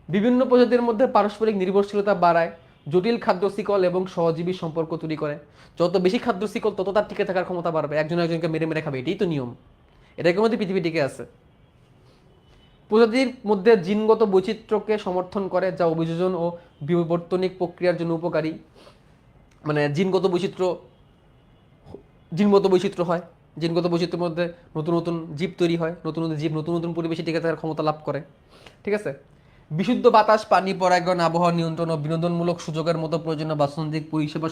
A: বিভিন্ন প্রজাতির মধ্যে পারস্পরিক নির্ভরশীলতা বাড়ায়, জটিল খাদ্য শিকল এবং সহজীবী সম্পর্ক তৈরি করে। যত বেশি খাদ্য শিকল তত তার টিকে থাকার ক্ষমতা বাড়বে, একজন একজনকে মেরে মেরে খাবে, এটাই তো নিয়ম, এটাকে মধ্যে পৃথিবী টিকে আছে। প্রজাতির মধ্যে জিনগত বৈচিত্র্যকে সমর্থন করে, যা অভিযোজন ও বিবর্তনিক প্রক্রিয়ার জন্য উপকারী। মানে জিনগত বৈচিত্র্য হয়, জিনগত বৈচিত্র্যের মধ্যে নতুন নতুন জীব তৈরি হয়, নতুন নতুন জীব নতুন নতুন পরিবেশে টিকে থাকার ক্ষমতা লাভ করে। ঠিক আছে, বিশুদ্ধ বাতাস, পানি, পরাগায়ন, আবহাওয়া নিয়ন্ত্রণ ও বিনোদনমূলক সুযোগের মতো প্রয়োজনীয় বাস্তুতান্ত্রিক পরিষেবা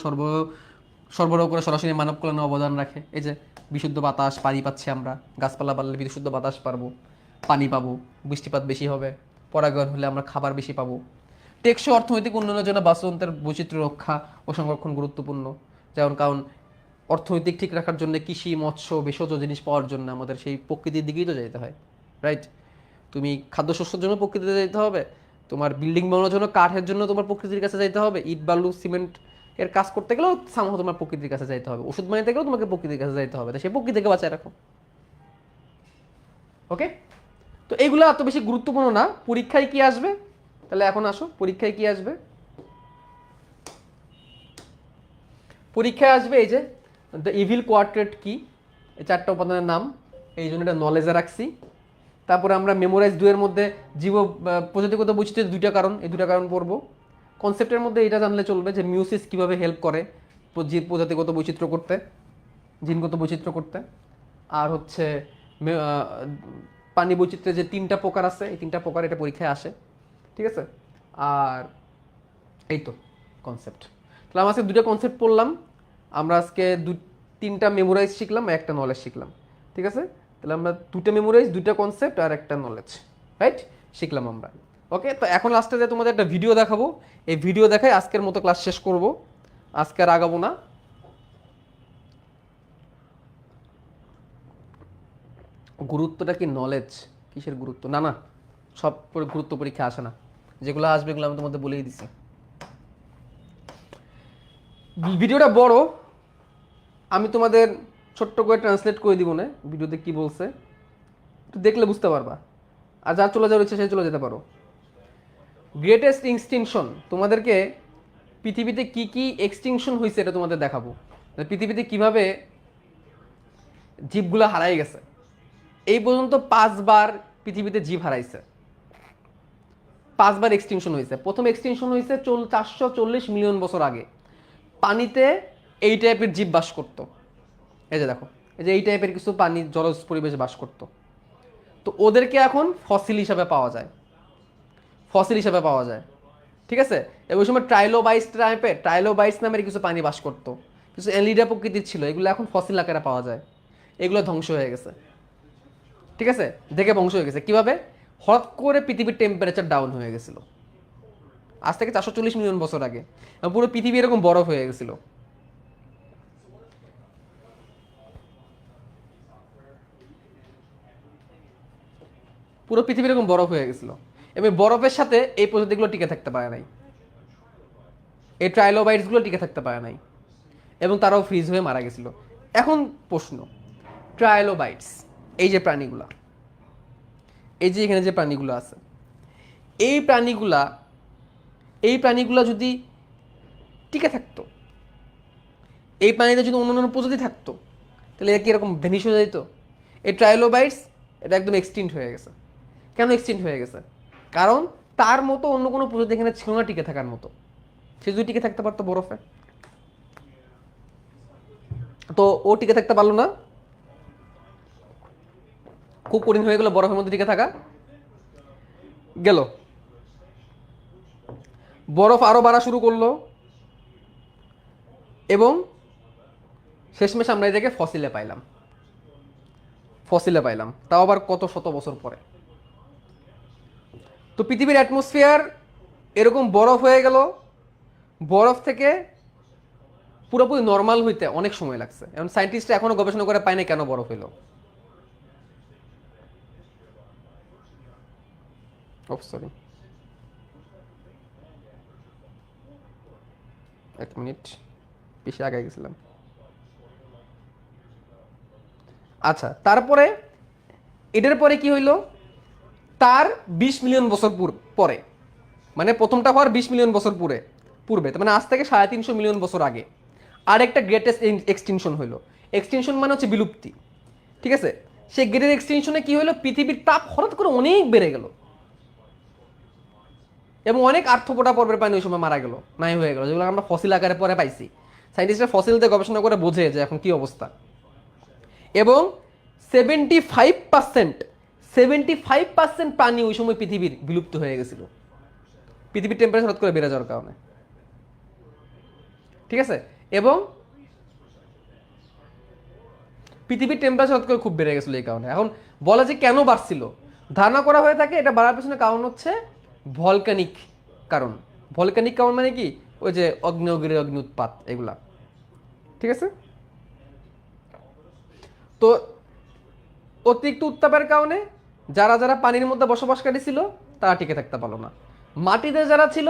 A: সরবরাহ করে সরাসরি মানব কল্যাণে অবদান রাখে। এই যে বিশুদ্ধ বাতাস, পানি পাচ্ছি আমরা, গাছপালা বাড়লে বিশুদ্ধ বাতাস পারবো, পানি পাবো, বৃষ্টিপাত বেশি হবে, পরাগায়ন হলে আমরা খাবার বেশি পাবো। টেকসই অর্থনৈতিক উন্নয়নের জন্য বাস্তুতন্ত্রের বৈচিত্র্য রক্ষা ও সংরক্ষণ গুরুত্বপূর্ণ। কারণ অর্থনৈতিক ঠিক রাখার জন্য কৃষি, মৎস্য, ভেষজ জিনিস পাওয়ার জন্য আমাদের সেই প্রকৃতির দিকেই তো যেতে হয়, রাইট? তুমি খাদ্যশস্যের জন্য প্রকৃতিতে যেতে হবে, তোমার বিল্ডিং বানানোর জন্য কাঠের জন্য তোমার প্রকৃতির কাছে যাইতে হবে, ইট বালু সিমেন্ট এর কাজ করতে গেলেও সামহাও তোমার প্রকৃতির কাছে যাইতে হবে, ওষুধ বানাইতে গেলেও তোমাকে প্রকৃতির কাছে যাইতে হবে, সেই প্রকৃতিকে বাঁচায় রাখো। ওকে, তো এইগুলো এত বেশি গুরুত্বপূর্ণ না। পরীক্ষায় কি আসবে তাহলে এখন আসো, পরীক্ষায় কি আসবে? পরীক্ষায় আসবে এই যে দ্য ইভিল কোয়ার্টেট কি, এই চারটা উপাদানের নাম, এই জন্য এটা নলেজে রাখছি। তারপরে আমরা মেমোরাইজ 2 এর মধ্যে প্রজাতিগত বৈচিত্র্যের 2টা কারণ, এই 2টা কারণ পড়বো। কনসেপ্টের মধ্যে এটা জানলে চলবে যে মিউসিস কিভাবে হেল্প করে প্রজাতিগত বৈচিত্র্য করতে, জিনগত বৈচিত্র্য করতে। আর হচ্ছে পানি বৈচিত্র্যের যে 3টা প্রকার আছে, এই 3টা প্রকার এটা পরীক্ষায় আসে। ঠিক আছে, আর এই তো কনসেপ্ট। তাহলে আমরা আজকে 2টা কনসেপ্ট পড়লাম, আমরা আজকে 3টা মেমোরাইজ শিখলাম, একটা নলেজ শিখলাম। ঠিক আছে, তাহলে আমরা 2টা মেমোরাইজ, 2টা কনসেপ্ট আর একটা নলেজ, রাইট, শিখলাম আমরা। ওকে, তো এখন লাস্টে যে তোমাদের একটা ভিডিও দেখাবো, এই ভিডিও দেখাই আজকের মতো ক্লাস শেষ করব, আজকে আর আগাবো না। গুরুত্বটা কি নলেজ, কিসের গুরুত্ব? না না, সব গুরুত্ব পরীক্ষা আসে না, যেগুলো আসবে এগুলো আমি তোমাদের বলেই দিছি। ভিডিওটা বড়, আমি তোমাদের ছোট্ট করে ট্রান্সলেট করে দিব না ভিডিওতে কি বলছে, একটু দেখলে বুঝতে পারবা, আর যা চলে যাওয়ার ইচ্ছা সে চলে যেতে পারো। গ্রেটেস্ট এক্সটিংশন, তোমাদেরকে পৃথিবীতে কি কি এক্সটিংশন হয়েছে এটা তোমাদের দেখাবো, পৃথিবীতে কিভাবে জীবগুলো হারাই গেছে। এই পর্যন্ত 5 বার পৃথিবীতে জীব হারাইছে, 5 বার এক্সটিংশন হয়েছে। প্রথম এক্সটিংশন হয়েছে 440 মিলিয়ন বছর আগে, পানিতে এই টাইপের জীব বাস করতো। এই যে দেখো, এই যে এই টাইপের কিছু পানি জলজ পরিবেশে বাস করতো, তো ওদেরকে এখন ফসিল হিসাবে পাওয়া যায়। ঠিক আছে, এবং ওই সময় ট্রাইলোবাইটস নামের কিছু পানি বাস করতো, কিছু এলিডা প্রকৃতির ছিল, এগুলো এখন ফসিল আকারে পাওয়া যায়, এগুলো ধ্বংস হয়ে গেছে। ঠিক আছে, দেখে ধ্বংস হয়ে গেছে কিভাবে? হঠাৎ করে পৃথিবীর টেম্পারেচার ডাউন হয়ে গেছিল, আজ থেকে 440 মিলিয়ন বছর আগে, পুরো পৃথিবী এরকম বরফ হয়ে গেছিল। পুরো পৃথিবী এরকম বরফ হয়ে গেছিল, এবং বরফের সাথে এই প্রজাতিগুলো টিকে থাকতে পারে নাই, এই ট্রাইলোবাইটসগুলো টিকে থাকতে পারে নাই, এবং তারাও ফ্রিজ হয়ে মারা গেছিল। এখন প্রশ্ন, ট্রাইলোবাইটস এই যে প্রাণীগুলা, এই যে এখানে যে প্রাণীগুলো আছে, এই প্রাণীগুলা যদি টিকে থাকতো, এই প্রাণীতে যদি অন্য প্রজাতি থাকতো, তাহলে এরা কি এরকম ভেনিশ হয়ে যেত? এই ট্রাইলোবাইটস এটা একদম এক্সটিন্ট হয়ে গেছে। কেন এক্সটিন্ট হয়ে গেছে? কারণ তার মতো অন্য কোনো প্রজাতি এখানে ছিল না টিকে থাকার মতো। সে যদি টিকে থাকতে পারতো বরফে, তো ও টিকে থাকতে পারলো না, খুব কঠিন হয়ে গেল বরফের মধ্যে টিকে থাকা। গেল, বরফ আরো বাড়া শুরু করলো, এবং শেষমেশ আমরা এই জায়গায় ফসিলে পাইলাম, তাও আবার কত শত বছর পরে। তো পৃথিবীর অ্যাটমসফিয়ার এরকম বরফ হয়ে গেল, বরফ থেকে পুরোপুরি নর্মাল হইতে অনেক সময় লাগছে। এখন সায়েন্টিস্টরা এখনো গবেষণা করে পায় না কেন বরফ হইলো। সরি, এক মিনিট পিছিয়ে আগে গেছিলাম। আচ্ছা, তারপরে এটার পরে কি হইলো, তার 20 মিলিয়ন বছর পরে, মানে প্রথমটা হওয়ার 20 মিলিয়ন বছর পূর্বে, মানে আজ থেকে 350 মিলিয়ন বছর আগে আরেকটা গ্রেটেস্ট এক্সটিনশন হইলো। এক্সটিনশন মানে হচ্ছে বিলুপ্তি, ঠিক আছে? সেই গ্রেটের এক্সটিনশনে কি হইলো, পৃথিবীর তাপ হঠাৎ করে অনেক বেড়ে গেল, এবং অনেক আর্থ্রোপোডা পর্বের প্রাণী ওই সময় মারা গেল, নাই হয়ে গেল, যেগুলো আমরা ফসিল আকারে পরে পাইছি। সায়েন্টিস্টরা ফসিল দিয়ে গবেষণা করে বোঝে যে এখন কি অবস্থা। এবং 75% প্রাণী ওই সময় পৃথিবীর বিলুপ্ত হয়ে গেছিল, পৃথিবীর টেম্পারেচার হঠাৎ করে বেড়ে যাওয়ার কারণে, ঠিক আছে? এবং পৃথিবীর টেম্পারেচার হঠাৎ করে খুব বেড়ে গেছিল এই কারণে। এখন বলা যে কেন বাড়ছিল, ধারণা করা হয়ে থাকে এটা বাড়ার পেছনে কারণ হচ্ছে ভলকানিক কারণ। ভলকানিক কারণ মানে কি, ওই যে অগ্নেয়গিরির অগ্নি উৎপাত, এগুলা, ঠিক আছে? তো অতিরিক্ত উত্তাপের কারণে যারা পানির মধ্যে বসবাসকারী ছিল তারা টিকে থাকতে পারলো না, মাটিতে যারা ছিল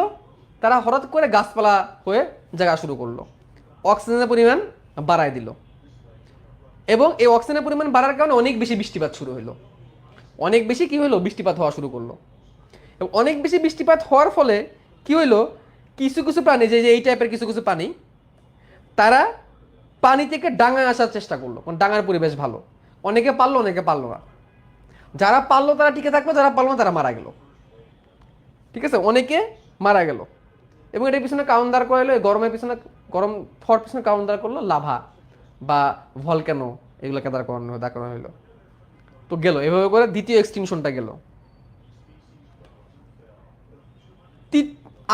A: তারা হঠাৎ করে গাছপালা হয়ে জায়গা শুরু করলো, অক্সিজেনের পরিমাণ বাড়ায় দিল, এবং এই অক্সিজেনের পরিমাণ বাড়ার কারণে অনেক বেশি বৃষ্টিপাত শুরু হলো, অনেক বেশি কি হলো, বৃষ্টিপাত হওয়া শুরু করলো। এবং অনেক বেশি বৃষ্টিপাত হওয়ার ফলে কি হইলো, কিছু কিছু প্রাণী, যে এই টাইপের কিছু কিছু প্রাণী, তারা পানি থেকে ডাঙায় আসার চেষ্টা করলো, কারণ ডাঙার পরিবেশ ভালো। অনেকে পারলো, অনেকে পারলো না। যারা পারলো তারা টিকে থাকলো, যারা পারলো না তারা মারা গেল, ঠিক আছে? অনেকে মারা গেল। এবং এটার পিছনে কারণ দাঁড় করাইলো, গরম হওয়ার পিছনে কারণ দাঁড় করলো লাভা বা ভলক্যানো, এগুলোকে দাঁড় করানো হইলো। তো গেল এভাবে করে দ্বিতীয় এক্সটিংশনটা গেল।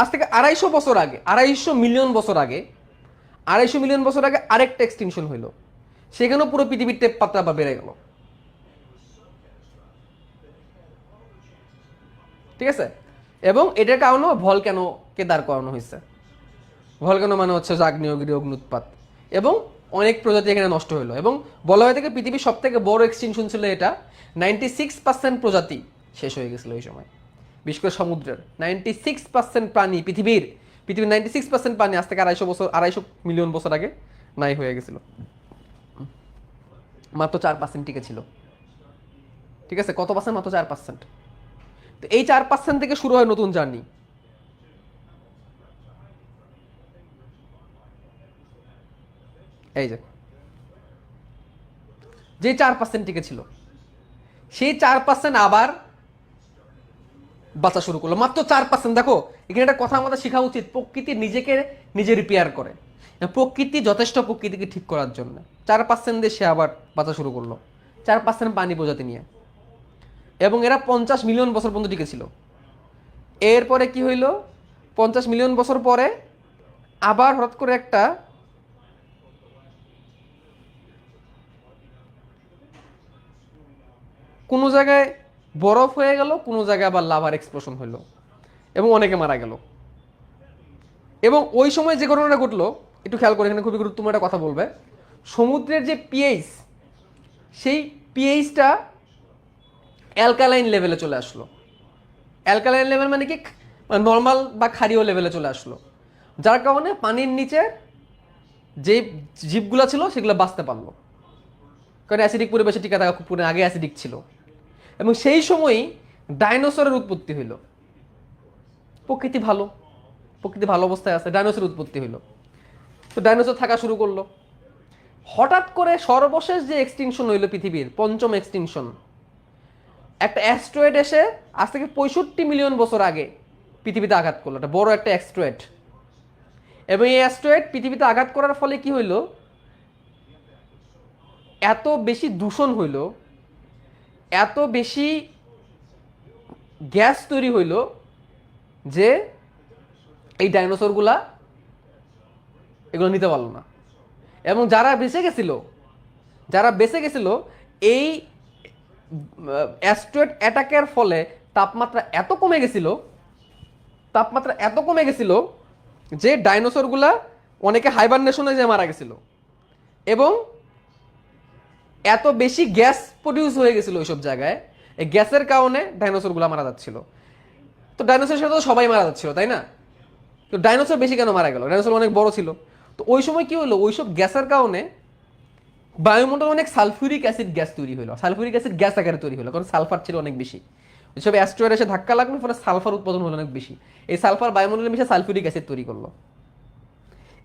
A: আজ থেকে 250 বছর আগে, 250 মিলিয়ন বছর আগে আরেকটা এক্সটিংশন হইলো, সেখানেও পুরো পৃথিবীর তাপমাত্রা বেড়ে গেল, ঠিক আছে? এবং এটার কারণে ভলক্যানোকে দাঁড় করানো হয়েছে। ভলক্যানো মানে হচ্ছে আগ্নেয়গিরি অগ্নি উৎপাত, এবং অনেক প্রজাতি এখানে নষ্ট হলো। এবং বলা হয়ে থাকে পৃথিবীর সব থেকে বড় এক্সটিংশন ছিল এটা, 96% প্রজাতি শেষ হয়ে গেছিল ওই সময়, বিশেষ করে সমুদ্রের 96% প্রাণী, পৃথিবীর 96% প্রাণী আজ থেকে 250 মিলিয়ন বছর আগে নাই হয়ে গেছিল, মাত্র 4% টিকে ছিল, ঠিক আছে? কত পার্সেন্ট? মাত্র 4%। তো এই 4% থেকে শুরু হয় নতুন জার্নি। এই যে 4% টিকে ছিল, সেই 4% আবার বাঁচা শুরু করলো, মাত্র 4%। দেখো এখানে একটা কথা আমাদের শেখা উচিত, প্রকৃতি নিজেকে নিজে রিপেয়ার করে, প্রকৃতি যথেষ্ট প্রকৃতিকে ঠিক করার জন্য। 4% দিয়ে সে আবার বাঁচা শুরু করলো, 4% প্রাণী প্রজাতি নিয়ে, এবং এরা 50 মিলিয়ন বছর পর্যন্ত টিকে ছিল। এরপরে কি হইল, 50 মিলিয়ন বছর পরে আবার হঠাৎ করে একটা কোনো জায়গায় বরফ হয়ে গেল, কোনো জায়গায় আবার লাভার এক্সপ্লোশন হইলো, এবং অনেকে মারা গেল। এবং ওই সময় যে ঘটনাটা ঘটলো, একটু খেয়াল করে, এখানে খুবই গুরুত্বপূর্ণ একটা কথা বলবে, সমুদ্রের যে পিএইচ, সেই পিএইচটা অ্যালকালাইন লেভেলে চলে আসলো। অ্যালকালাইন লেভেল মানে কি, নর্মাল বা ক্ষারীয় লেভেলে চলে আসলো, যার কারণে পানির নিচে যে জীবগুলো ছিল সেগুলো বাঁচতে পারলো, কারণ অ্যাসিডিক পরিবেশে টিকে থাকা খুব আগে অ্যাসিডিক ছিল। এবং সেই সময়ই ডাইনোসরের উৎপত্তি হইল। প্রকৃতি ভালো, প্রকৃতি ভালো অবস্থায় আছে, ডাইনোসরের উৎপত্তি হইল। তো ডাইনোসর থাকা শুরু করলো। হঠাৎ করে সর্বশেষ যে এক্সটিংশন হইল পৃথিবীর, পঞ্চম এক্সটিংশন, একটা অ্যাস্ট্রয়েড এসে আজ থেকে 65 মিলিয়ন বছর আগে পৃথিবীতে আঘাত করলো, একটা বড় একটা অ্যাস্ট্রয়েড। এবং এই অ্যাস্ট্রয়েড পৃথিবীতে আঘাত করার ফলে কি হইল, এত বেশি দূষণ হইল, এত বেশি গ্যাস তৈরি হইল যে এই ডাইনোসরগুলা এগুলো নিতে পারলো না। এবং যারা বেঁচে গেছিল এই অ্যাস্ট্রয়েড অ্যাটাকের ফলে তাপমাত্রা এত কমে গেছিল যে ডাইনোসরগুলা অনেকে হাইবারনেশনে যে মারা গেছিল। এবং এত বেশি গ্যাস প্রডিউস হয়ে গেছিল ওইসব জায়গায়, এই গ্যাসের কারণে ডাইনোসরগুলো মারা যাচ্ছিল। তো ডাইনোসরের সাথে তো সবাই মারা যাচ্ছিল, তাই না? তো ডাইনোসর বেশি কেন মারা গেল? ডাইনোসর অনেক বড় ছিল। তো ওই সময় কি হলো, ওইসব গ্যাসের কারণে বায়ুমণ্ডলে অনেক সালফিউরিক অ্যাসিড গ্যাস তৈরি হলো। সালফিউরিক অ্যাসিড গ্যাস আকারে তৈরি হলো, কারণ সালফার ছিল অনেক বেশি। ওইসব অ্যাস্ট্রয়েড এসে ধাক্কা লাগলো, ফলে সালফার উৎপাদন হলো অনেক বেশি। এই সালফার বায়ুমণ্ডলে মিশে সালফিউরিক অ্যাসিড তৈরি করলো।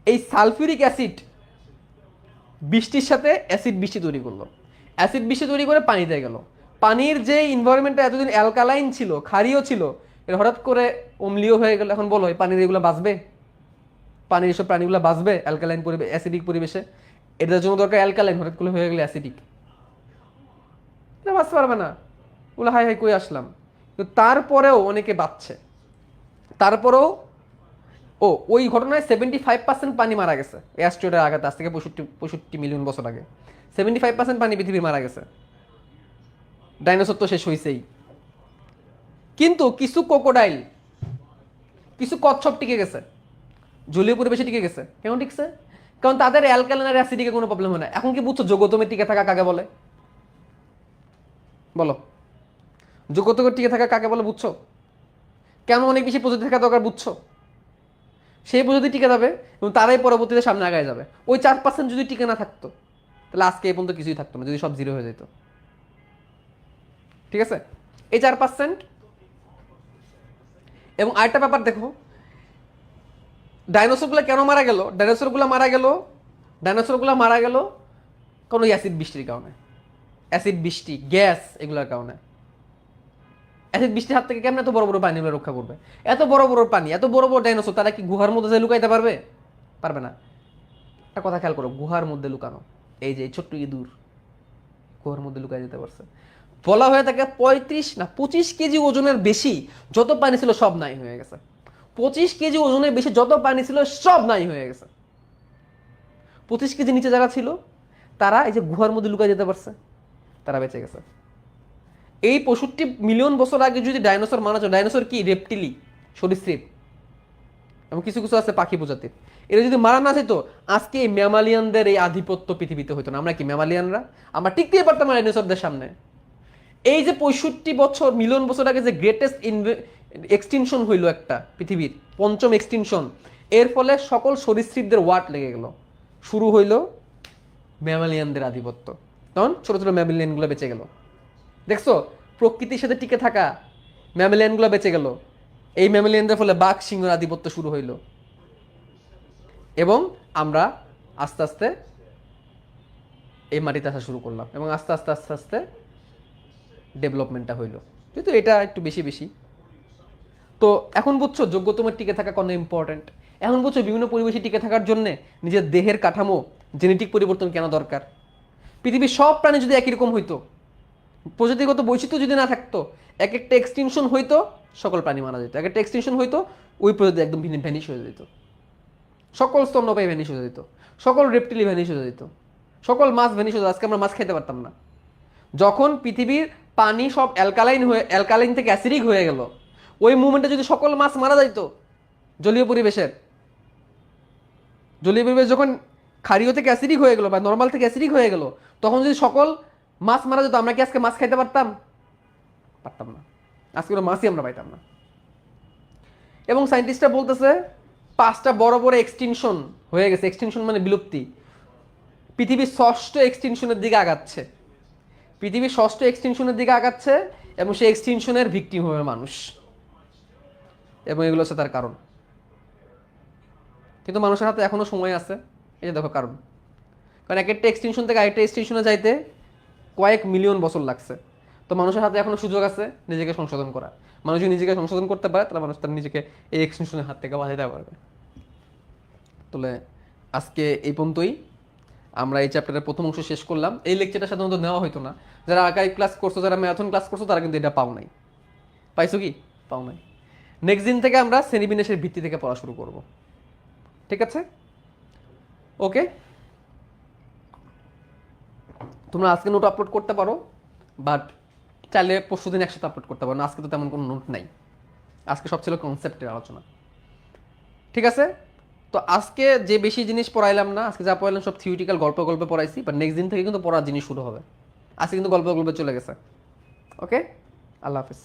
A: এই সালফিউরিক অ্যাসিড বৃষ্টির সাথে অ্যাসিড বৃষ্টি তৈরি করলো। অ্যাসিড বৃষ্টি তৈরি করে পানিতে গেল। পানির যে ইনভায়রনমেন্টটা এতদিন অ্যালকালাইন ছিল, ক্ষারীয় ছিল, এটা হঠাৎ করে অম্লীয় হয়ে গেল। এখন বলো, এই পানির এগুলো বাঁচবে? পানির এসব প্রাণীগুলো বাঁচবে অ্যালকালাইন পরিবেশ, অ্যাসিডিক পরিবেশে? এটার জন্য দরকার অ্যালকালাইন, হঠাৎ করে হয়ে গেলে অ্যাসিডিক, এটা বাঁচতে পারবে না। বলে হাই হাই কই আসলাম। কিন্তু তারপরেও অনেকে বাঁচছে। তারপরেও ওই ঘটনায় 75% পানি মারা গেছে অ্যাস্ট্রয়েডের আঘাতে, আজ থেকে 65 মিলিয়ন বছর আগে 75% পানি পৃথিবীর মারা গেছে। ডাইনোসর তো শেষ হয়েছেই। কিন্তু কিছু ক্রোকোডাইল, কিছু কচ্ছপ টিকে গেছে, জলীয় পরিবেশে টিকে গেছে। কেন টিকছে? কারণ তাদের অ্যালকালাইন আর অ্যাসিডিকে কোনো প্রবলেম হয় না। এখন কি বুঝছো যোগতমে টিকে থাকা কাকে বলে? বলো, যোগতমে টিকে থাকা কাকে বলে বুঝছো? কেন অনেক বেশি প্রযুক্তি থাকা দরকার বুঝছো? সেই প্রযুক্তি টিকে যাবে এবং তারাই পরবর্তীতে সামনে আগায় যাবে। ওই 4% যদি টিকে না থাকতো, তাহলে আজকে এই পর্যন্ত কিছুই থাকতো না, যদি সব জিরো হয়ে যেত। ঠিক আছে, এই 4%। এবং আরেকটা ব্যাপার দেখো, ডাইনোসরগুলো কেন মারা গেল? ডাইনোসরগুলো মারা গেল কোনো অ্যাসিড বৃষ্টির কারণে। অ্যাসিড বৃষ্টি, গ্যাস, এগুলোর কারণে। অ্যাসিড বৃষ্টির হাত থেকে কেমন এত বড় বড় প্রাণীগুলো রক্ষা করবে? এত বড় বড় প্রাণী, এত বড় বড় ডাইনোসর, তারা কি গুহার মধ্যে যে লুকাইতে পারবে? পারবে না। একটা কথা খেয়াল করো, গুহার মধ্যে লুকানো এই যে ছোট্ট ইঁদুর গুহার মধ্যে লুকাই যেতে পারছে। বলা হয়ে থাকে 25 কেজি ওজনের বেশি যত পানি ছিল সব নাই হয়ে গেছে। 25 কেজি ওজনের বেশি যত পানি ছিল সব নাই হয়ে গেছে। 25 কেজি নিচে যারা ছিল তারা এই যে গুহার মধ্যে লুকাই যেতে পারছে, তারা বেঁচে গেছে। এই 65 মিলিয়ন বছর আগে যদি ডাইনোসর মারা যায়, ডাইনোসর কি রেপটিলি, সরীসৃপ, এবং কিছু কিছু আছে পাখি প্রজাতির, এরা যদি মারা না যেত, আজকে এই ম্যামালিয়ানদের এই আধিপত্য পৃথিবীতে হতো না। আমরা কি ম্যামালিয়ানরা? আমরা টিকতেই পারতাম না ডাইনোসরদের সামনে। এই যে 65 মিলিয়ন বছর আগে যে গ্রেটেস্ট এক্সটিনশন হইল একটা পৃথিবীর, পঞ্চম এক্সটিনশন, এর ফলে সকল সরীসৃপদের ওয়াট লেগে গেল। শুরু হইল ম্যামালিয়ানদের আধিপত্য, তখন ছোট ছোট ম্যামালিয়ানগুলো বেঁচে গেল। দেখছো, প্রকৃতির সাথে টিকে থাকা ম্যামালিয়ানগুলো বেঁচে গেল। এই ম্যামালিয়ানদের ফলে বাঘ সিংহের আধিপত্য শুরু হইল। এবং আমরা আস্তে আস্তে এই মাটিতে আসা শুরু করলাম, এবং আস্তে আস্তে আস্তে আস্তে ডেভেলপমেন্টটা হইলো। কিন্তু এটা একটু বেশি বেশি। তো এখন বুঝছো যোগ্যতমের টিকে থাকা কত ইম্পর্টেন্ট। এখন বুঝছো বিভিন্ন পরিবেশে টিকে থাকার জন্য নিজের দেহের কাঠামো, জেনেটিক পরিবর্তন কেন দরকার। পৃথিবীর সব প্রাণী যদি একই রকম হইতো, প্রজাতিগত বৈচিত্র্য যদি না থাকতো, এক একটা এক্সটিংশন হইতো, সকল প্রাণী মারা যেত। এক একটা এক্সটিংশন হইতো, ওই প্রজাতি একদম ভ্যানিশ হয়ে যেত। সকল স্তন্যপায়ী ভ্যানিশ হয়ে যেত, সকল রেপটিলি ভ্যানিশ হয়ে যেত, সকল মাছ ভ্যানিশ হয়ে যেত। আজকে আমরা মাছ খেতে পারতাম না। যখন পৃথিবীর পানি সব অ্যালকালাইন থেকে অ্যাসিডিক হয়ে গেল, ওই মুভমেন্টে যদি সকল মাছ মারা যাইতো, জলীয় পরিবেশ যখন ক্ষারীয় থেকে অ্যাসিডিক হয়ে গেল বা নর্মাল থেকে অ্যাসিডিক হয়ে গেল, তখন যদি সকল মাছ মারা যেত, আমরা কি আজকে মাছ খাইতে পারতাম? পারতাম না, আজকে কোনো মাছই আমরা পাইতাম না। এবং সায়েন্টিস্টরা বলতেছে 5টা বড় বড় এক্সটিনশন হয়ে গেছে। এক্সটিনশন মানে বিলুপ্তি। পৃথিবীর 6ষ্ঠ এক্সটিনশনের দিকে আগাচ্ছে, পৃথিবীর 6ষ্ঠ এক্সটিনশনের দিকে আগাচ্ছে, এবং সেই এক্সটিনশনের ভিকটিম হবে মানুষ, এবং এগুলো হচ্ছে তার কারণ। কিন্তু মানুষের হাতে এখনো সময় আছে, এই যে দেখো কারণ। কারণ এক একটা এক্সটেনশন থেকে আরেকটা এক্সটেনশনে যাইতে কয়েক মিলিয়ন বছর লাগছে। তো মানুষের হাতে এখনো সুযোগ আছে নিজেকে সংশোধন করা। মানুষ যদি নিজেকে সংশোধন করতে পারে তাহলে মানুষ তার নিজেকে এই এক্সটেনশনের হাত থেকে বাঁচাতে পারবে। তাহলে আজকে এই পর্যন্তই, আমরা এই চ্যাপ্টারের প্রথম অংশ শেষ করলাম। এই লেকচারটা সাধারণত নেওয়া হতো না। যারা আর্কাইভ ক্লাস করছো, যারা ম্যারাথন ক্লাস করছো, তারা কিন্তু এটা পাও নাই। পাইছো কি? পাও নাই। নেক্সট দিন থেকে আমরা শ্রেণীবিন্যাসের ভিত্তি থেকে পড়া শুরু করব। ঠিক আছে? ওকে, তোমরা আজকে নোট আপলোড করতে পারো, বাট চাইলে পরশু দিন একসাথে আপলোড করতে পারো না। আজকে তো তেমন কোনো নোট নাই, আজকে সব ছিল কনসেপ্টের আলোচনা। ঠিক আছে? তো আজকে যে বেশি জিনিস পড়াইলাম না, আজকে যা পড়াইলাম সব থিওরিটিক্যাল, গল্প গল্পে পড়াইছি, বাট নেক্সট দিন থেকে কিন্তু পড়ার জিনিস শুরু হবে। আজকে কিন্তু গল্প গল্পে চলে গেছে। ওকে, আল্লাহ হাফিজ।